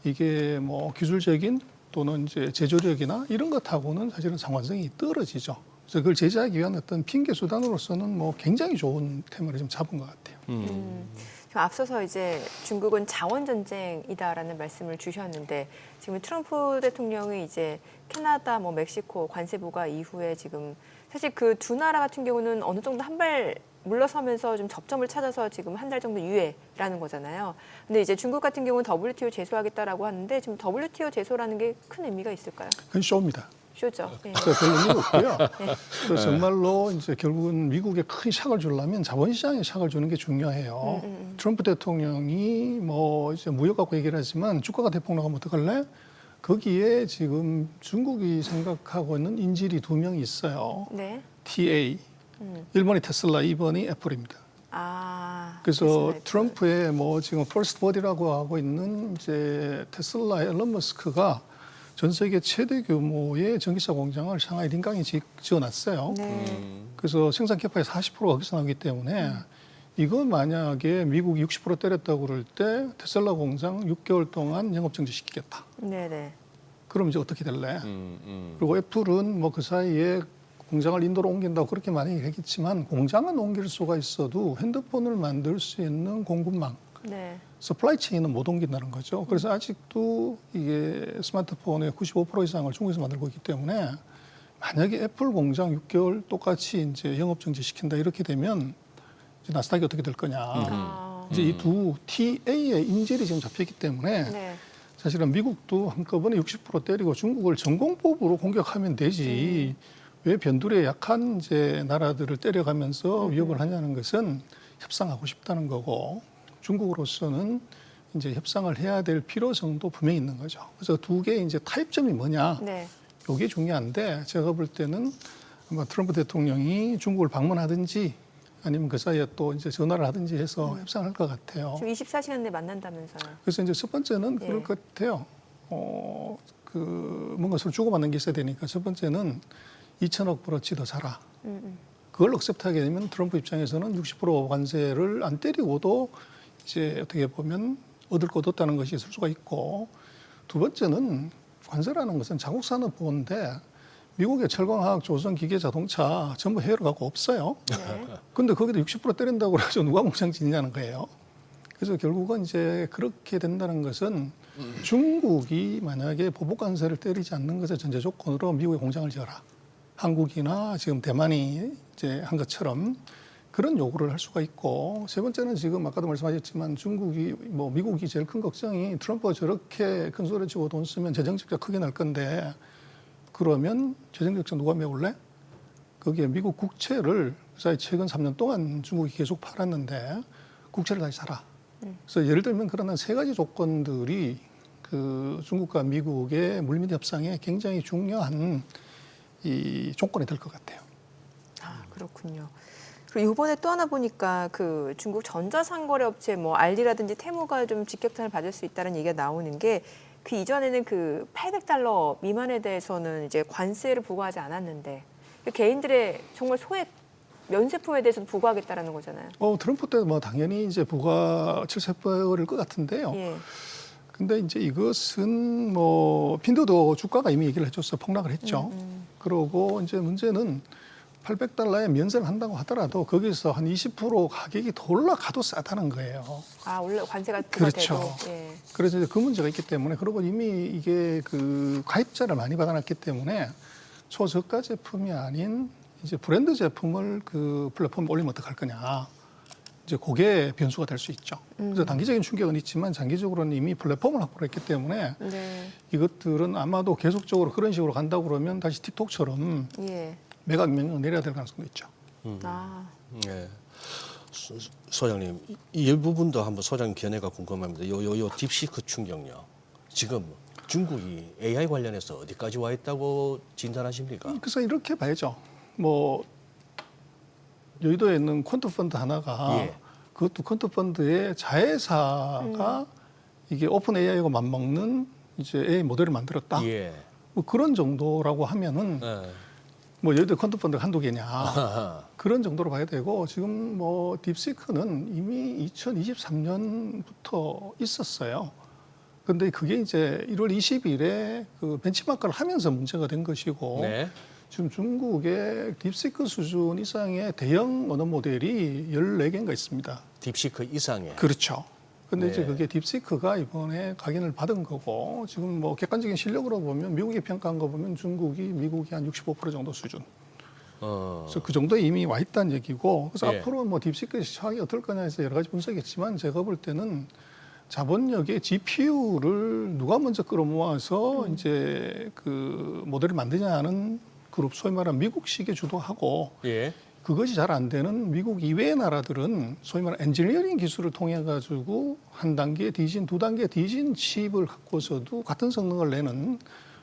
이게 뭐 기술적인 또는 이제 제조력이나 이런 것하고는 사실은 상관성이 떨어지죠. 그래서 그걸 제재하기 위한 어떤 핑계 수단으로서는 뭐 굉장히 좋은 테마를 좀 잡은 것 같아요. 지금 앞서서 이제 중국은 자원 전쟁이다라는 말씀을 주셨는데 지금 트럼프 대통령이 이제 캐나다, 뭐 멕시코 관세 부과 이후에 지금 사실 그 두 나라 같은 경우는 어느 정도 한 발 물러서면서 좀 접점을 찾아서 지금 한 달 정도 유예라는 거잖아요. 근데 이제 중국 같은 경우는 WTO 제소하겠다라고 하는데 지금 WTO 제소라는 게 큰 의미가 있을까요? 그건 쇼입니다. 쇼죠. 네. 그래서 별 의미가 없고요. 그래서 정말로 이제 결국은 미국에 큰 샥을 주려면 자본시장에 샥을 주는 게 중요해요. 트럼프 대통령이 뭐 이제 무역 갖고 얘기를 하지만 주가가 대폭락하면 어떡할래? 거기에 지금 중국이 생각하고 있는 인질이 두 명이 있어요. 네. TA. 1번이 테슬라, 2번이 애플입니다. 그래서 트럼프의 뭐 지금 퍼스트 버디라고 하고 있는 이제 테슬라의 앨런 머스크가 전 세계 최대 규모의 전기차 공장을 상하이 린강에 지어놨어요. 그래서 생산 캐파의 40%가 거기서 나오기 때문에 이거 만약에 미국이 60% 때렸다고 그럴 때 테슬라 공장 6개월 동안 영업 정지시키겠다. 네네. 그럼 이제 어떻게 될래? 그리고 애플은 뭐 그 사이에 공장을 인도로 옮긴다고 그렇게 많이 얘기했지만 공장은 옮길 수가 있어도 핸드폰을 만들 수 있는 공급망, 네. 서플라이 체인은 못 옮긴다는 거죠. 그래서 아직도 이게 스마트폰의 95% 이상을 중국에서 만들고 있기 때문에 만약에 애플 공장 6개월 똑같이 이제 영업 정지 시킨다 이렇게 되면 이제 나스닥이 어떻게 될 거냐. 이제 이 두 TA의 인질이 지금 잡혔기 때문에 네. 사실은 미국도 한꺼번에 60% 때리고 중국을 전공법으로 공격하면 되지. 왜 변두리에 약한 이제 나라들을 때려가면서 위협을 하냐는 것은 협상하고 싶다는 거고 중국으로서는 이제 협상을 해야 될 필요성도 분명히 있는 거죠. 그래서 두 개의 이제 타협점이 뭐냐, 네. 이게 중요한데 제가 볼 때는 아마 트럼프 대통령이 중국을 방문하든지 아니면 그 사이에 또 이제 전화를 하든지 해서 협상을 할 것 같아요. 지금 24시간 내에 만난다면서요. 그래서 이제 첫 번째는 그럴 것 같아요. 뭔가 서로 주고받는 게 있어야 되니까 첫 번째는 2천억 불어치 더 사라. 그걸 억셉트하게 되면 트럼프 입장에서는 60% 관세를 안 때리고도 이제 어떻게 보면 얻을 것 얻었다는 것이 있을 수가 있고 두 번째는 관세라는 것은 자국 산업 보호인데 미국의 철강화학, 조선, 기계, 자동차 전부 해외로 가고 없어요. 근데 거기도 60% 때린다고 그래서 누가 공장 짓냐는 거예요. 그래서 결국은 이제 그렇게 된다는 것은 중국이 만약에 보복 관세를 때리지 않는 것의 전제 조건으로 미국에 공장을 지어라. 한국이나 지금 대만이 이제 한 것처럼 그런 요구를 할 수가 있고, 세 번째는 지금 아까도 말씀하셨지만 중국이 미국이 제일 큰 걱정이 트럼프가 저렇게 큰 소리 치고 돈 쓰면 재정 적자 크게 날 건데, 그러면 재정 적자 누가 메울래? 거기에 미국 국채를 사실 최근 3년 동안 중국이 계속 팔았는데 국채를 다시 사라. 그래서 예를 들면 그런 한 세 가지 조건들이 그 중국과 미국의 물밑 협상에 굉장히 중요한 이 조건이 될 것 같아요. 아, 그렇군요. 그리고 이번에 또 하나 보니까 그 중국 전자상거래 업체 알리라든지 테무가 좀 직격탄을 받을 수 있다는 얘기가 나오는 게, 그 이전에는 그 $800 미만에 대해서는 이제 관세를 부과하지 않았는데 개인들의 정말 소액 면세품에 대해서도 부과하겠다라는 거잖아요. 트럼프 때 당연히 이제 부과 철새버릴 것 같은데요. 예. 근데 이제 이것은 핀도도 주가가 이미 얘기를 해줬어요. 폭락을 했죠. 그러고 이제 문제는 $800에 면세를 한다고 하더라도 거기서 한 20% 가격이 더 올라가도 싸다는 거예요. 아, 원래 관세가 그렇죠. 돼도. 예. 그래서 이제 그 문제가 있기 때문에, 그리고 이미 이게 그 가입자를 많이 받아놨기 때문에 초저가 제품이 아닌 이제 브랜드 제품을 그 플랫폼에 올리면 어떡할 거냐. 이제 그게 변수가 될 수 있죠. 그래서 단기적인 충격은 있지만 장기적으로는 이미 플랫폼을 확보를 했기 때문에 네. 이것들은 아마도 계속적으로 그런 식으로 간다고 그러면 다시 틱톡처럼 예. 매각 명령 내려야 될 가능성도 있죠. 아. 네. 소장님, 이 부분도 한번 소장님 견해가 궁금합니다. 요 딥시크 충격요. 지금 중국이 AI 관련해서 어디까지 와 있다고 진단하십니까? 그래서 이렇게 봐야죠. 여의도에 있는 퀀트 펀드 하나가 예. 그것도 퀀트 펀드의 자회사가 이게 오픈 AI하고 맞먹는 이제 AI 모델을 만들었다. 예. 그런 정도라고 하면은 네. 여의도 퀀트 펀드가 한두 개냐. 아하. 그런 정도로 봐야 되고, 지금 딥시크는 이미 2023년부터 있었어요. 근데 그게 이제 1월 20일에 그 벤치마크를 하면서 문제가 된 것이고, 네. 지금 중국의 딥시크 수준 이상의 대형 언어 모델이 14개인가 있습니다. 딥시크 이상의. 그렇죠. 근데 네. 이제 그게 딥시크가 이번에 각인을 받은 거고, 지금 객관적인 실력으로 보면 미국이 평가한 거 보면 중국이 미국이 한 65% 정도 수준. 그래서 그 정도에 이미 와 있다는 얘기고, 그래서 예. 앞으로 딥시크 시장이 어떨 거냐 해서 여러 가지 분석했지만, 제가 볼 때는 자본력의 GPU를 누가 먼저 끌어모아서 이제 그 모델을 만드냐는 그룹, 소위 말하는 미국식의 주도하고, 예. 그것이 잘 안 되는 미국 이외의 나라들은 소위 말하는 엔지니어링 기술을 통해 가지고 한 단계 뒤진, 두 단계 뒤진 칩을 갖고서도 같은 성능을 내는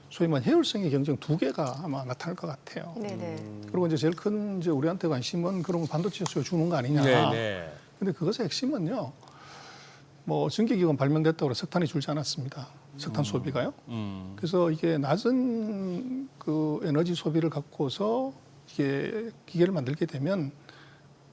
소위 말하는 효율성의 경쟁 두 개가 아마 나타날 것 같아요. 네네. 그리고 이제 제일 큰 이제 우리한테 관심은 그러면 반도체 수요 주는 거 아니냐. 네. 근데 그것의 핵심은요. 전기기관 발명됐다고 해서 석탄이 줄지 않았습니다. 석탄 소비가요. 그래서 이게 낮은 그 에너지 소비를 갖고서 이게 기계를 만들게 되면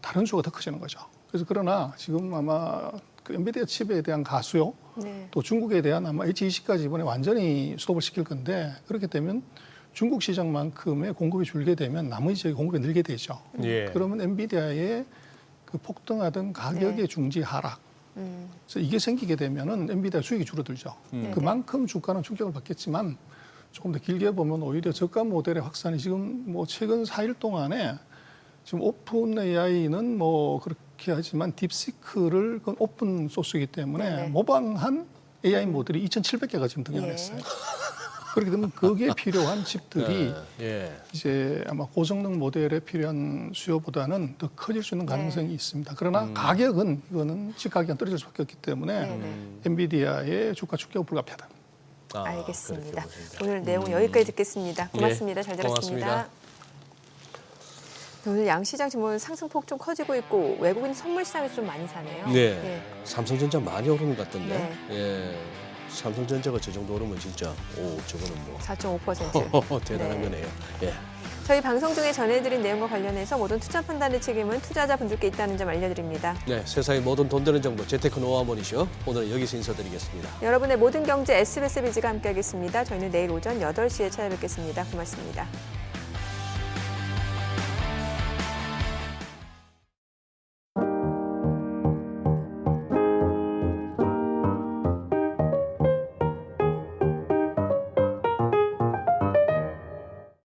다른 수요가 더 커지는 거죠. 그래서 그러나 지금 아마 그 엔비디아 칩에 대한 가수요, 네. 또 중국에 대한 아마 H20까지 이번에 완전히 스톱을 시킬 건데, 그렇게 되면 중국 시장만큼의 공급이 줄게 되면 나머지 지역의 공급이 늘게 되죠. 예. 그러면 엔비디아의 그 폭등하던 가격의 네. 중지 하락, 그래서 이게 생기게 되면은 엔비디아 수익이 줄어들죠. 그만큼 주가는 충격을 받겠지만, 조금 더 길게 보면 오히려 저가 모델의 확산이 지금 최근 4일 동안에 지금 오픈 AI는 그렇게 하지만 딥시크를 그건 오픈 소스이기 때문에 네네. 모방한 AI 모델이 2,700개가 지금 등장했어요. 그렇게 되면 거기에 필요한 칩들이 예. 이제 아마 고성능 모델에 필요한 수요보다는 더 커질 수 있는 가능성이 있습니다. 그러나 가격은 이거는 칩 가격이 떨어질 수밖에 없기 때문에 엔비디아의 주가 축격은 불가피하다. 알겠습니다. 그렇게 보십니다. 오늘 내용은 여기까지 듣겠습니다. 고맙습니다. 잘 들었습니다. 고맙습니다. 오늘 양시장 지금 상승폭 좀 커지고 있고, 외국인 선물 시장에서 좀 많이 사네요. 네. 예. 삼성전자 많이 오르는 것 같던데. 네. 예. 삼성전자가 저 정도 오르면 진짜 저거는 4.5%. 대단한 네. 거네요. 예. 저희 방송 중에 전해드린 내용과 관련해서 모든 투자 판단의 책임은 투자자분들께 있다는 점 알려드립니다. 네, 세상의 모든 돈 되는 정보 재테크 노하우 모니쇼 오늘은 여기서 인사드리겠습니다. 여러분의 모든 경제 SBS 비즈가 함께하겠습니다. 저희는 내일 오전 8시에 찾아뵙겠습니다. 고맙습니다.